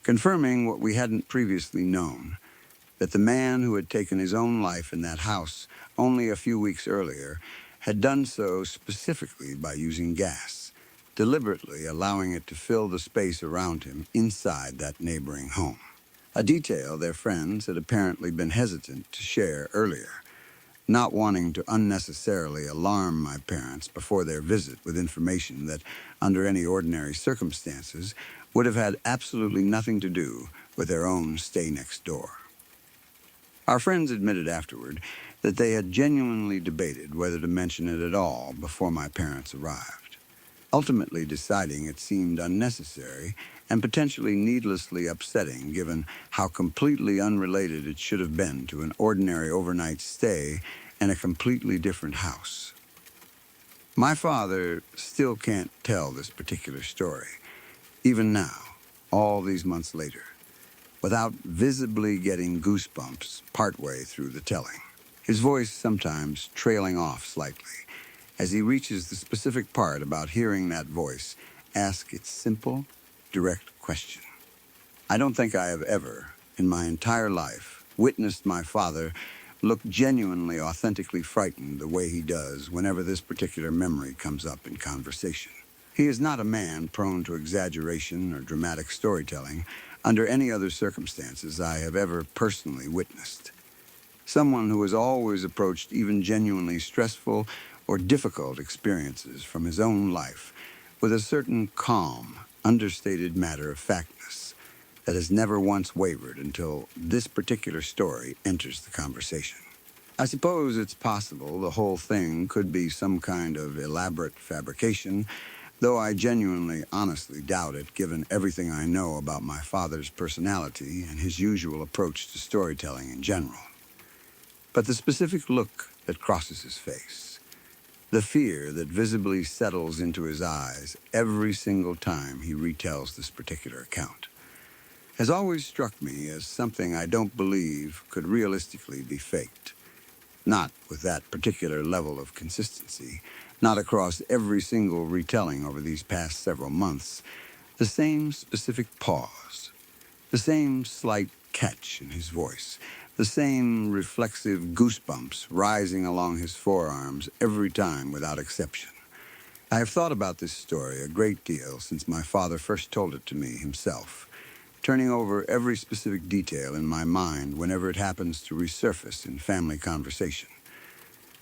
confirming what we hadn't previously known, that the man who had taken his own life in that house only a few weeks earlier had done so specifically by using gas, deliberately allowing it to fill the space around him inside that neighboring home. A detail their friends had apparently been hesitant to share earlier, not wanting to unnecessarily alarm my parents before their visit with information that, under any ordinary circumstances, would have had absolutely nothing to do with their own stay next door. Our friends admitted afterward that they had genuinely debated whether to mention it at all before my parents arrived, ultimately deciding it seemed unnecessary and potentially needlessly upsetting given how completely unrelated it should have been to an ordinary overnight stay in a completely different house. My father still can't tell this particular story, even now, all these months later, without visibly getting goosebumps partway through the telling, his voice sometimes trailing off slightly as he reaches the specific part about hearing that voice ask its simple, direct question. I don't think I have ever, in my entire life, witnessed my father look genuinely, authentically frightened the way he does whenever this particular memory comes up in conversation. He is not a man prone to exaggeration or dramatic storytelling under any other circumstances I have ever personally witnessed. Someone who has always approached even genuinely stressful or difficult experiences from his own life with a certain calm, understated matter-of-factness that has never once wavered until this particular story enters the conversation. I suppose it's possible the whole thing could be some kind of elaborate fabrication, though I genuinely, honestly doubt it given everything I know about my father's personality and his usual approach to storytelling in general. But the specific look that crosses his face, the fear that visibly settles into his eyes every single time he retells this particular account, has always struck me as something I don't believe could realistically be faked. Not with that particular level of consistency, not across every single retelling over these past several months. The same specific pause, the same slight catch in his voice, the same reflexive goosebumps rising along his forearms every time without exception. I have thought about this story a great deal since my father first told it to me himself, turning over every specific detail in my mind whenever it happens to resurface in family conversation,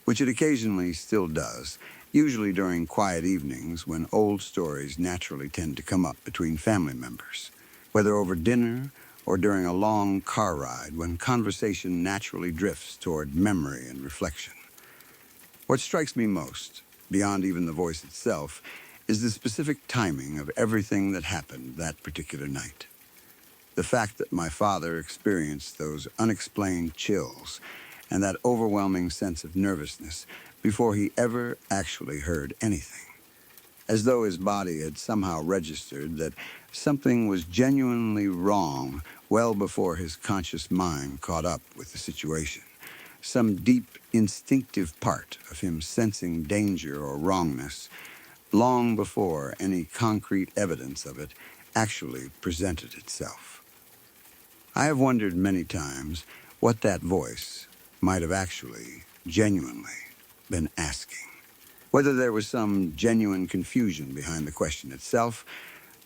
which it occasionally still does, usually during quiet evenings when old stories naturally tend to come up between family members, whether over dinner or during a long car ride when conversation naturally drifts toward memory and reflection. What strikes me most, beyond even the voice itself, is the specific timing of everything that happened that particular night. The fact that my father experienced those unexplained chills and that overwhelming sense of nervousness before he ever actually heard anything, as though his body had somehow registered that something was genuinely wrong well before his conscious mind caught up with the situation, some deep, instinctive part of him sensing danger or wrongness long before any concrete evidence of it actually presented itself. I have wondered many times what that voice might have actually, genuinely, been asking. Whether there was some genuine confusion behind the question itself,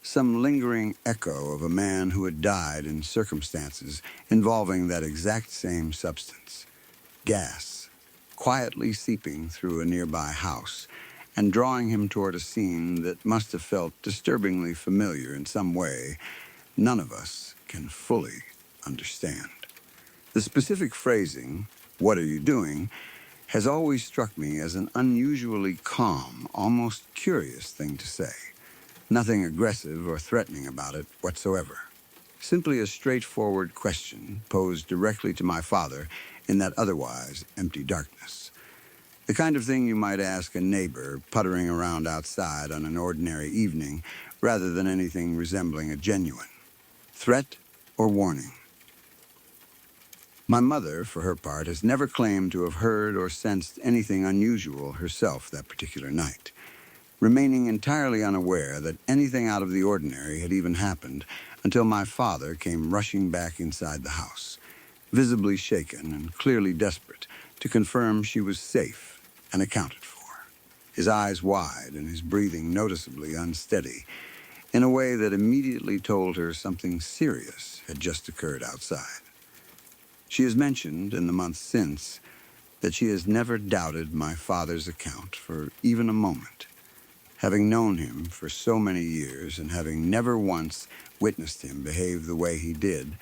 some lingering echo of a man who had died in circumstances involving that exact same substance, gas, quietly seeping through a nearby house and drawing him toward a scene that must have felt disturbingly familiar in some way none of us can fully understand. The specific phrasing, "What are you doing?" has always struck me as an unusually calm, almost curious thing to say. Nothing aggressive or threatening about it whatsoever. Simply a straightforward question posed directly to my father in that otherwise empty darkness. The kind of thing you might ask a neighbor puttering around outside on an ordinary evening rather than anything resembling a genuine threat or warning. My mother, for her part, has never claimed to have heard or sensed anything unusual herself that particular night. remaining entirely unaware that anything out of the ordinary had even happened until my father came rushing back inside the house, visibly shaken and clearly desperate to confirm she was safe and accounted for. His eyes wide and his breathing noticeably unsteady, in a way that immediately told her something serious had just occurred outside. She has mentioned in the months since that she has never doubted my father's account for even a moment, having known him for so many years and having never once witnessed him behave the way he did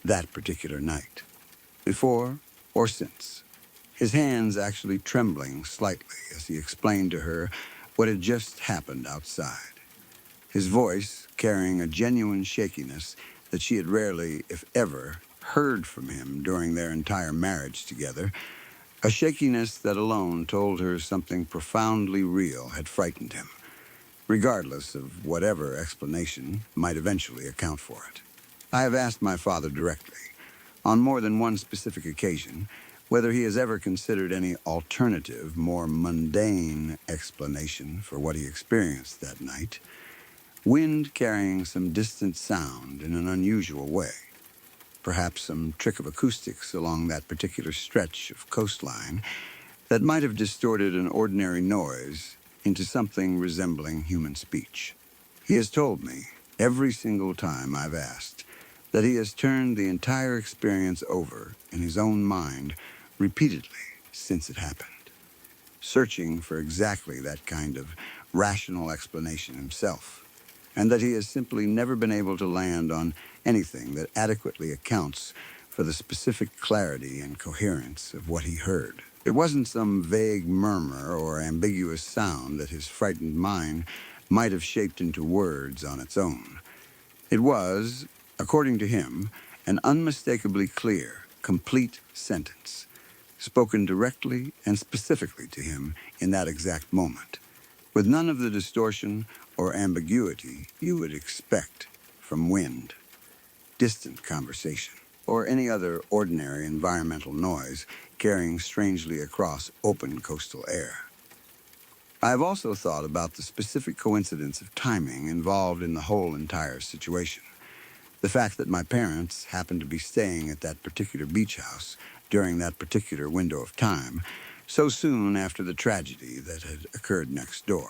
that particular night, before or since, his hands actually trembling slightly as he explained to her what had just happened outside, his voice carrying a genuine shakiness that she had rarely, if ever, heard from him during their entire marriage together, a shakiness that alone told her something profoundly real had frightened him, regardless of whatever explanation might eventually account for it. I have asked my father directly, on more than one specific occasion, whether he has ever considered any alternative, more mundane explanation for what he experienced that night. Wind carrying some distant sound in an unusual way. Perhaps some trick of acoustics along that particular stretch of coastline that might have distorted an ordinary noise into something resembling human speech. He has told me, every single time I've asked, that he has turned the entire experience over in his own mind repeatedly since it happened, searching for exactly that kind of rational explanation himself, and that he has simply never been able to land on anything that adequately accounts for the specific clarity and coherence of what he heard. It wasn't some vague murmur or ambiguous sound that his frightened mind might have shaped into words on its own. It was, according to him, an unmistakably clear, complete sentence, spoken directly and specifically to him in that exact moment, with none of the distortion or ambiguity you would expect from wind, distant conversation, or any other ordinary environmental noise carrying strangely across open coastal air. I have also thought about the specific coincidence of timing involved in the whole entire situation. The fact that my parents happened to be staying at that particular beach house during that particular window of time, so soon after the tragedy that had occurred next door.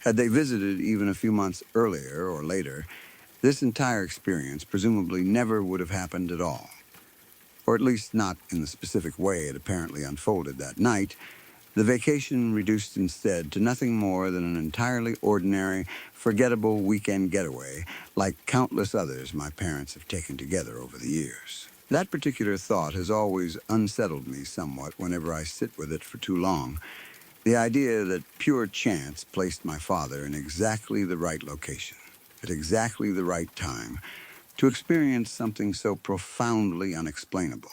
Had they visited even a few months earlier or later, this entire experience presumably never would have happened at all, or at least not in the specific way it apparently unfolded that night. The vacation reduced instead to nothing more than an entirely ordinary, forgettable weekend getaway like countless others my parents have taken together over the years. That particular thought has always unsettled me somewhat whenever I sit with it for too long. The idea that pure chance placed my father in exactly the right location, at exactly the right time, to experience something so profoundly unexplainable,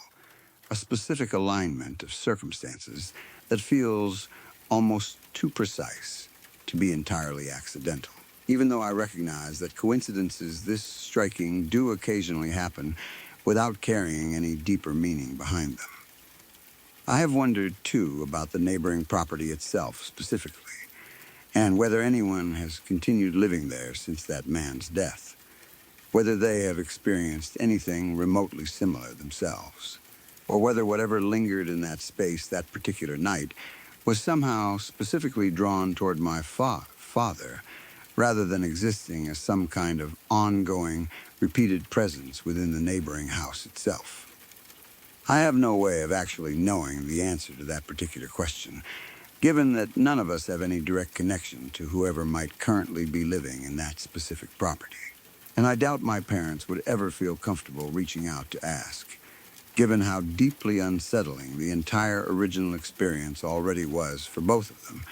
a specific alignment of circumstances that feels almost too precise to be entirely accidental. Even though I recognize that coincidences this striking do occasionally happen without carrying any deeper meaning behind them. I have wondered, too, about the neighboring property itself specifically, and whether anyone has continued living there since that man's death, whether they have experienced anything remotely similar themselves, or whether whatever lingered in that space that particular night was somehow specifically drawn toward my father, rather than existing as some kind of ongoing, repeated presence within the neighboring house itself. I have no way of actually knowing the answer to that particular question, given that none of us have any direct connection to whoever might currently be living in that specific property. And I doubt my parents would ever feel comfortable reaching out to ask, given how deeply unsettling the entire original experience already was for both of them,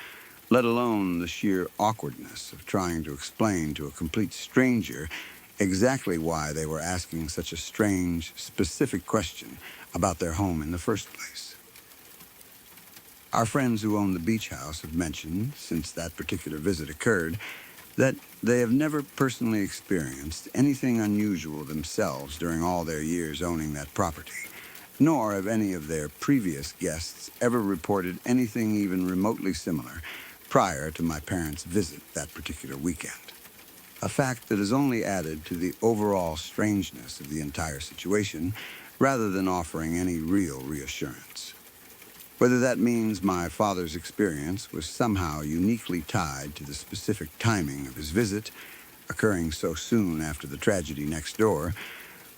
let alone the sheer awkwardness of trying to explain to a complete stranger exactly why they were asking such a strange, specific question about their home in the first place. Our friends who own the beach house have mentioned, since that particular visit occurred, that they have never personally experienced anything unusual themselves during all their years owning that property, nor have any of their previous guests ever reported anything even remotely similar prior to my parents' visit that particular weekend. A fact that has only added to the overall strangeness of the entire situation rather than offering any real reassurance. Whether that means my father's experience was somehow uniquely tied to the specific timing of his visit, occurring so soon after the tragedy next door,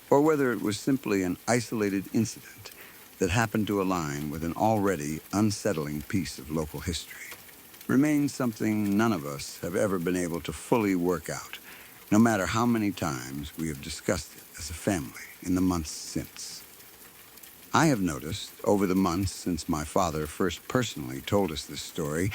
or whether it was simply an isolated incident that happened to align with an already unsettling piece of local history, remains something none of us have ever been able to fully work out, no matter how many times we have discussed it as a family in the months since. I have noticed, over the months since my father first personally told us this story,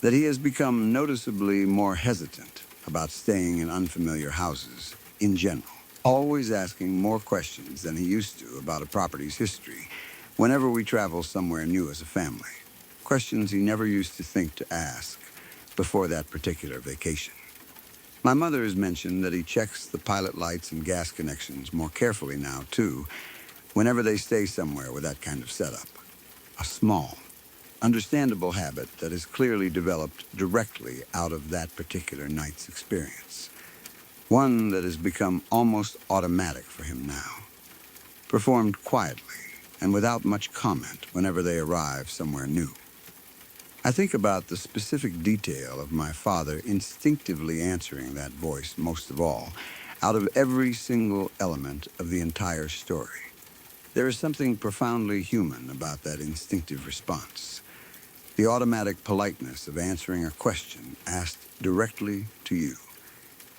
that he has become noticeably more hesitant about staying in unfamiliar houses in general, always asking more questions than he used to about a property's history whenever we travel somewhere new as a family, questions he never used to think to ask before that particular vacation. My mother has mentioned that he checks the pilot lights and gas connections more carefully now, too, whenever they stay somewhere with that kind of setup. A small, understandable habit that is clearly developed directly out of that particular night's experience. One that has become almost automatic for him now, performed quietly and without much comment whenever they arrive somewhere new. I think about the specific detail of my father instinctively answering that voice most of all, out of every single element of the entire story. There is something profoundly human about that instinctive response. The automatic politeness of answering a question asked directly to you,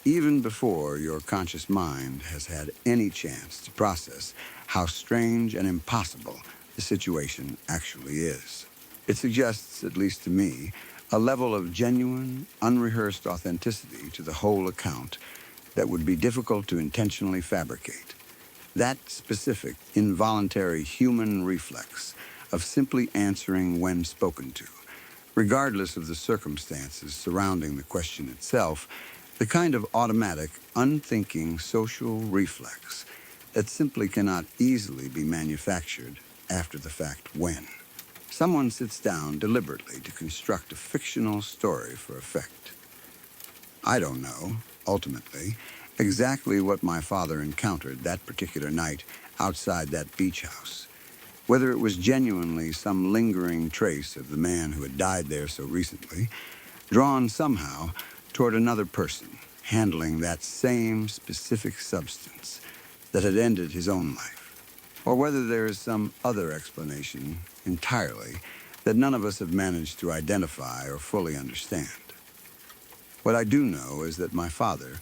even before your conscious mind has had any chance to process how strange and impossible the situation actually is. It suggests, at least to me, a level of genuine, unrehearsed authenticity to the whole account that would be difficult to intentionally fabricate. That specific, involuntary human reflex of simply answering when spoken to, regardless of the circumstances surrounding the question itself, the kind of automatic, unthinking social reflex that simply cannot easily be manufactured after the fact when someone sits down deliberately to construct a fictional story for effect. I don't know, ultimately, exactly what my father encountered that particular night outside that beach house. Whether it was genuinely some lingering trace of the man who had died there so recently, drawn somehow toward another person handling that same specific substance that had ended his own life, or whether there is some other explanation entirely that none of us have managed to identify or fully understand. What I do know is that my father,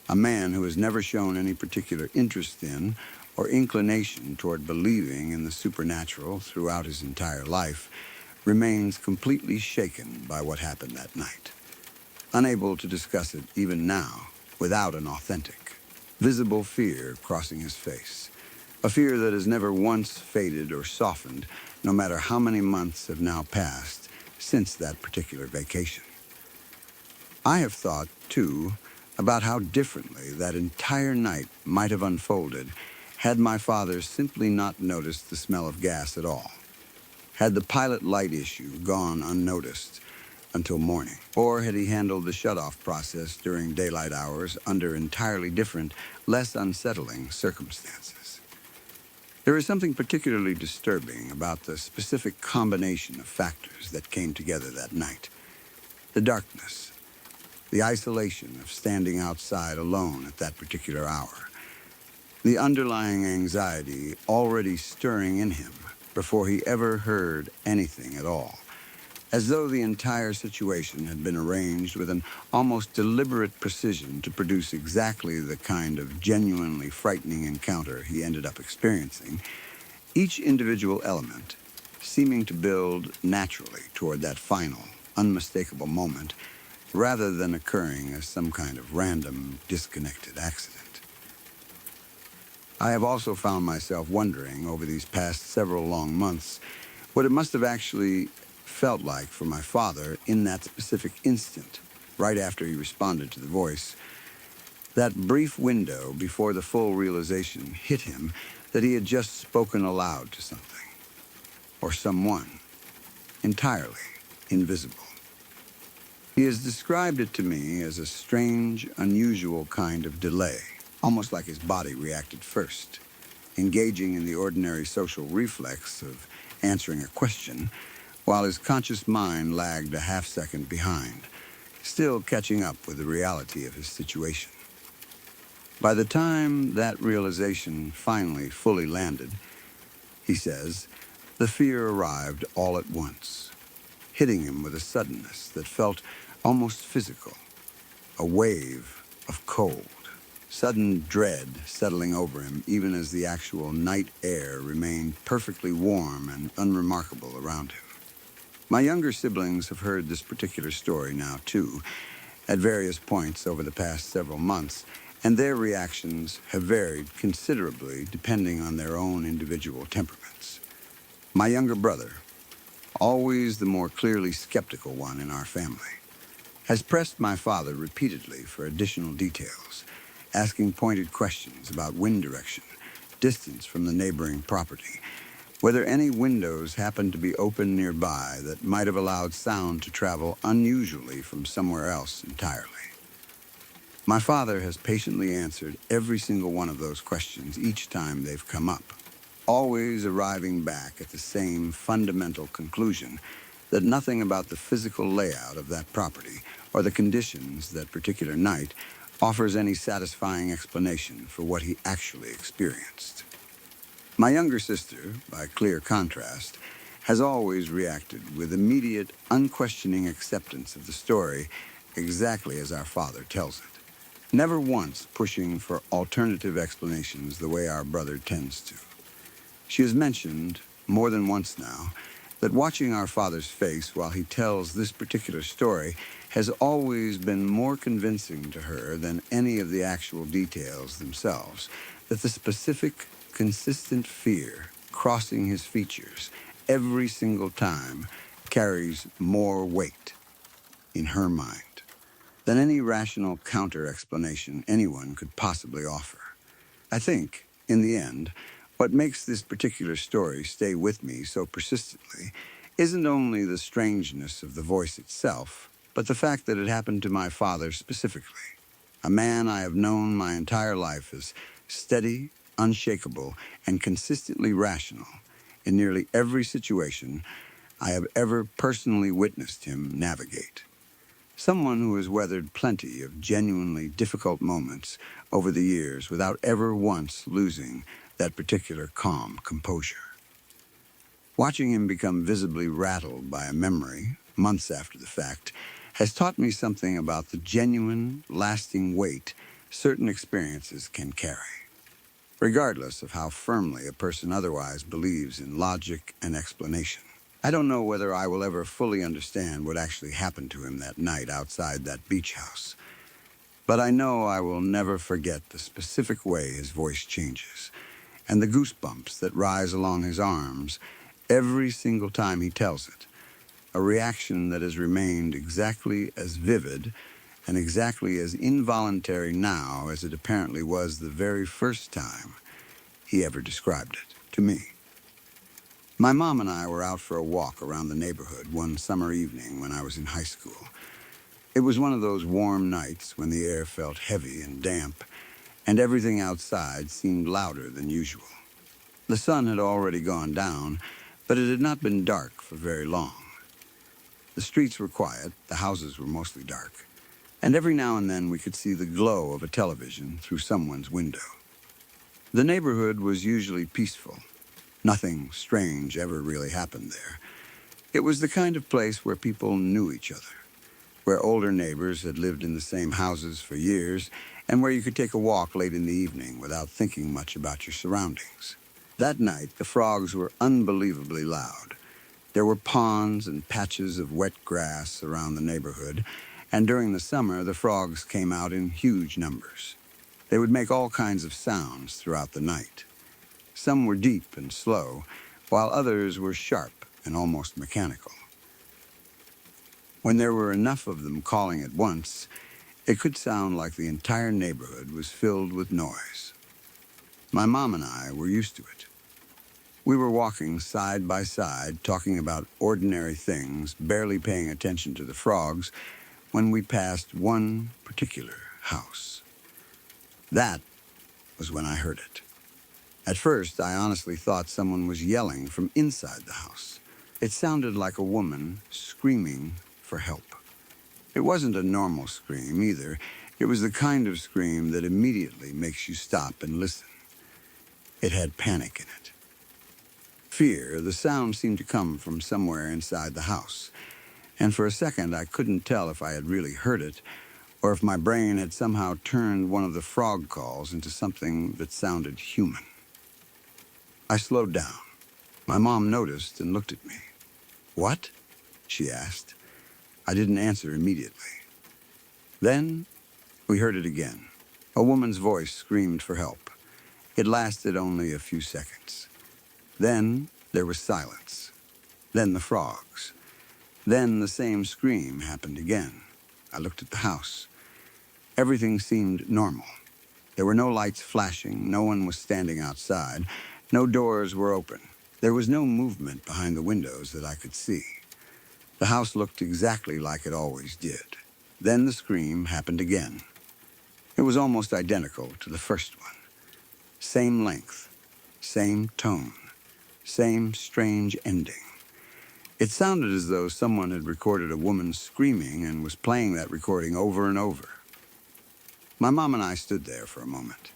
a man who has never shown any particular interest in or inclination toward believing in the supernatural throughout his entire life, remains completely shaken by what happened that night, unable to discuss it even now without an authentic, visible fear crossing his face, a fear that has never once faded or softened, no matter how many months have now passed since that particular vacation. I have thought, too, about how differently that entire night might have unfolded had my father simply not noticed the smell of gas at all, had the pilot light issue gone unnoticed until morning, or had he handled the shut-off process during daylight hours under entirely different, less unsettling circumstances. There is something particularly disturbing about the specific combination of factors that came together that night. The darkness, the isolation of standing outside alone at that particular hour, the underlying anxiety already stirring in him before he ever heard anything at all, as though the entire situation had been arranged with an almost deliberate precision to produce exactly the kind of genuinely frightening encounter he ended up experiencing, each individual element seeming to build naturally toward that final, unmistakable moment, rather than occurring as some kind of random, disconnected accident. I have also found myself wondering over these past several long months what it must have actually felt like for my father in that specific instant, right after he responded to the voice, that brief window before the full realization hit him that he had just spoken aloud to something, or someone, entirely invisible. He has described it to me as a strange, unusual kind of delay, almost like his body reacted first, engaging in the ordinary social reflex of answering a question, while his conscious mind lagged a half-second behind, still catching up with the reality of his situation. By the time that realization finally fully landed, he says, the fear arrived all at once, hitting him with a suddenness that felt almost physical, a wave of cold, sudden dread settling over him even as the actual night air remained perfectly warm and unremarkable around him. My younger siblings have heard this particular story now, too, at various points over the past several months, and their reactions have varied considerably depending on their own individual temperaments. My younger brother, always the more clearly skeptical one in our family, has pressed my father repeatedly for additional details, asking pointed questions about wind direction, distance from the neighboring property, whether any windows happened to be open nearby that might have allowed sound to travel unusually from somewhere else entirely. My father has patiently answered every single one of those questions each time they've come up, always arriving back at the same fundamental conclusion that nothing about the physical layout of that property or the conditions that particular night offers any satisfying explanation for what he actually experienced. My younger sister, by clear contrast, has always reacted with immediate, unquestioning acceptance of the story exactly as our father tells it, never once pushing for alternative explanations the way our brother tends to. She has mentioned, more than once now, that watching our father's face while he tells this particular story has always been more convincing to her than any of the actual details themselves, that the specific, consistent fear crossing his features every single time carries more weight, in her mind, than any rational counter-explanation anyone could possibly offer. I think, in the end, what makes this particular story stay with me so persistently isn't only the strangeness of the voice itself, but the fact that it happened to my father specifically, a man I have known my entire life as steady, unshakable, and consistently rational in nearly every situation I have ever personally witnessed him navigate. Someone who has weathered plenty of genuinely difficult moments over the years without ever once losing that particular calm composure. Watching him become visibly rattled by a memory, months after the fact, has taught me something about the genuine, lasting weight certain experiences can carry, regardless of how firmly a person otherwise believes in logic and explanation. I don't know whether I will ever fully understand what actually happened to him that night outside that beach house, but I know I will never forget the specific way his voice changes and the goosebumps that rise along his arms every single time he tells it, a reaction that has remained exactly as vivid and exactly as involuntary now as it apparently was the very first time he ever described it to me. My mom and I were out for a walk around the neighborhood one summer evening when I was in high school. It was one of those warm nights when the air felt heavy and damp, and everything outside seemed louder than usual. The sun had already gone down, but it had not been dark for very long. The streets were quiet, the houses were mostly dark, and every now and then we could see the glow of a television through someone's window. The neighborhood was usually peaceful. Nothing strange ever really happened there. It was the kind of place where people knew each other, where older neighbors had lived in the same houses for years, and where you could take a walk late in the evening without thinking much about your surroundings. That night, the frogs were unbelievably loud. There were ponds and patches of wet grass around the neighborhood, and during the summer, the frogs came out in huge numbers. They would make all kinds of sounds throughout the night. Some were deep and slow, while others were sharp and almost mechanical. When there were enough of them calling at once, it could sound like the entire neighborhood was filled with noise. My mom and I were used to it. We were walking side by side, talking about ordinary things, barely paying attention to the frogs, when we passed one particular house. That was when I heard it. At first, I honestly thought someone was yelling from inside the house. It sounded like a woman screaming for help. It wasn't a normal scream either. It was the kind of scream that immediately makes you stop and listen. It had panic in it. Fear. The sound seemed to come from somewhere inside the house. And for a second, I couldn't tell if I had really heard it or if my brain had somehow turned one of the frog calls into something that sounded human. I slowed down. My mom noticed and looked at me. "What?" she asked. I didn't answer immediately. Then we heard it again. A woman's voice screamed for help. It lasted only a few seconds. Then there was silence. Then the frogs. Then the same scream happened again. I looked at the house. Everything seemed normal. There were no lights flashing. No one was standing outside. No doors were open. There was no movement behind the windows that I could see. The house looked exactly like it always did. Then the scream happened again. It was almost identical to the first one. Same length, same tone, same strange ending. It sounded as though someone had recorded a woman screaming and was playing that recording over and over. My mom and I stood there for a moment.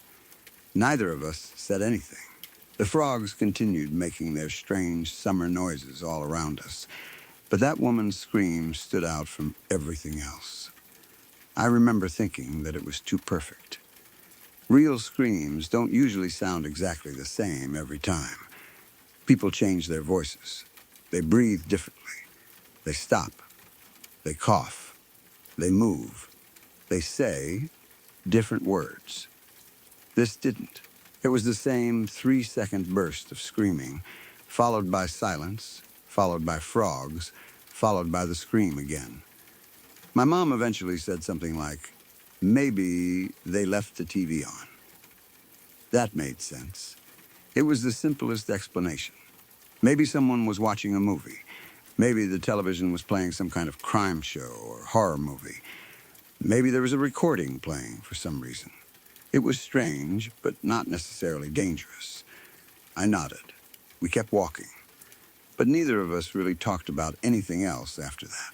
Neither of us said anything. The frogs continued making their strange summer noises all around us, but that woman's scream stood out from everything else. I remember thinking that it was too perfect. Real screams don't usually sound exactly the same every time. People change their voices. They breathe differently. They stop. They cough. They move. They say different words. This didn't. It was the same 3-second burst of screaming, followed by silence, followed by frogs, followed by the scream again. My mom eventually said something like, "Maybe they left the TV on." That made sense. It was the simplest explanation. Maybe someone was watching a movie. Maybe the television was playing some kind of crime show or horror movie. Maybe there was a recording playing for some reason. It was strange, but not necessarily dangerous. I nodded. We kept walking. But neither of us really talked about anything else after that.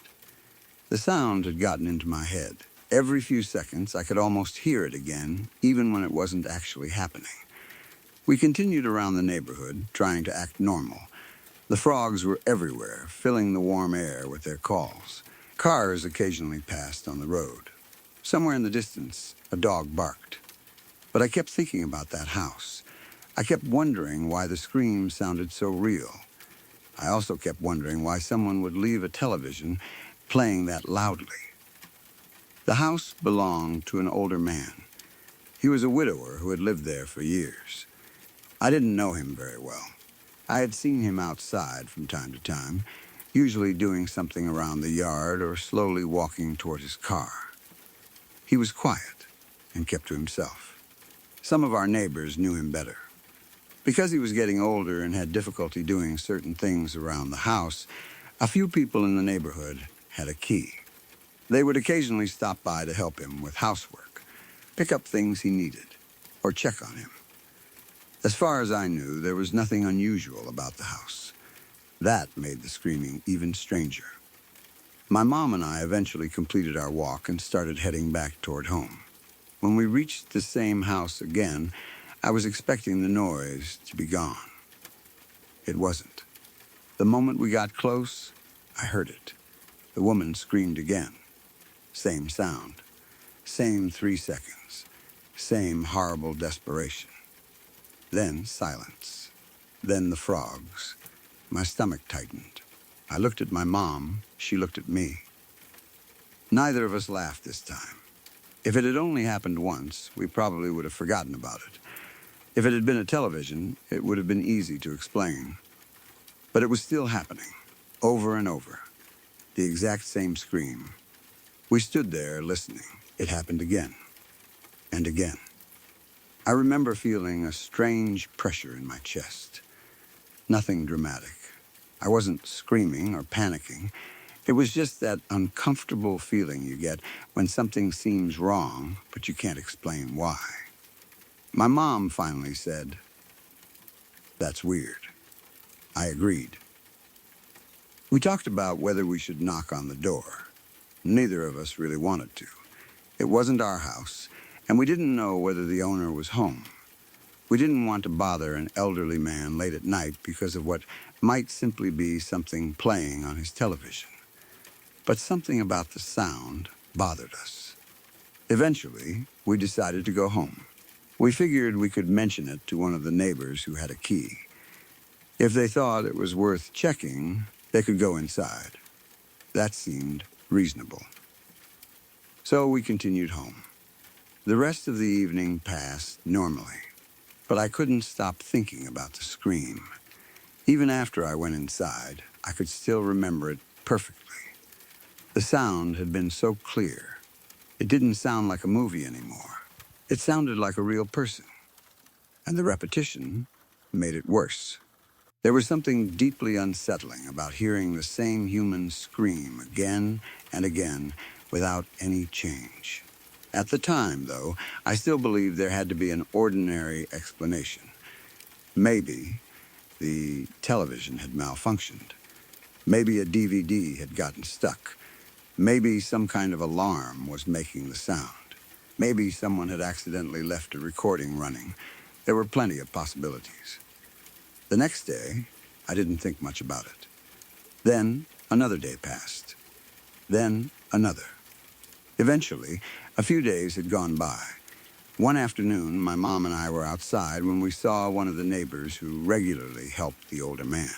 The sound had gotten into my head. Every few seconds, I could almost hear it again, even when it wasn't actually happening. We continued around the neighborhood, trying to act normal. The frogs were everywhere, filling the warm air with their calls. Cars occasionally passed on the road. Somewhere in the distance, a dog barked. But I kept thinking about that house. I kept wondering why the scream sounded so real. I also kept wondering why someone would leave a television playing that loudly. The house belonged to an older man. He was a widower who had lived there for years. I didn't know him very well. I had seen him outside from time to time, usually doing something around the yard or slowly walking toward his car. He was quiet and kept to himself. Some of our neighbors knew him better. Because he was getting older and had difficulty doing certain things around the house, a few people in the neighborhood had a key. They would occasionally stop by to help him with housework, pick up things he needed, or check on him. As far as I knew, there was nothing unusual about the house. That made the screaming even stranger. My mom and I eventually completed our walk and started heading back toward home. When we reached the same house again, I was expecting the noise to be gone. It wasn't. The moment we got close, I heard it. The woman screamed again. Same sound. Same 3 seconds. Same horrible desperation. Then silence. Then the frogs. My stomach tightened. I looked at my mom. She looked at me. Neither of us laughed this time. If it had only happened once, we probably would have forgotten about it. If it had been a television, it would have been easy to explain. But it was still happening, over and over. The exact same scream. We stood there listening. It happened again, and again. I remember feeling a strange pressure in my chest. Nothing dramatic. I wasn't screaming or panicking. It was just that uncomfortable feeling you get when something seems wrong, but you can't explain why. My mom finally said, "That's weird." I agreed. We talked about whether we should knock on the door. Neither of us really wanted to. It wasn't our house, and we didn't know whether the owner was home. We didn't want to bother an elderly man late at night because of what might simply be something playing on his television. But something about the sound bothered us. Eventually, we decided to go home. We figured we could mention it to one of the neighbors who had a key. If they thought it was worth checking, they could go inside. That seemed reasonable. So we continued home. The rest of the evening passed normally, but I couldn't stop thinking about the scream. Even after I went inside, I could still remember it perfectly. The sound had been so clear. It didn't sound like a movie anymore. It sounded like a real person. And the repetition made it worse. There was something deeply unsettling about hearing the same human scream again and again without any change. At the time, though, I still believed there had to be an ordinary explanation. Maybe the television had malfunctioned. Maybe a DVD had gotten stuck. Maybe some kind of alarm was making the sound. Maybe someone had accidentally left a recording running. There were plenty of possibilities. The next day, I didn't think much about it. Then another day passed. Then another. Eventually, a few days had gone by. One afternoon, my mom and I were outside when we saw one of the neighbors who regularly helped the older man.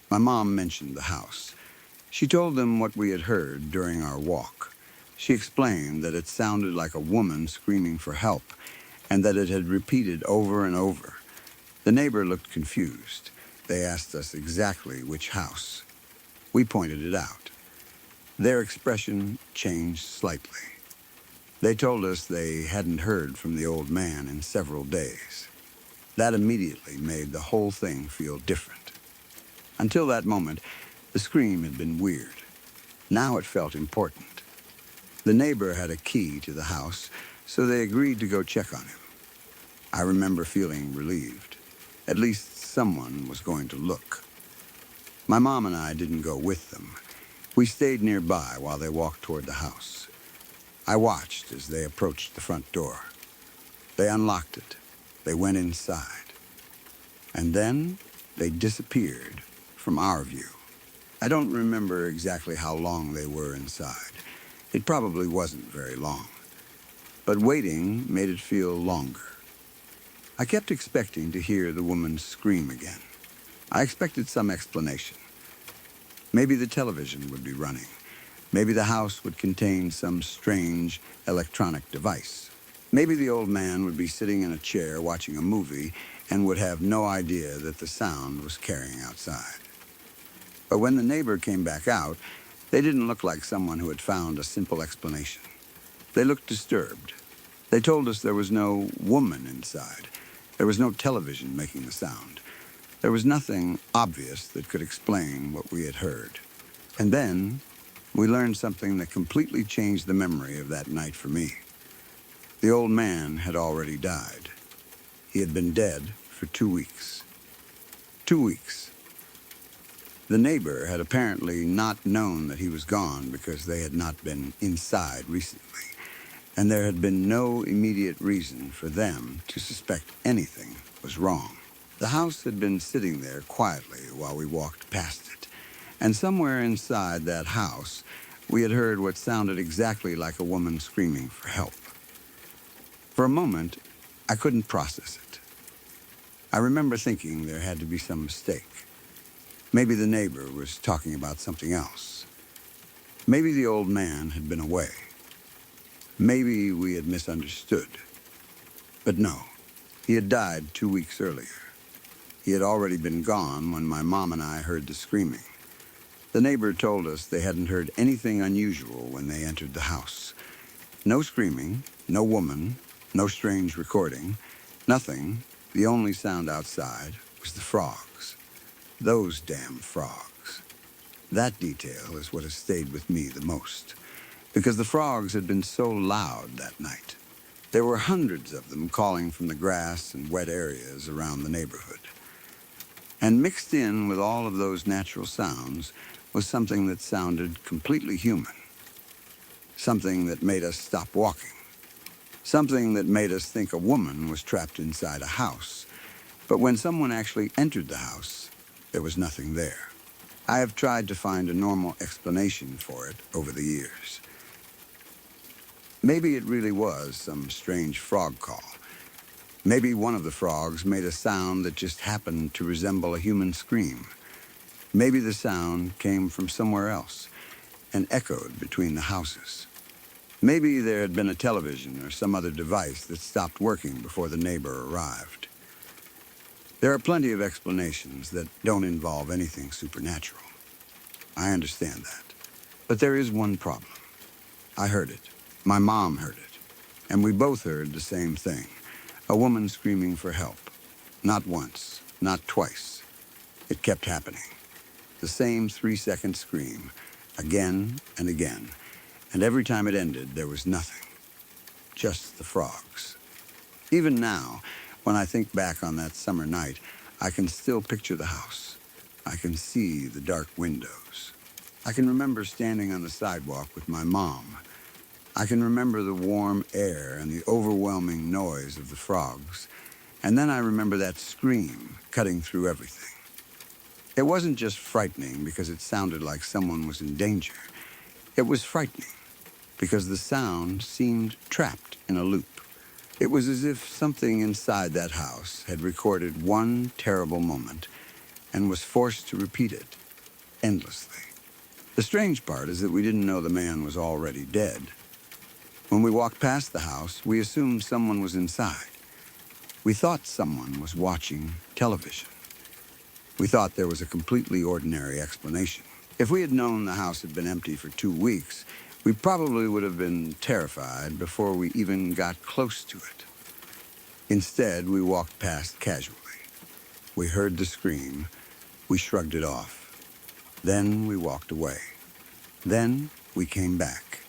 My mom mentioned the house. She told them what we had heard during our walk. She explained that it sounded like a woman screaming for help, and that it had repeated over and over. The neighbor looked confused. They asked us exactly which house. We pointed it out. Their expression changed slightly. They told us they hadn't heard from the old man in several days. That immediately made the whole thing feel different. Until that moment, the scream had been weird. Now it felt important. The neighbor had a key to the house, so they agreed to go check on him. I remember feeling relieved. At least someone was going to look. My mom and I didn't go with them. We stayed nearby while they walked toward the house. I watched as they approached the front door. They unlocked it. They went inside. And then they disappeared from our view. I don't remember exactly how long they were inside. It probably wasn't very long. But waiting made it feel longer. I kept expecting to hear the woman scream again. I expected some explanation. Maybe the television would be running. Maybe the house would contain some strange electronic device. Maybe the old man would be sitting in a chair watching a movie and would have no idea that the sound was carrying outside. But when the neighbor came back out, they didn't look like someone who had found a simple explanation. They looked disturbed. They told us there was no woman inside. There was no television making the sound. There was nothing obvious that could explain what we had heard. And then we learned something that completely changed the memory of that night for me. The old man had already died. He had been dead for 2 weeks. 2 weeks. The neighbor had apparently not known that he was gone because they had not been inside recently, and there had been no immediate reason for them to suspect anything was wrong. The house had been sitting there quietly while we walked past it, and somewhere inside that house, we had heard what sounded exactly like a woman screaming for help. For a moment, I couldn't process it. I remember thinking there had to be some mistake. Maybe the neighbor was talking about something else. Maybe the old man had been away. Maybe we had misunderstood. But no, he had died 2 weeks earlier. He had already been gone when my mom and I heard the screaming. The neighbor told us they hadn't heard anything unusual when they entered the house. No screaming, no woman, no strange recording, nothing. The only sound outside was the frogs. Those damn frogs. That detail is what has stayed with me the most, because the frogs had been so loud that night. There were hundreds of them calling from the grass and wet areas around the neighborhood. And mixed in with all of those natural sounds was something that sounded completely human. Something that made us stop walking. Something that made us think a woman was trapped inside a house. But when someone actually entered the house, there was nothing there. I have tried to find a normal explanation for it over the years. Maybe it really was some strange frog call. Maybe one of the frogs made a sound that just happened to resemble a human scream. Maybe the sound came from somewhere else and echoed between the houses. Maybe there had been a television or some other device that stopped working before the neighbor arrived. There are plenty of explanations that don't involve anything supernatural. I understand that. But there is one problem. I heard it. My mom heard it. And we both heard the same thing. A woman screaming for help. Not once, not twice. It kept happening. The same 3-second scream, again and again. And every time it ended, there was nothing. Just the frogs. Even now, when I think back on that summer night, I can still picture the house. I can see the dark windows. I can remember standing on the sidewalk with my mom. I can remember the warm air and the overwhelming noise of the frogs. And then I remember that scream cutting through everything. It wasn't just frightening because it sounded like someone was in danger. It was frightening because the sound seemed trapped in a loop. It was as if something inside that house had recorded one terrible moment and was forced to repeat it endlessly. The strange part is that we didn't know the man was already dead. When we walked past the house, we assumed someone was inside. We thought someone was watching television. We thought there was a completely ordinary explanation. If we had known the house had been empty for 2 weeks, we probably would have been terrified before we even got close to it. Instead, we walked past casually. We heard the scream. We shrugged it off. Then we walked away. Then we came back.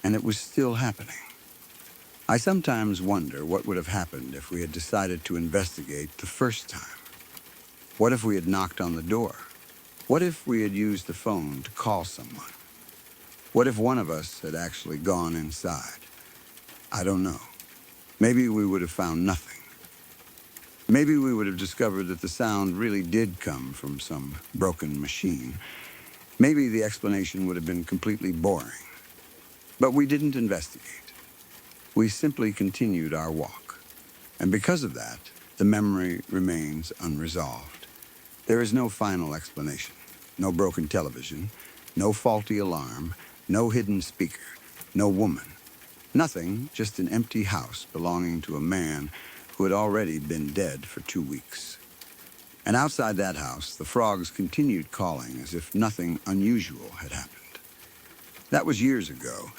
And it was still happening. I sometimes wonder what would have happened if we had decided to investigate the first time. What if we had knocked on the door? What if we had used the phone to call someone? What if one of us had actually gone inside? I don't know. Maybe we would have found nothing. Maybe we would have discovered that the sound really did come from some broken machine. Maybe the explanation would have been completely boring. But we didn't investigate. We simply continued our walk. And because of that, the memory remains unresolved. There is no final explanation, no broken television, no faulty alarm, no hidden speaker, no woman. Nothing, just an empty house belonging to a man who had already been dead for 2 weeks. And outside that house, the frogs continued calling as if nothing unusual had happened. That was years ago,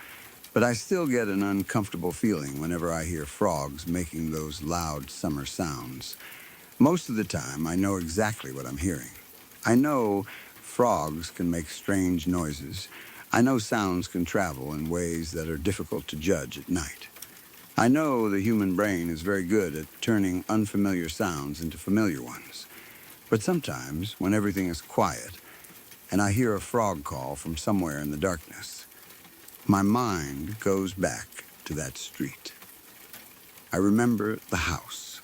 but I still get an uncomfortable feeling whenever I hear frogs making those loud summer sounds. Most of the time, I know exactly what I'm hearing. I know frogs can make strange noises. I know sounds can travel in ways that are difficult to judge at night. I know the human brain is very good at turning unfamiliar sounds into familiar ones. But sometimes, when everything is quiet, and I hear a frog call from somewhere in the darkness, my mind goes back to that street. I remember the house.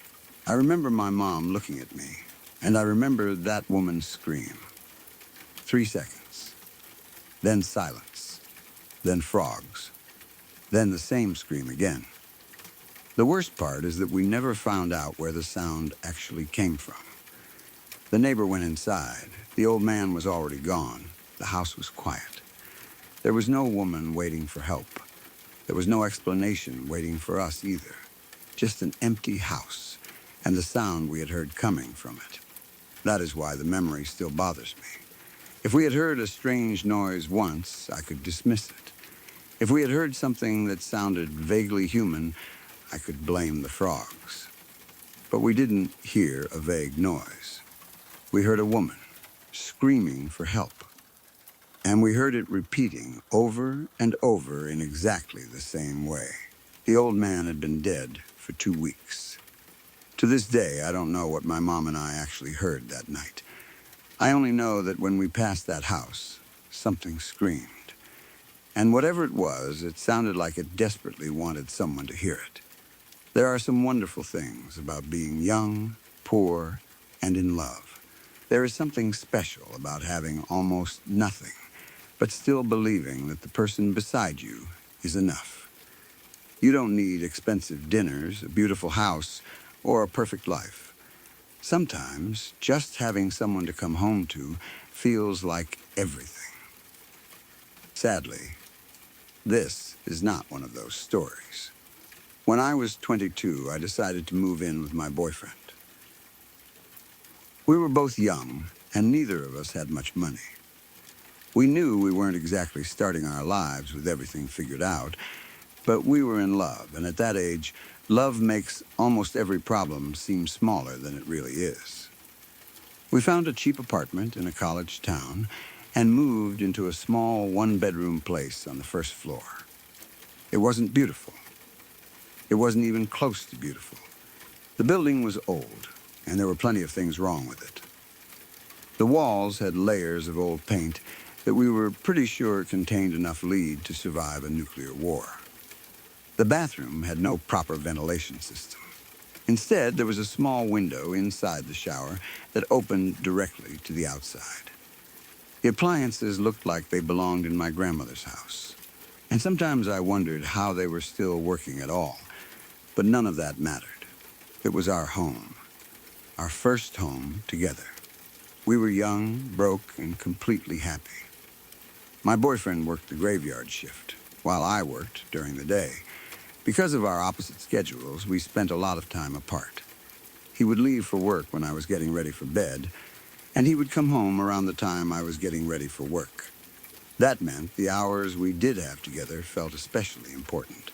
I remember my mom looking at me, and I remember that woman's scream. 3 seconds. Then silence. Then frogs. Then the same scream again. The worst part is that we never found out where the sound actually came from. The neighbor went inside. The old man was already gone. The house was quiet. There was no woman waiting for help. There was no explanation waiting for us either. Just an empty house and the sound we had heard coming from it. That is why the memory still bothers me. If we had heard a strange noise once, I could dismiss it. If we had heard something that sounded vaguely human, I could blame the frogs. But we didn't hear a vague noise. We heard a woman screaming for help. and we heard it repeating over and over in exactly the same way. The old man had been dead for 2 weeks. To this day, I don't know what my mom and I actually heard that night. I only know that when we passed that house, something screamed. And whatever it was, it sounded like it desperately wanted someone to hear it. There are some wonderful things about being young, poor, and in love. There is something special about having almost nothing, but still believing that the person beside you is enough. You don't need expensive dinners, a beautiful house, or a perfect life. Sometimes just having someone to come home to feels like everything. Sadly, this is not one of those stories. When I was 22, I decided to move in with my boyfriend. We were both young, and neither of us had much money. We knew we weren't exactly starting our lives with everything figured out, but we were in love, and at that age, love makes almost every problem seem smaller than it really is. We found a cheap apartment in a college town and moved into a small one-bedroom place on the first floor. It wasn't beautiful. It wasn't even close to beautiful. The building was old, and there were plenty of things wrong with it. The walls had layers of old paint that we were pretty sure contained enough lead to survive a nuclear war. The bathroom had no proper ventilation system. Instead, there was a small window inside the shower that opened directly to the outside. The appliances looked like they belonged in my grandmother's house, and sometimes I wondered how they were still working at all, but none of that mattered. It was our home, our first home together. We were young, broke, and completely happy. My boyfriend worked the graveyard shift, while I worked during the day. Because of our opposite schedules, we spent a lot of time apart. He would leave for work when I was getting ready for bed, and he would come home around the time I was getting ready for work. That meant the hours we did have together felt especially important.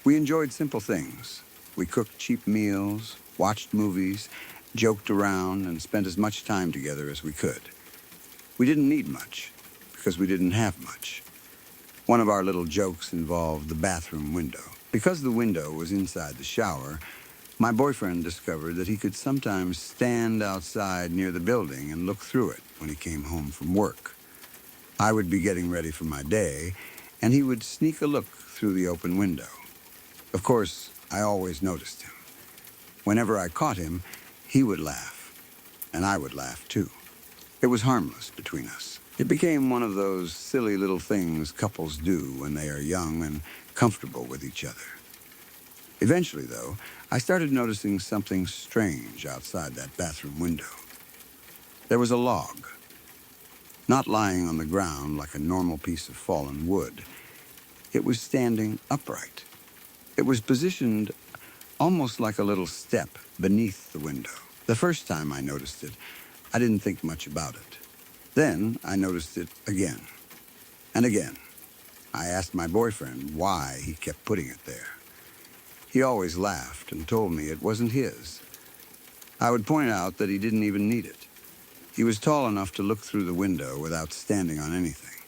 We enjoyed simple things. We cooked cheap meals, watched movies, joked around, and spent as much time together as we could. We didn't need much, because we didn't have much. One of our little jokes involved the bathroom window. Because the window was inside the shower, my boyfriend discovered that he could sometimes stand outside near the building and look through it when he came home from work. I would be getting ready for my day, and he would sneak a look through the open window. Of course, I always noticed him. Whenever I caught him, he would laugh, and I would laugh too. It was harmless between us. It became one of those silly little things couples do when they are young and comfortable with each other. Eventually, though, I started noticing something strange outside that bathroom window. There was a log, not lying on the ground like a normal piece of fallen wood. It was standing upright. It was positioned almost like a little step beneath the window. The first time I noticed it, I didn't think much about it. Then I noticed it again and again. I asked my boyfriend why he kept putting it there. He always laughed and told me it wasn't his. I would point out that he didn't even need it. He was tall enough to look through the window without standing on anything.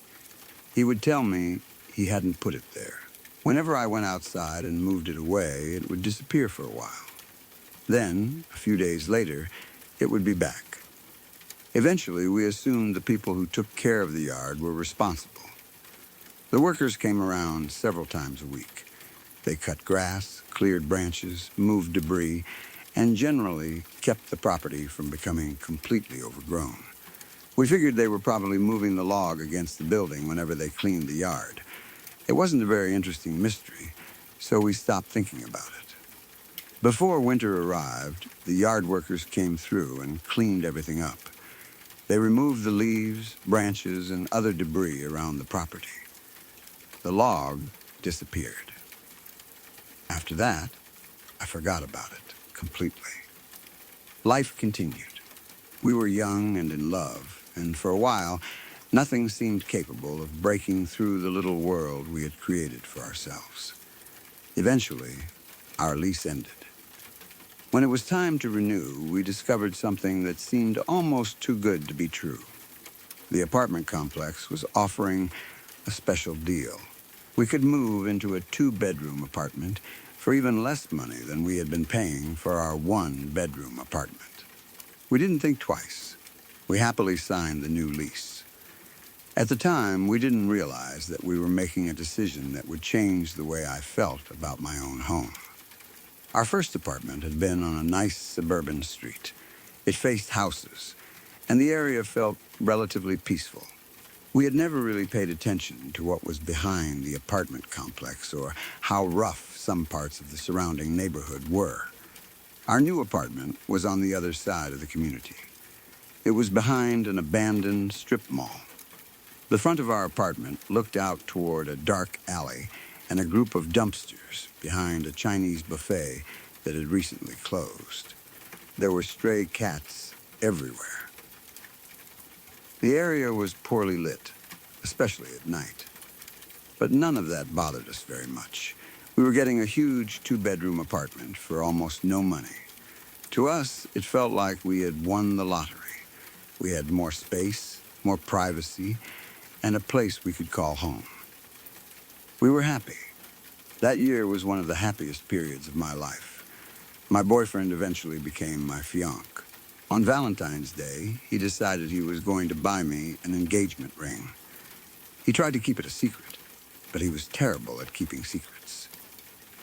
He would tell me he hadn't put it there. Whenever I went outside and moved it away, it would disappear for a while. Then, a few days later, it would be back. Eventually, we assumed the people who took care of the yard were responsible. The workers came around several times a week. They cut grass, cleared branches, moved debris, and generally kept the property from becoming completely overgrown. We figured they were probably moving the log against the building whenever they cleaned the yard. It wasn't a very interesting mystery, so we stopped thinking about it. Before winter arrived, the yard workers came through and cleaned everything up. They removed the leaves, branches, and other debris around the property. The log disappeared. After that, I forgot about it completely. Life continued. We were young and in love, and for a while, nothing seemed capable of breaking through the little world we had created for ourselves. Eventually, our lease ended. When it was time to renew, we discovered something that seemed almost too good to be true. The apartment complex was offering a special deal. We could move into a 2-bedroom apartment for even less money than we had been paying for our 1-bedroom apartment. We didn't think twice. We happily signed the new lease. At the time, we didn't realize that we were making a decision that would change the way I felt about my own home. Our first apartment had been on a nice suburban street. It faced houses, and the area felt relatively peaceful. We had never really paid attention to what was behind the apartment complex or how rough some parts of the surrounding neighborhood were. Our new apartment was on the other side of the community. It was behind an abandoned strip mall. The front of our apartment looked out toward a dark alley and a group of dumpsters behind a Chinese buffet that had recently closed. There were stray cats everywhere. The area was poorly lit, especially at night. But none of that bothered us very much. We were getting a huge 2-bedroom apartment for almost no money. To us, it felt like we had won the lottery. We had more space, more privacy, and a place we could call home. We were happy. That year was one of the happiest periods of my life. My boyfriend eventually became my fiancé. On Valentine's Day, he decided he was going to buy me an engagement ring. He tried to keep it a secret, but he was terrible at keeping secrets.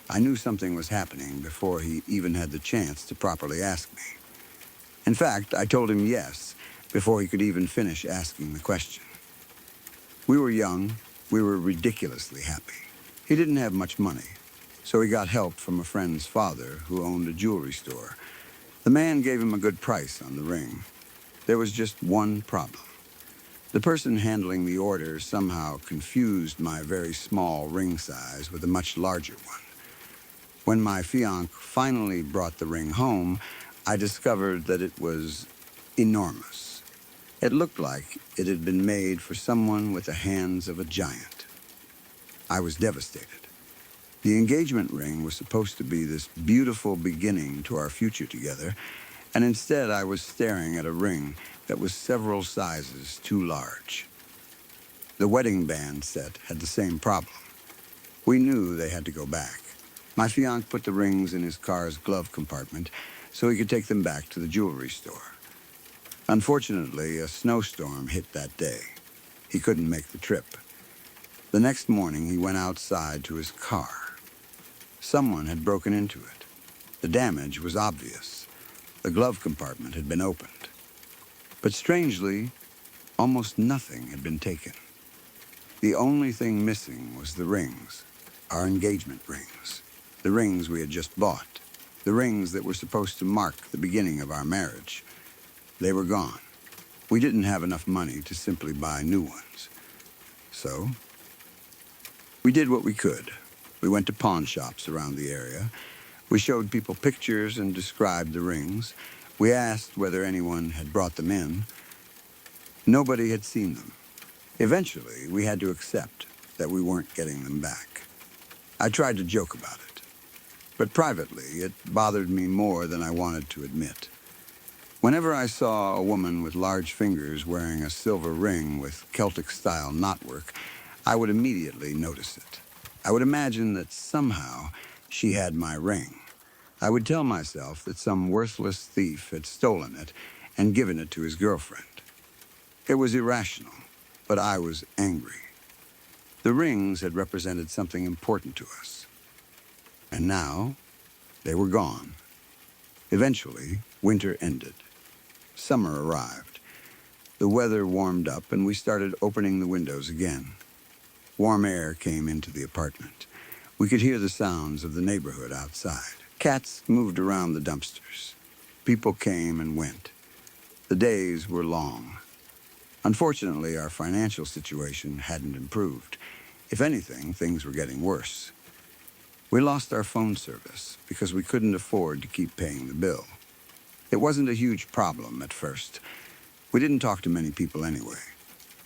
I knew something was happening before he even had the chance to properly ask me. In fact, I told him yes before he could even finish asking the question. We were young. We were ridiculously happy. He didn't have much money, so he got help from a friend's father who owned a jewelry store. The man gave him a good price on the ring. There was just one problem. The person handling the order somehow confused my very small ring size with a much larger one. When my fiancé finally brought the ring home, I discovered that it was enormous. It looked like it had been made for someone with the hands of a giant. I was devastated. The engagement ring was supposed to be this beautiful beginning to our future together, and instead I was staring at a ring that was several sizes too large. The wedding band set had the same problem. We knew they had to go back. My fiancé put the rings in his car's glove compartment so he could take them back to the jewelry store. Unfortunately, a snowstorm hit that day. He couldn't make the trip. The next morning, he went outside to his car. Someone had broken into it. The damage was obvious. The glove compartment had been opened. But strangely, almost nothing had been taken. The only thing missing was the rings, our engagement rings, the rings we had just bought, the rings that were supposed to mark the beginning of our marriage. They were gone. We didn't have enough money to simply buy new ones. So, we did what we could. We went to pawn shops around the area. We showed people pictures and described the rings. We asked whether anyone had brought them in. Nobody had seen them. Eventually, we had to accept that we weren't getting them back. I tried to joke about it, but privately, it bothered me more than I wanted to admit. Whenever I saw a woman with large fingers wearing a silver ring with Celtic-style knotwork, I would immediately notice it. I would imagine that somehow she had my ring. I would tell myself that some worthless thief had stolen it and given it to his girlfriend. It was irrational, but I was angry. The rings had represented something important to us. And now, they were gone. Eventually, winter ended. Summer arrived. The weather warmed up and we started opening the windows again. Warm air came into the apartment. We could hear the sounds of the neighborhood outside. Cats moved around the dumpsters. People came and went. The days were long. Unfortunately, our financial situation hadn't improved. If anything, things were getting worse. We lost our phone service because we couldn't afford to keep paying the bill. It wasn't a huge problem at first. We didn't talk to many people anyway.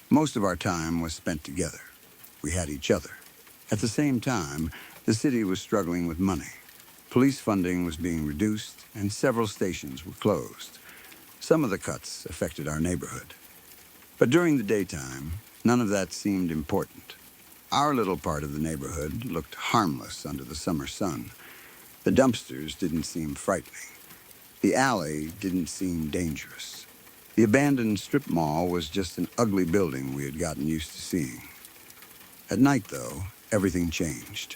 Most of our time was spent together. We had each other. At the same time, the city was struggling with money. Police funding was being reduced, and several stations were closed. Some of the cuts affected our neighborhood. But during the daytime, none of that seemed important. Our little part of the neighborhood looked harmless under the summer sun. The dumpsters didn't seem frightening. The alley didn't seem dangerous. The abandoned strip mall was just an ugly building we had gotten used to seeing. At night, though, everything changed.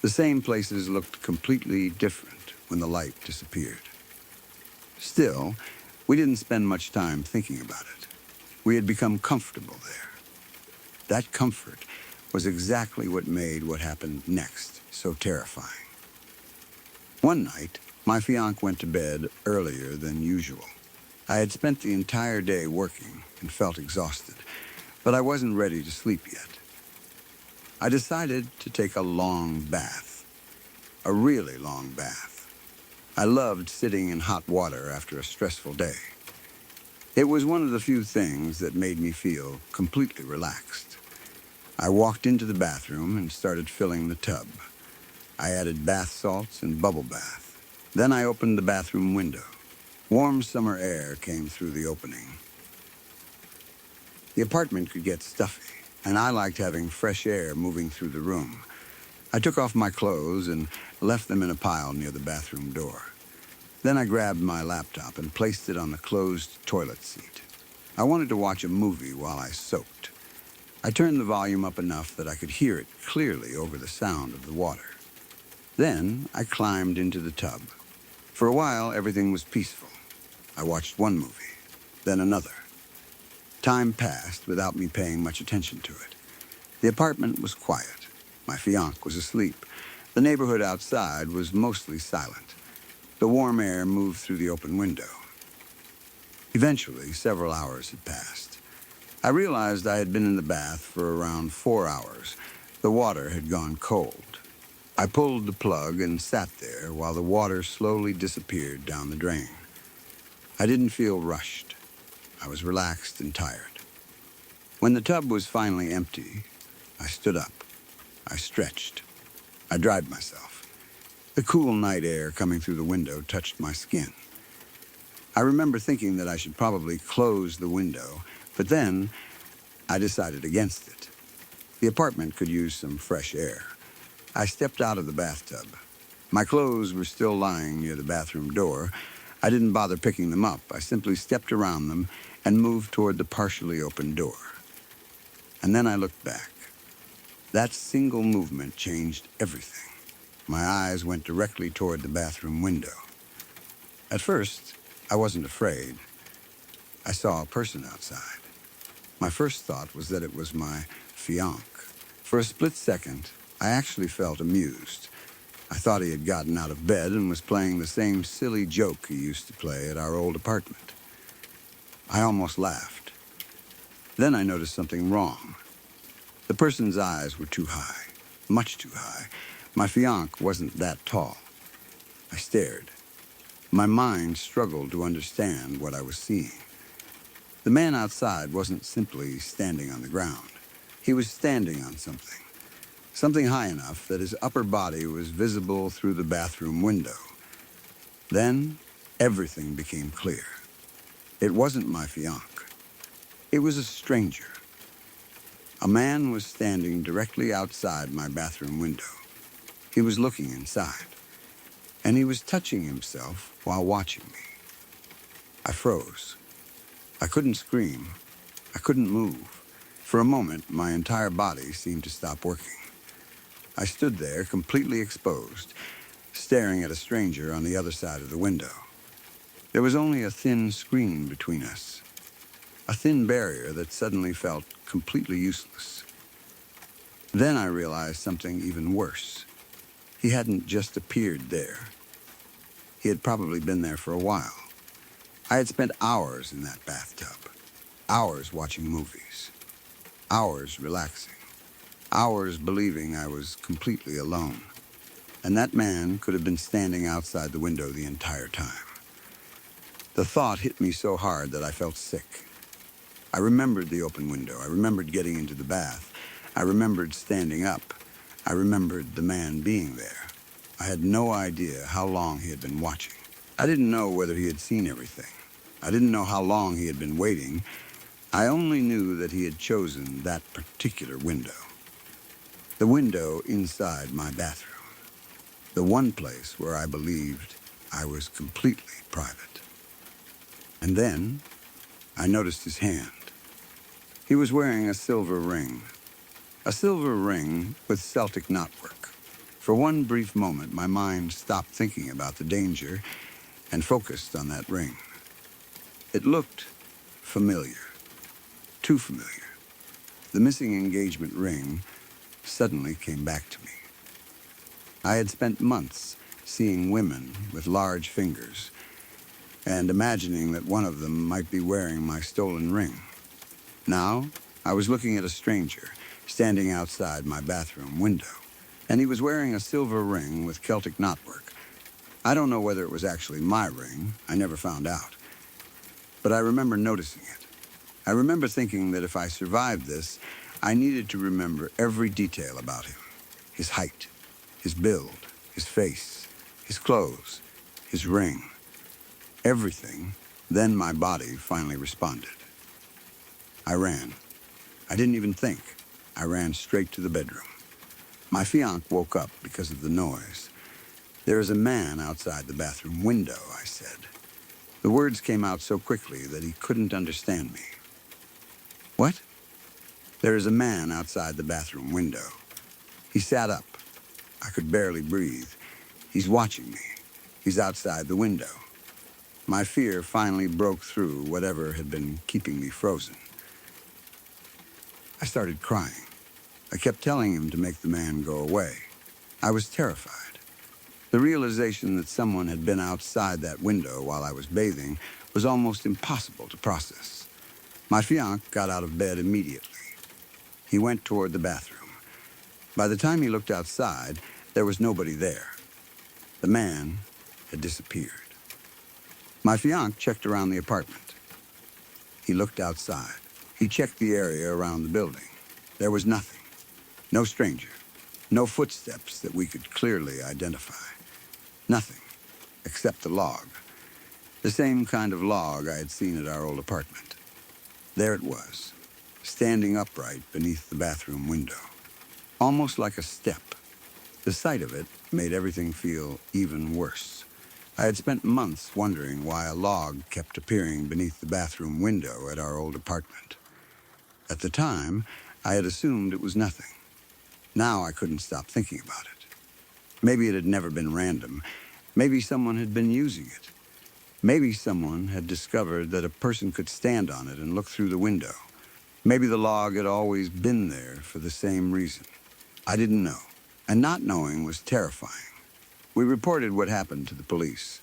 The same places looked completely different when the light disappeared. Still, we didn't spend much time thinking about it. We had become comfortable there. That comfort was exactly what made what happened next so terrifying. One night, my fiancé went to bed earlier than usual. I had spent the entire day working and felt exhausted, but I wasn't ready to sleep yet. I decided to take a long bath, a really long bath. I loved sitting in hot water after a stressful day. It was one of the few things that made me feel completely relaxed. I walked into the bathroom and started filling the tub. I added bath salts and bubble bath. Then I opened the bathroom window. Warm summer air came through the opening. The apartment could get stuffy, and I liked having fresh air moving through the room. I took off my clothes and left them in a pile near the bathroom door. Then I grabbed my laptop and placed it on the closed toilet seat. I wanted to watch a movie while I soaked. I turned the volume up enough that I could hear it clearly over the sound of the water. Then I climbed into the tub. For a while, everything was peaceful. I watched one movie, then another. Time passed without me paying much attention to it. The apartment was quiet. My fiancé was asleep. The neighborhood outside was mostly silent. The warm air moved through the open window. Eventually, several hours had passed. I realized I had been in the bath for around 4 hours. The water had gone cold. I pulled the plug and sat there while the water slowly disappeared down the drain. I didn't feel rushed. I was relaxed and tired. When the tub was finally empty, I stood up. I stretched. I dried myself. The cool night air coming through the window touched my skin. I remember thinking that I should probably close the window, but then I decided against it. The apartment could use some fresh air. I stepped out of the bathtub. My clothes were still lying near the bathroom door. I didn't bother picking them up. I simply stepped around them and moved toward the partially open door. And then I looked back. That single movement changed everything. My eyes went directly toward the bathroom window. At first, I wasn't afraid. I saw a person outside. My first thought was that it was my fiancé. For a split second, I actually felt amused. I thought he had gotten out of bed and was playing the same silly joke he used to play at our old apartment. I almost laughed. Then I noticed something wrong. The person's eyes were too high, much too high. My fiancé wasn't that tall. I stared. My mind struggled to understand what I was seeing. The man outside wasn't simply standing on the ground. He was standing on something. Something high enough that his upper body was visible through the bathroom window. Then, everything became clear. It wasn't my fiancé. It was a stranger. A man was standing directly outside my bathroom window. He was looking inside, and he was touching himself while watching me. I froze. I couldn't scream. I couldn't move. For a moment, my entire body seemed to stop working. I stood there, completely exposed, staring at a stranger on the other side of the window. There was only a thin screen between us, a thin barrier that suddenly felt completely useless. Then I realized something even worse. He hadn't just appeared there. He had probably been there for a while. I had spent hours in that bathtub, hours watching movies, hours relaxing, hours believing I was completely alone. And that man could have been standing outside the window the entire time. The thought hit me so hard that I felt sick. I remembered the open window. I remembered getting into the bath. I remembered standing up. I remembered the man being there. I had no idea how long he had been watching. I didn't know whether he had seen everything. I didn't know how long he had been waiting. I only knew that he had chosen that particular window. The window inside my bathroom. The one place where I believed I was completely private. And then I noticed his hand. He was wearing a silver ring. A silver ring with Celtic knotwork. For one brief moment, my mind stopped thinking about the danger and focused on that ring. It looked familiar. Too familiar. The missing engagement ring suddenly came back to me. I had spent months seeing women with large fingers and imagining that one of them might be wearing my stolen ring. Now, I was looking at a stranger standing outside my bathroom window, and he was wearing a silver ring with Celtic knotwork. I don't know whether it was actually my ring. I never found out. But I remember noticing it. I remember thinking that if I survived this, I needed to remember every detail about him. His height, his build, his face, his clothes, his ring. Everything. Then my body finally responded. I ran. I didn't even think. I ran straight to the bedroom. My fiancé woke up because of the noise. "There is a man outside the bathroom window," I said. The words came out so quickly that he couldn't understand me. "What?" "There is a man outside the bathroom window." He sat up. I could barely breathe. "He's watching me. He's outside the window." My fear finally broke through whatever had been keeping me frozen. I started crying. I kept telling him to make the man go away. I was terrified. The realization that someone had been outside that window while I was bathing was almost impossible to process. My fiancé got out of bed immediately. He went toward the bathroom. By the time he looked outside, there was nobody there. The man had disappeared. My fiancé checked around the apartment. He looked outside. He checked the area around the building. There was nothing. No stranger. No footsteps that we could clearly identify. Nothing, except the log. The same kind of log I had seen at our old apartment. There it was, standing upright beneath the bathroom window. Almost like a step. The sight of it made everything feel even worse. I had spent months wondering why a log kept appearing beneath the bathroom window at our old apartment. At the time, I had assumed it was nothing. Now I couldn't stop thinking about it. Maybe it had never been random. Maybe someone had been using it. Maybe someone had discovered that a person could stand on it and look through the window. Maybe the log had always been there for the same reason. I didn't know, and not knowing was terrifying. We reported what happened to the police.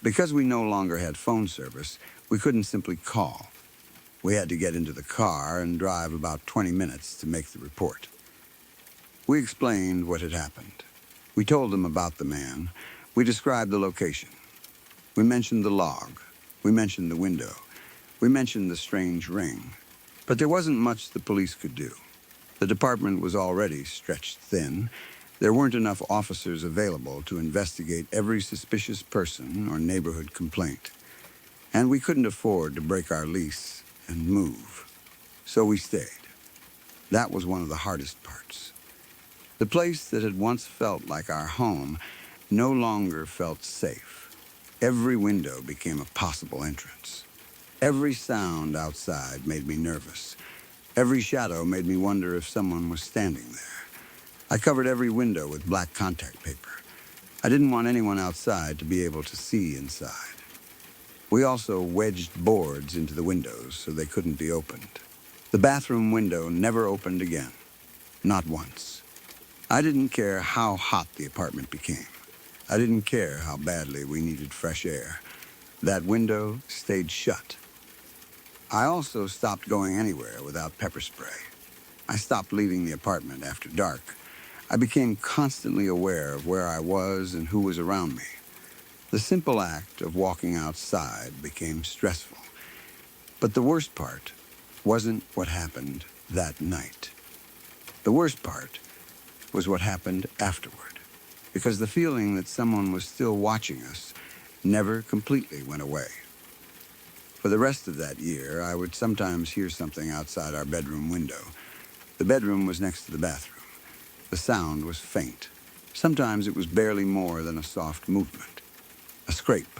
Because we no longer had phone service, we couldn't simply call. We had to get into the car and drive about 20 minutes to make the report. We explained what had happened. We told them about the man. We described the location. We mentioned the log. We mentioned the window. We mentioned the strange ring. But there wasn't much the police could do. The department was already stretched thin. There weren't enough officers available to investigate every suspicious person or neighborhood complaint. And we couldn't afford to break our lease and move. So we stayed. That was one of the hardest parts. The place that had once felt like our home no longer felt safe. Every window became a possible entrance. Every sound outside made me nervous. Every shadow made me wonder if someone was standing there. I covered every window with black contact paper. I didn't want anyone outside to be able to see inside. We also wedged boards into the windows so they couldn't be opened. The bathroom window never opened again. Not once. I didn't care how hot the apartment became. I didn't care how badly we needed fresh air. That window stayed shut. I also stopped going anywhere without pepper spray. I stopped leaving the apartment after dark. I became constantly aware of where I was and who was around me. The simple act of walking outside became stressful. But the worst part wasn't what happened that night. The worst part was what happened afterward, because the feeling that someone was still watching us never completely went away. For the rest of that year, I would sometimes hear something outside our bedroom window. The bedroom was next to the bathroom. The sound was faint. Sometimes it was barely more than a soft movement, a scrape,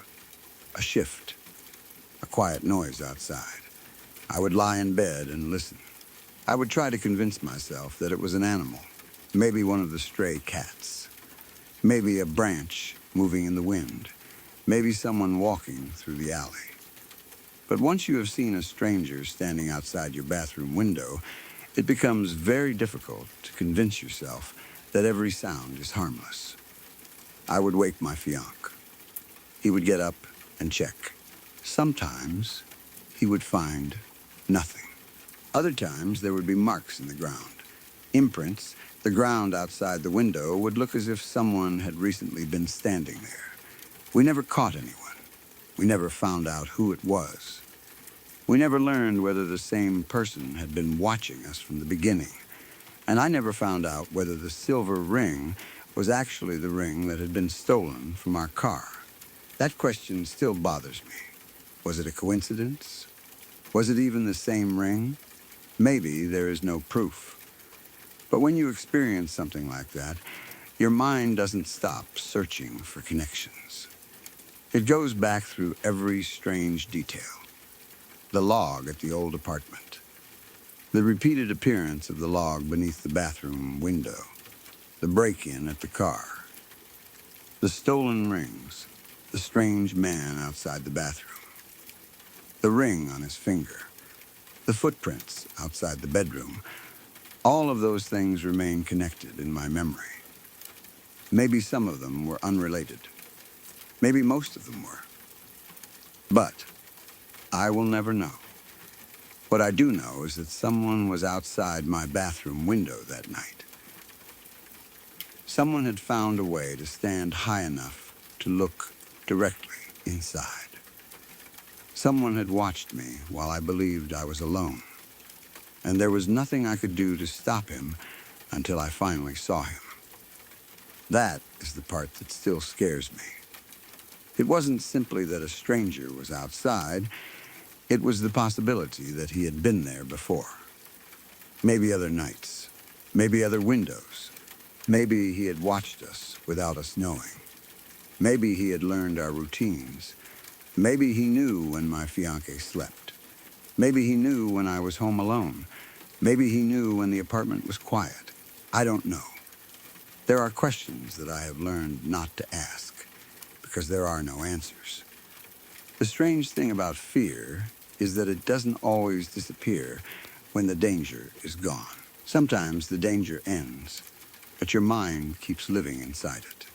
a shift, a quiet noise outside. I would lie in bed and listen. I would try to convince myself that it was an animal, maybe one of the stray cats, maybe a branch moving in the wind, maybe someone walking through the alley. But once you have seen a stranger standing outside your bathroom window, it becomes very difficult to convince yourself that every sound is harmless. I would wake my fiancé. He would get up and check. Sometimes he would find nothing. Other times there would be marks in the ground, imprints. The ground outside the window would look as if someone had recently been standing there. We never caught anyone. We never found out who it was. We never learned whether the same person had been watching us from the beginning. And I never found out whether the silver ring was actually the ring that had been stolen from our car. That question still bothers me. Was it a coincidence? Was it even the same ring? Maybe there is no proof. But when you experience something like that, your mind doesn't stop searching for connections. It goes back through every strange detail. The log at the old apartment. The repeated appearance of the log beneath the bathroom window. The break-in at the car. The stolen rings. The strange man outside the bathroom. The ring on his finger. The footprints outside the bedroom. All of those things remain connected in my memory. Maybe some of them were unrelated. Maybe most of them were. But I will never know. What I do know is that someone was outside my bathroom window that night. Someone had found a way to stand high enough to look directly inside. Someone had watched me while I believed I was alone. And there was nothing I could do to stop him until I finally saw him. That is the part that still scares me. It wasn't simply that a stranger was outside. It was the possibility that he had been there before. Maybe other nights. Maybe other windows. Maybe he had watched us without us knowing. Maybe he had learned our routines. Maybe he knew when my fiancé slept. Maybe he knew when I was home alone. Maybe he knew when the apartment was quiet. I don't know. There are questions that I have learned not to ask because there are no answers. The strange thing about fear is that it doesn't always disappear when the danger is gone. Sometimes the danger ends, but your mind keeps living inside it.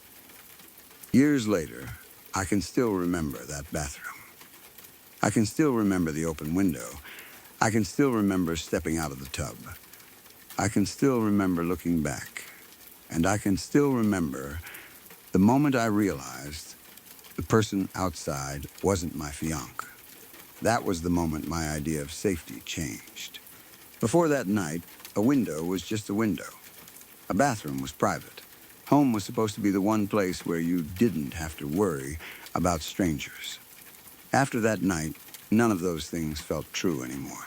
Years later, I can still remember that bathroom. I can still remember the open window. I can still remember stepping out of the tub. I can still remember looking back. And I can still remember the moment I realized the person outside wasn't my fiancé. That was the moment my idea of safety changed. Before that night, a window was just a window. A bathroom was private. Home was supposed to be the one place where you didn't have to worry about strangers. After that night, none of those things felt true anymore.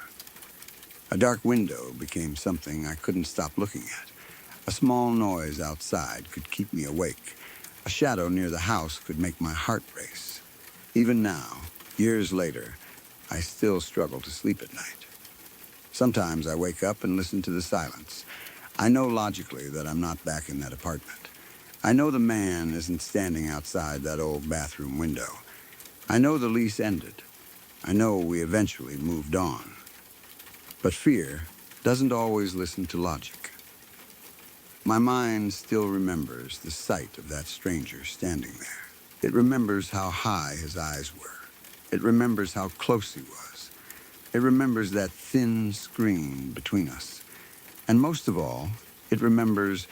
A dark window became something I couldn't stop looking at. A small noise outside could keep me awake. A shadow near the house could make my heart race. Even now, years later, I still struggle to sleep at night. Sometimes I wake up and listen to the silence. I know logically that I'm not back in that apartment. I know the man isn't standing outside that old bathroom window. I know the lease ended. I know we eventually moved on. But fear doesn't always listen to logic. My mind still remembers the sight of that stranger standing there. It remembers how high his eyes were. It remembers how close he was. It remembers that thin screen between us. And most of all, it remembers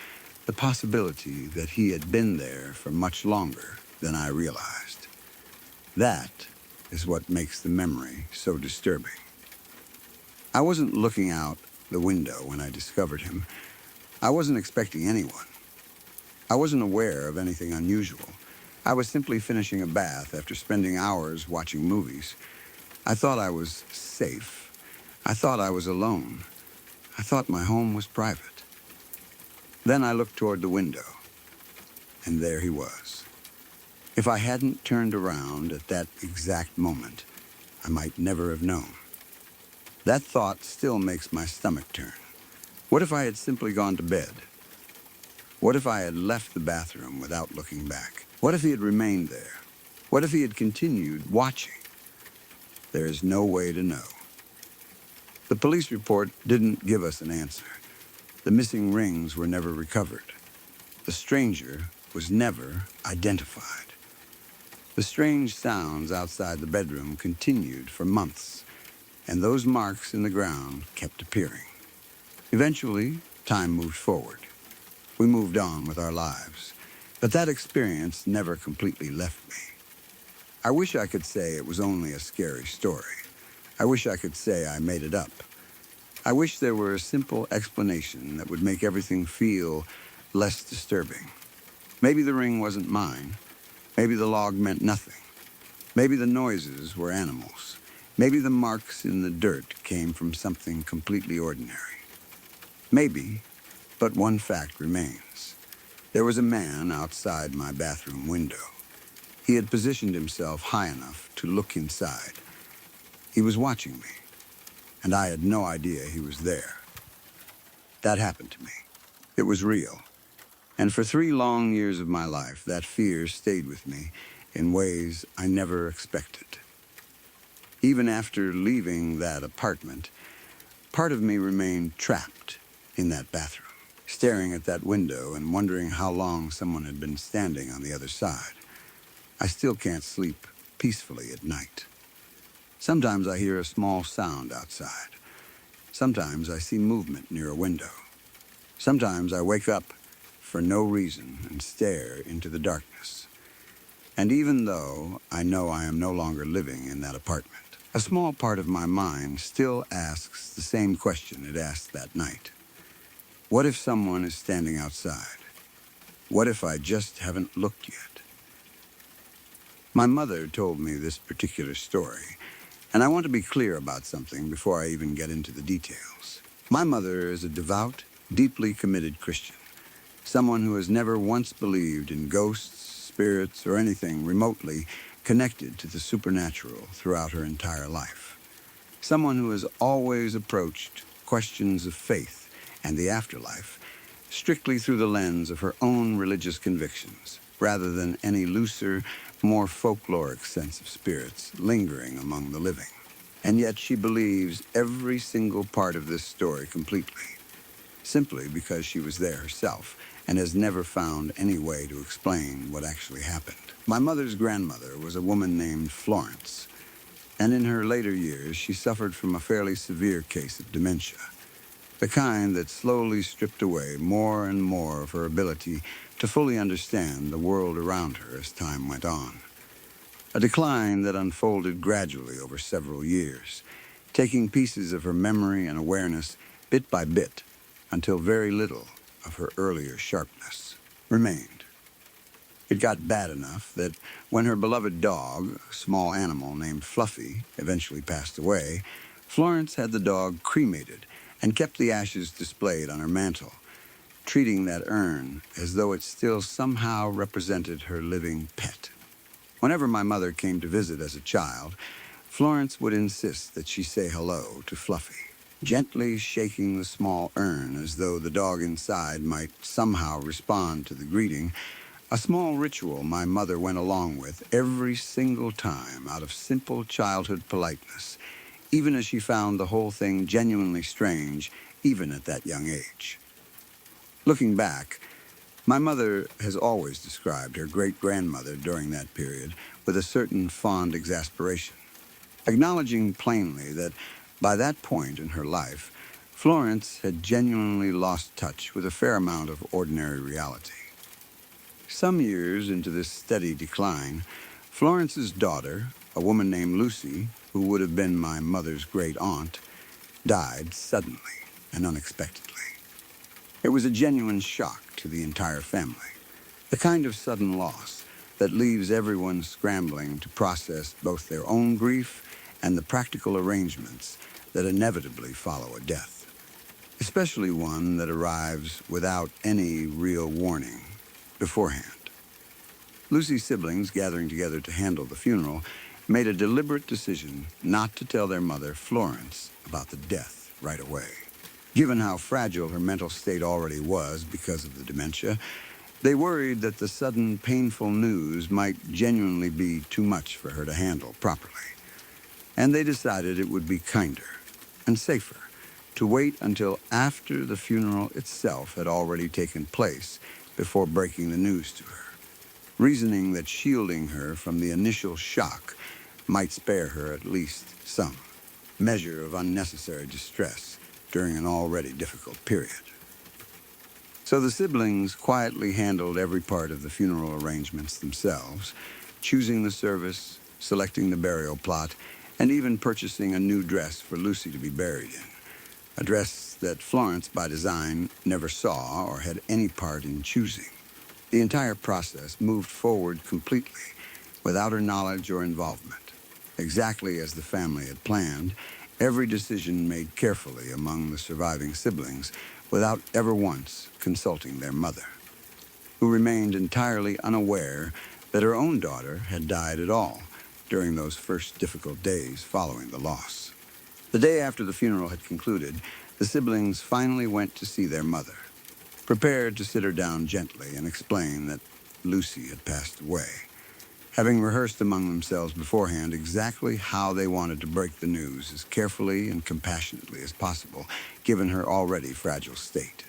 the possibility that he had been there for much longer than I realized. That is what makes the memory so disturbing. I wasn't looking out the window when I discovered him. I wasn't expecting anyone. I wasn't aware of anything unusual. I was simply finishing a bath after spending hours watching movies. I thought I was safe. I thought I was alone. I thought my home was private. Then I looked toward the window, and there he was. If I hadn't turned around at that exact moment, I might never have known. That thought still makes my stomach turn. What if I had simply gone to bed? What if I had left the bathroom without looking back? What if he had remained there? What if he had continued watching? There is no way to know. The police report didn't give us an answer. The missing rings were never recovered. The stranger was never identified. The strange sounds outside the bedroom continued for months, and those marks in the ground kept appearing. Eventually, time moved forward. We moved on with our lives, but that experience never completely left me. I wish I could say it was only a scary story. I wish I could say I made it up. I wish there were a simple explanation that would make everything feel less disturbing. Maybe the ring wasn't mine. Maybe the log meant nothing. Maybe the noises were animals. Maybe the marks in the dirt came from something completely ordinary. Maybe, but one fact remains. There was a man outside my bathroom window. He had positioned himself high enough to look inside. He was watching me, and I had no idea he was there. That happened to me. It was real. And for 3 long years of my life, that fear stayed with me in ways I never expected. Even after leaving that apartment, part of me remained trapped in that bathroom, staring at that window and wondering how long someone had been standing on the other side. I still can't sleep peacefully at night. Sometimes I hear a small sound outside. Sometimes I see movement near a window. Sometimes I wake up for no reason and stare into the darkness. And even though I know I am no longer living in that apartment, a small part of my mind still asks the same question it asked that night. What if someone is standing outside? What if I just haven't looked yet? My mother told me this particular story, and I want to be clear about something before I even get into the details. My mother is a devout, deeply committed Christian, someone who has never once believed in ghosts, spirits, or anything remotely connected to the supernatural throughout her entire life. Someone who has always approached questions of faith and the afterlife strictly through the lens of her own religious convictions, rather than any looser, more folkloric sense of spirits lingering among the living. And yet she believes every single part of this story completely, simply because she was there herself and has never found any way to explain what actually happened. My mother's grandmother was a woman named Florence, and in her later years she suffered from a fairly severe case of dementia, the kind that slowly stripped away more and more of her ability to fully understand the world around her as time went on. A decline that unfolded gradually over several years, taking pieces of her memory and awareness bit by bit until very little of her earlier sharpness remained. It got bad enough that when her beloved dog, a small animal named Fluffy, eventually passed away, Florence had the dog cremated and kept the ashes displayed on her mantel, treating that urn as though it still somehow represented her living pet. Whenever my mother came to visit as a child, Florence would insist that she say hello to Fluffy, gently shaking the small urn as though the dog inside might somehow respond to the greeting, a small ritual my mother went along with every single time out of simple childhood politeness, even as she found the whole thing genuinely strange, even at that young age. Looking back, my mother has always described her great-grandmother during that period with a certain fond exasperation, acknowledging plainly that by that point in her life, Florence had genuinely lost touch with a fair amount of ordinary reality. Some years into this steady decline, Florence's daughter, a woman named Lucy, who would have been my mother's great-aunt, died suddenly and unexpectedly. It was a genuine shock to the entire family, the kind of sudden loss that leaves everyone scrambling to process both their own grief and the practical arrangements that inevitably follow a death, especially one that arrives without any real warning beforehand. Lucy's siblings, gathering together to handle the funeral, made a deliberate decision not to tell their mother, Florence, about the death right away. Given how fragile her mental state already was because of the dementia, they worried that the sudden, painful news might genuinely be too much for her to handle properly. And they decided it would be kinder and safer to wait until after the funeral itself had already taken place before breaking the news to her, reasoning that shielding her from the initial shock might spare her at least some measure of unnecessary distress during an already difficult period. So the siblings quietly handled every part of the funeral arrangements themselves, choosing the service, selecting the burial plot, and even purchasing a new dress for Lucy to be buried in. A dress that Florence, by design, never saw or had any part in choosing. The entire process moved forward completely, without her knowledge or involvement. Exactly as the family had planned, every decision made carefully among the surviving siblings, without ever once consulting their mother, who remained entirely unaware that her own daughter had died at all during those first difficult days following the loss. The day after the funeral had concluded, the siblings finally went to see their mother, prepared to sit her down gently and explain that Lucy had passed away, having rehearsed among themselves beforehand exactly how they wanted to break the news as carefully and compassionately as possible, given her already fragile state.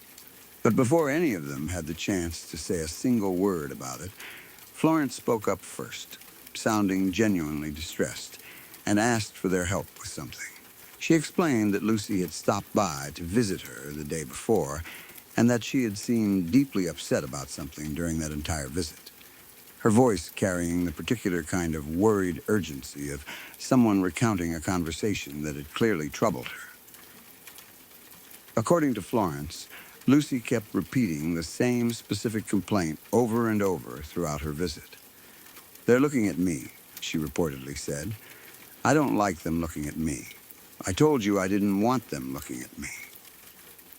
But before any of them had the chance to say a single word about it, Florence spoke up first, sounding genuinely distressed, and asked for their help with something. She explained that Lucy had stopped by to visit her the day before, and that she had seemed deeply upset about something during that entire visit, her voice carrying the particular kind of worried urgency of someone recounting a conversation that had clearly troubled her. According to Florence, Lucy kept repeating the same specific complaint over and over throughout her visit. "They're looking at me," she reportedly said. "I don't like them looking at me. I told you I didn't want them looking at me."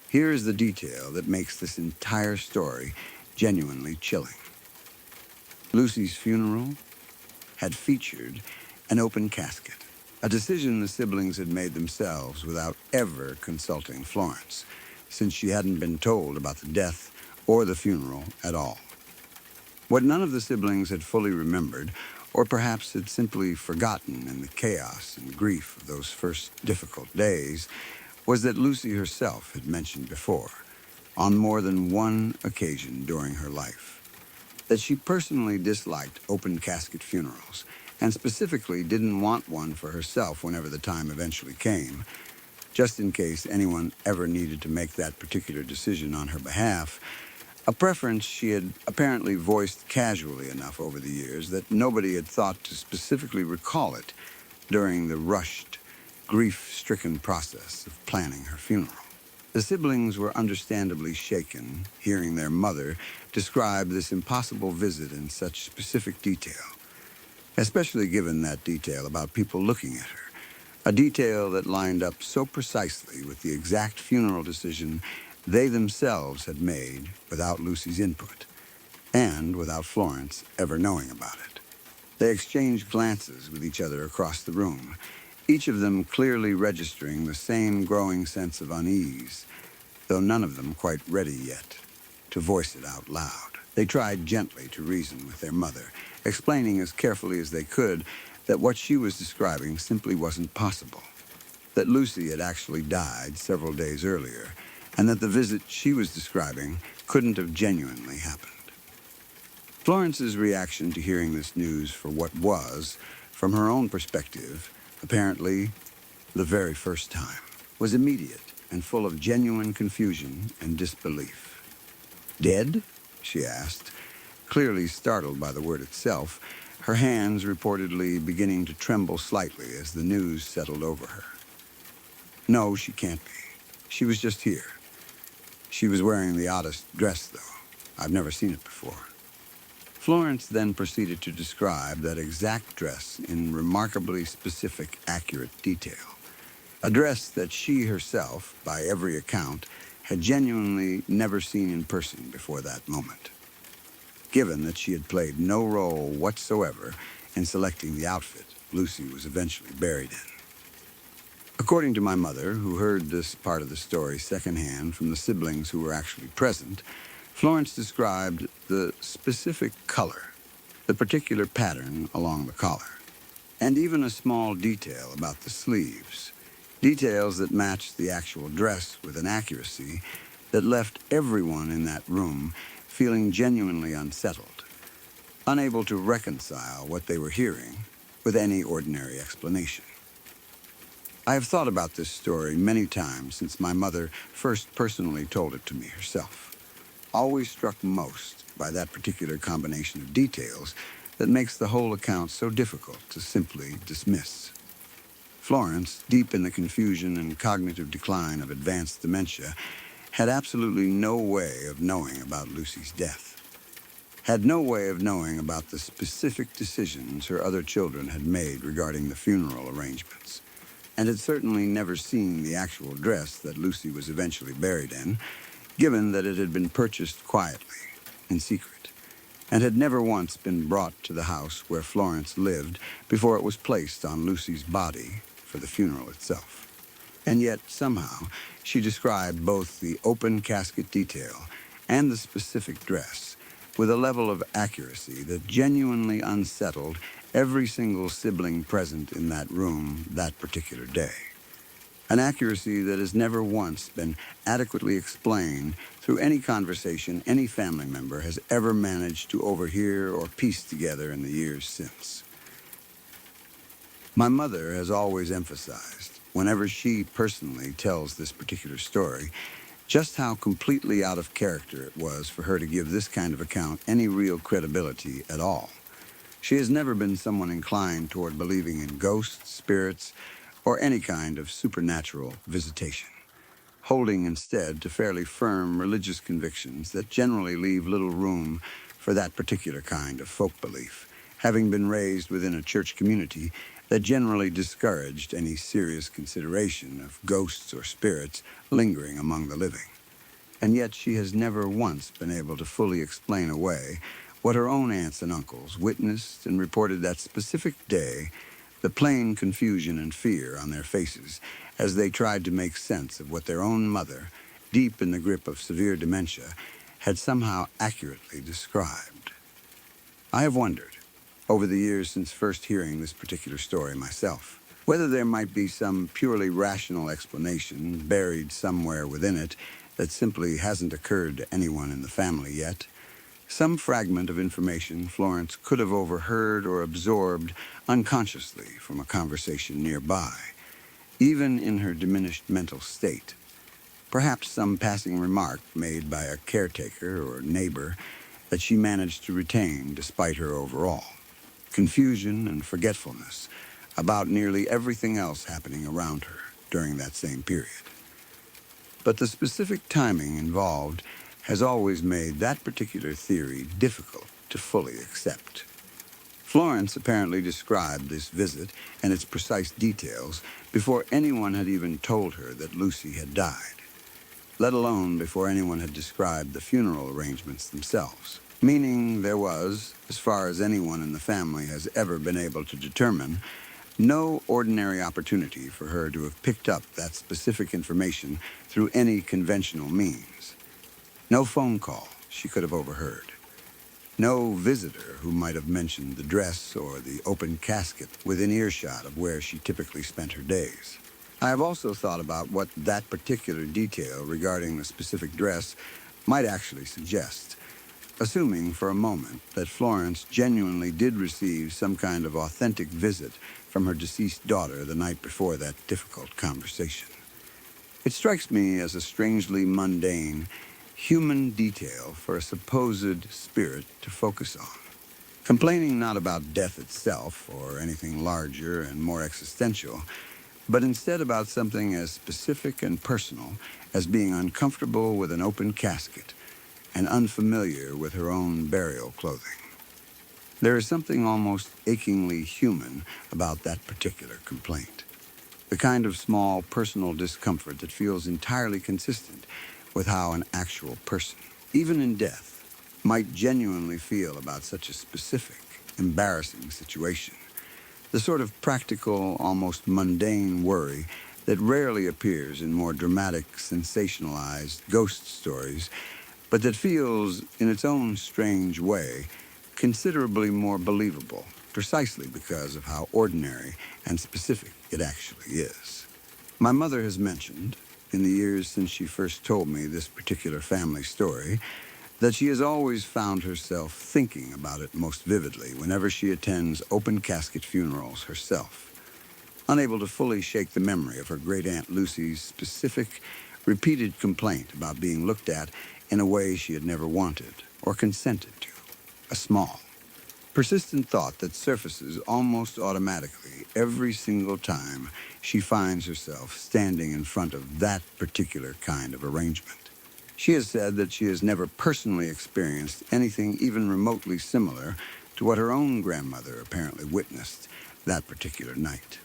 Here is the detail that makes this entire story genuinely chilling. Lucy's funeral had featured an open casket, a decision the siblings had made themselves without ever consulting Florence, since she hadn't been told about the death or the funeral at all. What none of the siblings had fully remembered, or perhaps had simply forgotten in the chaos and grief of those first difficult days, was that Lucy herself had mentioned before, on more than one occasion during her life, that she personally disliked open casket funerals, and specifically didn't want one for herself whenever the time eventually came, just in case anyone ever needed to make that particular decision on her behalf, a preference she had apparently voiced casually enough over the years that nobody had thought to specifically recall it during the rushed, grief-stricken process of planning her funeral. The siblings were understandably shaken, hearing their mother describe this impossible visit in such specific detail, especially given that detail about people looking at her, a detail that lined up so precisely with the exact funeral decision they themselves had made without Lucy's input, and without Florence ever knowing about it. They exchanged glances with each other across the room, each of them clearly registering the same growing sense of unease, though none of them quite ready yet to voice it out loud. They tried gently to reason with their mother, explaining as carefully as they could that what she was describing simply wasn't possible, that Lucy had actually died several days earlier, and that the visit she was describing couldn't have genuinely happened. Florence's reaction to hearing this news for what was, from her own perspective, apparently the very first time, was immediate and full of genuine confusion and disbelief. "Dead?" she asked, clearly startled by the word itself, her hands reportedly beginning to tremble slightly as the news settled over her. "No, she can't be. She was just here. She was wearing the oddest dress, though. I've never seen it before." Florence then proceeded to describe that exact dress in remarkably specific, accurate detail. A dress that she herself, by every account, had genuinely never seen in person before that moment, given that she had played no role whatsoever in selecting the outfit Lucy was eventually buried in. According to my mother, who heard this part of the story secondhand from the siblings who were actually present, Florence described the specific color, the particular pattern along the collar, and even a small detail about the sleeves, details that matched the actual dress with an accuracy that left everyone in that room feeling genuinely unsettled, unable to reconcile what they were hearing with any ordinary explanation. I have thought about this story many times since my mother first personally told it to me herself, always struck most by that particular combination of details that makes the whole account so difficult to simply dismiss. Florence, deep in the confusion and cognitive decline of advanced dementia, had absolutely no way of knowing about Lucy's death, had no way of knowing about the specific decisions her other children had made regarding the funeral arrangements, and had certainly never seen the actual dress that Lucy was eventually buried in, given that it had been purchased quietly, in secret, and had never once been brought to the house where Florence lived before it was placed on Lucy's body for the funeral itself. And yet, somehow, she described both the open casket detail and the specific dress with a level of accuracy that genuinely unsettled every single sibling present in that room that particular day. An accuracy that has never once been adequately explained through any conversation any family member has ever managed to overhear or piece together in the years since. My mother has always emphasized, whenever she personally tells this particular story, just how completely out of character it was for her to give this kind of account any real credibility at all. She has never been someone inclined toward believing in ghosts, spirits, or any kind of supernatural visitation, holding instead to fairly firm religious convictions that generally leave little room for that particular kind of folk belief, having been raised within a church community that generally discouraged any serious consideration of ghosts or spirits lingering among the living. And yet she has never once been able to fully explain away what her own aunts and uncles witnessed and reported that specific day, the plain confusion and fear on their faces as they tried to make sense of what their own mother, deep in the grip of severe dementia, had somehow accurately described. I have wondered, over the years since first hearing this particular story myself, whether there might be some purely rational explanation buried somewhere within it that simply hasn't occurred to anyone in the family yet. Some fragment of information Florence could have overheard or absorbed unconsciously from a conversation nearby, even in her diminished mental state. Perhaps some passing remark made by a caretaker or neighbor that she managed to retain despite her overall confusion and forgetfulness about nearly everything else happening around her during that same period. But the specific timing involved has always made that particular theory difficult to fully accept. Florence apparently described this visit and its precise details before anyone had even told her that Lucy had died, let alone before anyone had described the funeral arrangements themselves. Meaning there was, as far as anyone in the family has ever been able to determine, no ordinary opportunity for her to have picked up that specific information through any conventional means. No phone call she could have overheard. No visitor who might have mentioned the dress or the open casket within earshot of where she typically spent her days. I have also thought about what that particular detail regarding the specific dress might actually suggest, assuming for a moment that Florence genuinely did receive some kind of authentic visit from her deceased daughter the night before that difficult conversation. It strikes me as a strangely mundane, human detail for a supposed spirit to focus on, complaining not about death itself or anything larger and more existential, but instead about something as specific and personal as being uncomfortable with an open casket and unfamiliar with her own burial clothing. There is something almost achingly human about that particular complaint. The kind of small personal discomfort that feels entirely consistent with how an actual person, even in death, might genuinely feel about such a specific, embarrassing situation. The sort of practical, almost mundane worry that rarely appears in more dramatic, sensationalized ghost stories, but that feels, in its own strange way, considerably more believable, precisely because of how ordinary and specific it actually is. My mother has mentioned, in the years since she first told me this particular family story, that she has always found herself thinking about it most vividly whenever she attends open casket funerals herself, unable to fully shake the memory of her great-aunt Lucy's specific, repeated complaint about being looked at in a way she had never wanted or consented to. A small, persistent thought that surfaces almost automatically every single time she finds herself standing in front of that particular kind of arrangement. She has said that she has never personally experienced anything even remotely similar to what her own grandmother apparently witnessed that particular night.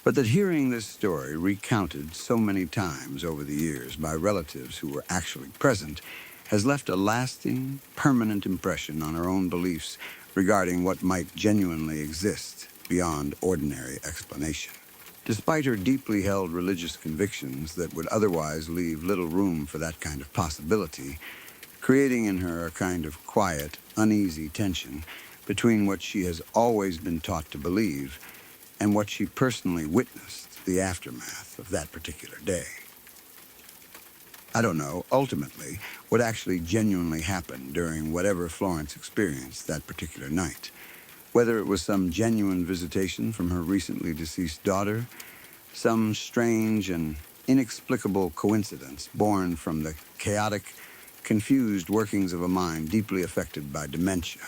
But that hearing this story recounted so many times over the years by relatives who were actually present has left a lasting, permanent impression on her own beliefs regarding what might genuinely exist beyond ordinary explanation. Despite her deeply held religious convictions that would otherwise leave little room for that kind of possibility, creating in her a kind of quiet, uneasy tension between what she has always been taught to believe and what she personally witnessed, the aftermath of that particular day. I don't know, ultimately, what actually genuinely happened during whatever Florence experienced that particular night. Whether it was some genuine visitation from her recently deceased daughter, some strange and inexplicable coincidence born from the chaotic, confused workings of a mind deeply affected by dementia,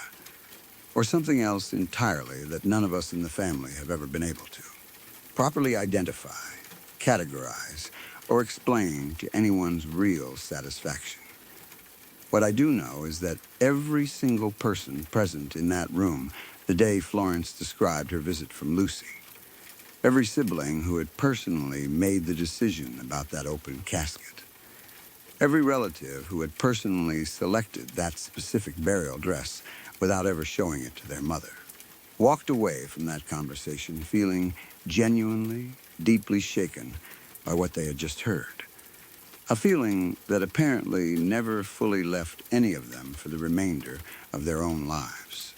or something else entirely that none of us in the family have ever been able to properly identify, categorize, or explain to anyone's real satisfaction. What I do know is that every single person present in that room the day Florence described her visit from Lucy, every sibling who had personally made the decision about that open casket, every relative who had personally selected that specific burial dress without ever showing it to their mother, walked away from that conversation feeling genuinely, deeply shaken by what they had just heard. A feeling that apparently never fully left any of them for the remainder of their own lives.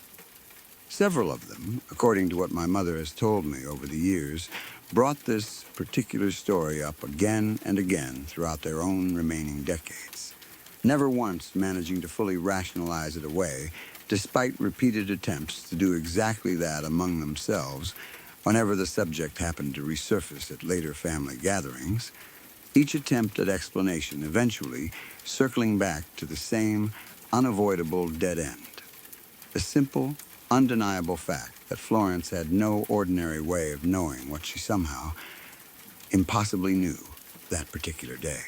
Several of them, according to what my mother has told me over the years, brought this particular story up again and again throughout their own remaining decades, never once managing to fully rationalize it away, despite repeated attempts to do exactly that among themselves whenever the subject happened to resurface at later family gatherings, each attempt at explanation eventually circling back to the same unavoidable dead end. The simple, undeniable fact that Florence had no ordinary way of knowing what she somehow impossibly knew that particular day.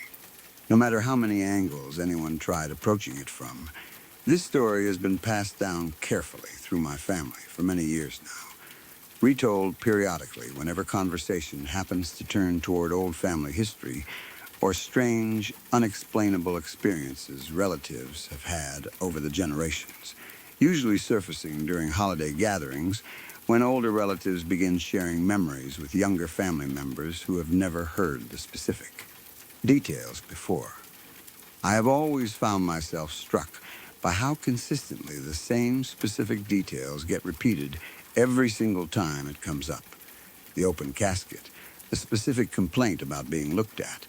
No matter how many angles anyone tried approaching it from, this story has been passed down carefully through my family for many years now, retold periodically whenever conversation happens to turn toward old family history or strange, unexplainable experiences relatives have had over the generations, usually surfacing during holiday gatherings when older relatives begin sharing memories with younger family members who have never heard the specific details before. I have always found myself struck by how consistently the same specific details get repeated every single time it comes up. The open casket, the specific complaint about being looked at,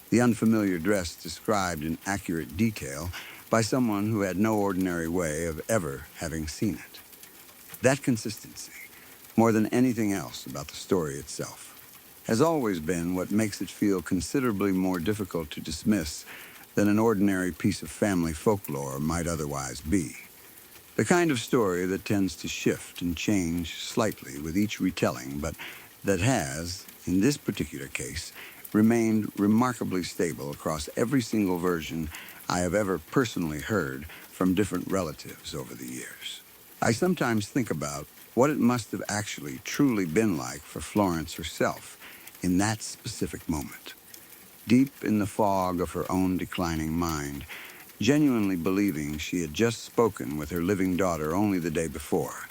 the unfamiliar dress described in accurate detail by someone who had no ordinary way of ever having seen it. That consistency, more than anything else about the story itself, has always been what makes it feel considerably more difficult to dismiss than an ordinary piece of family folklore might otherwise be. The kind of story that tends to shift and change slightly with each retelling, but that has, in this particular case, remained remarkably stable across every single version I have ever personally heard from different relatives over the years. I sometimes think about what it must have actually truly been like for Florence herself in that specific moment, deep in the fog of her own declining mind, genuinely believing she had just spoken with her living daughter only the day before,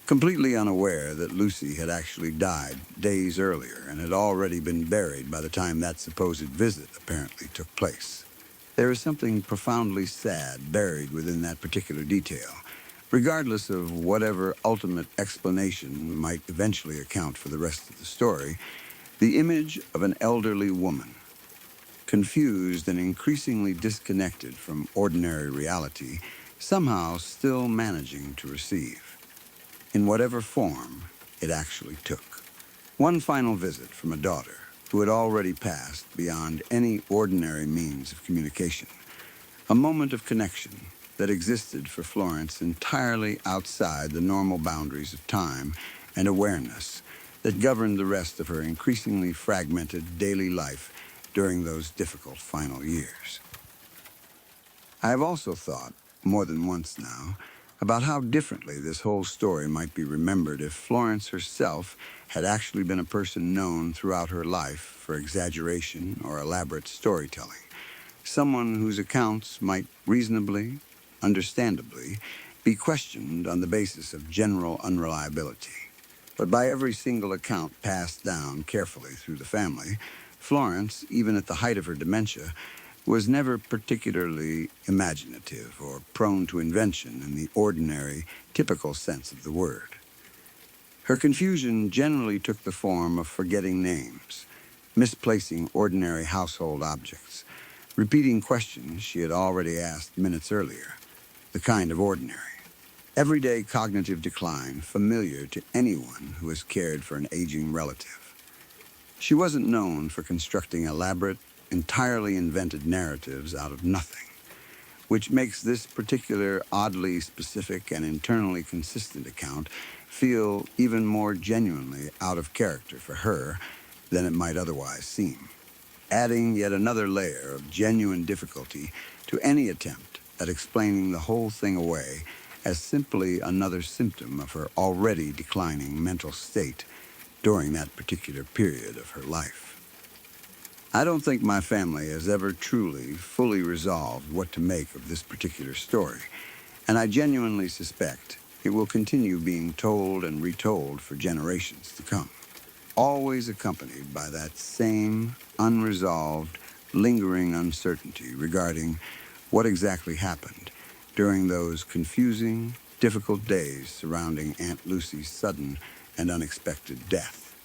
completely unaware that Lucy had actually died days earlier and had already been buried by the time that supposed visit apparently took place. There is something profoundly sad buried within that particular detail, regardless of whatever ultimate explanation might eventually account for the rest of the story. The image of an elderly woman, confused and increasingly disconnected from ordinary reality, somehow still managing to receive, in whatever form it actually took. One final visit from a daughter who had already passed beyond any ordinary means of communication, a moment of connection that existed for Florence entirely outside the normal boundaries of time and awareness that governed the rest of her increasingly fragmented daily life during those difficult final years. I have also thought, more than once now, about how differently this whole story might be remembered if Florence herself had actually been a person known throughout her life for exaggeration or elaborate storytelling, someone whose accounts might reasonably, understandably, be questioned on the basis of general unreliability. But by every single account passed down carefully through the family, Florence, even at the height of her dementia, was never particularly imaginative or prone to invention in the ordinary, typical sense of the word. Her confusion generally took the form of forgetting names, misplacing ordinary household objects, repeating questions she had already asked minutes earlier, the kind of ordinary, everyday cognitive decline familiar to anyone who has cared for an aging relative. She wasn't known for constructing elaborate, entirely invented narratives out of nothing, which makes this particular oddly specific and internally consistent account feel even more genuinely out of character for her than it might otherwise seem, adding yet another layer of genuine difficulty to any attempt at explaining the whole thing away as simply another symptom of her already declining mental state during that particular period of her life. I don't think my family has ever truly, fully resolved what to make of this particular story, and I genuinely suspect it will continue being told and retold for generations to come, always accompanied by that same unresolved, lingering uncertainty regarding what exactly happened during those confusing, difficult days surrounding Aunt Lucy's sudden and unexpected death.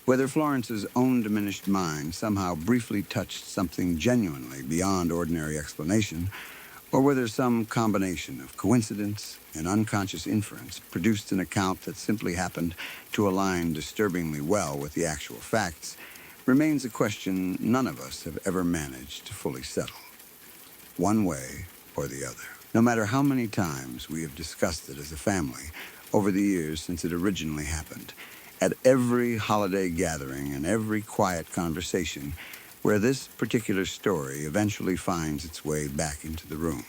Whether Florence's own diminished mind somehow briefly touched something genuinely beyond ordinary explanation, or whether some combination of coincidence and unconscious inference produced an account that simply happened to align disturbingly well with the actual facts, remains a question none of us have ever managed to fully settle, one way or the other. No matter how many times we have discussed it as a family over the years since it originally happened, at every holiday gathering and every quiet conversation where this particular story eventually finds its way back into the room.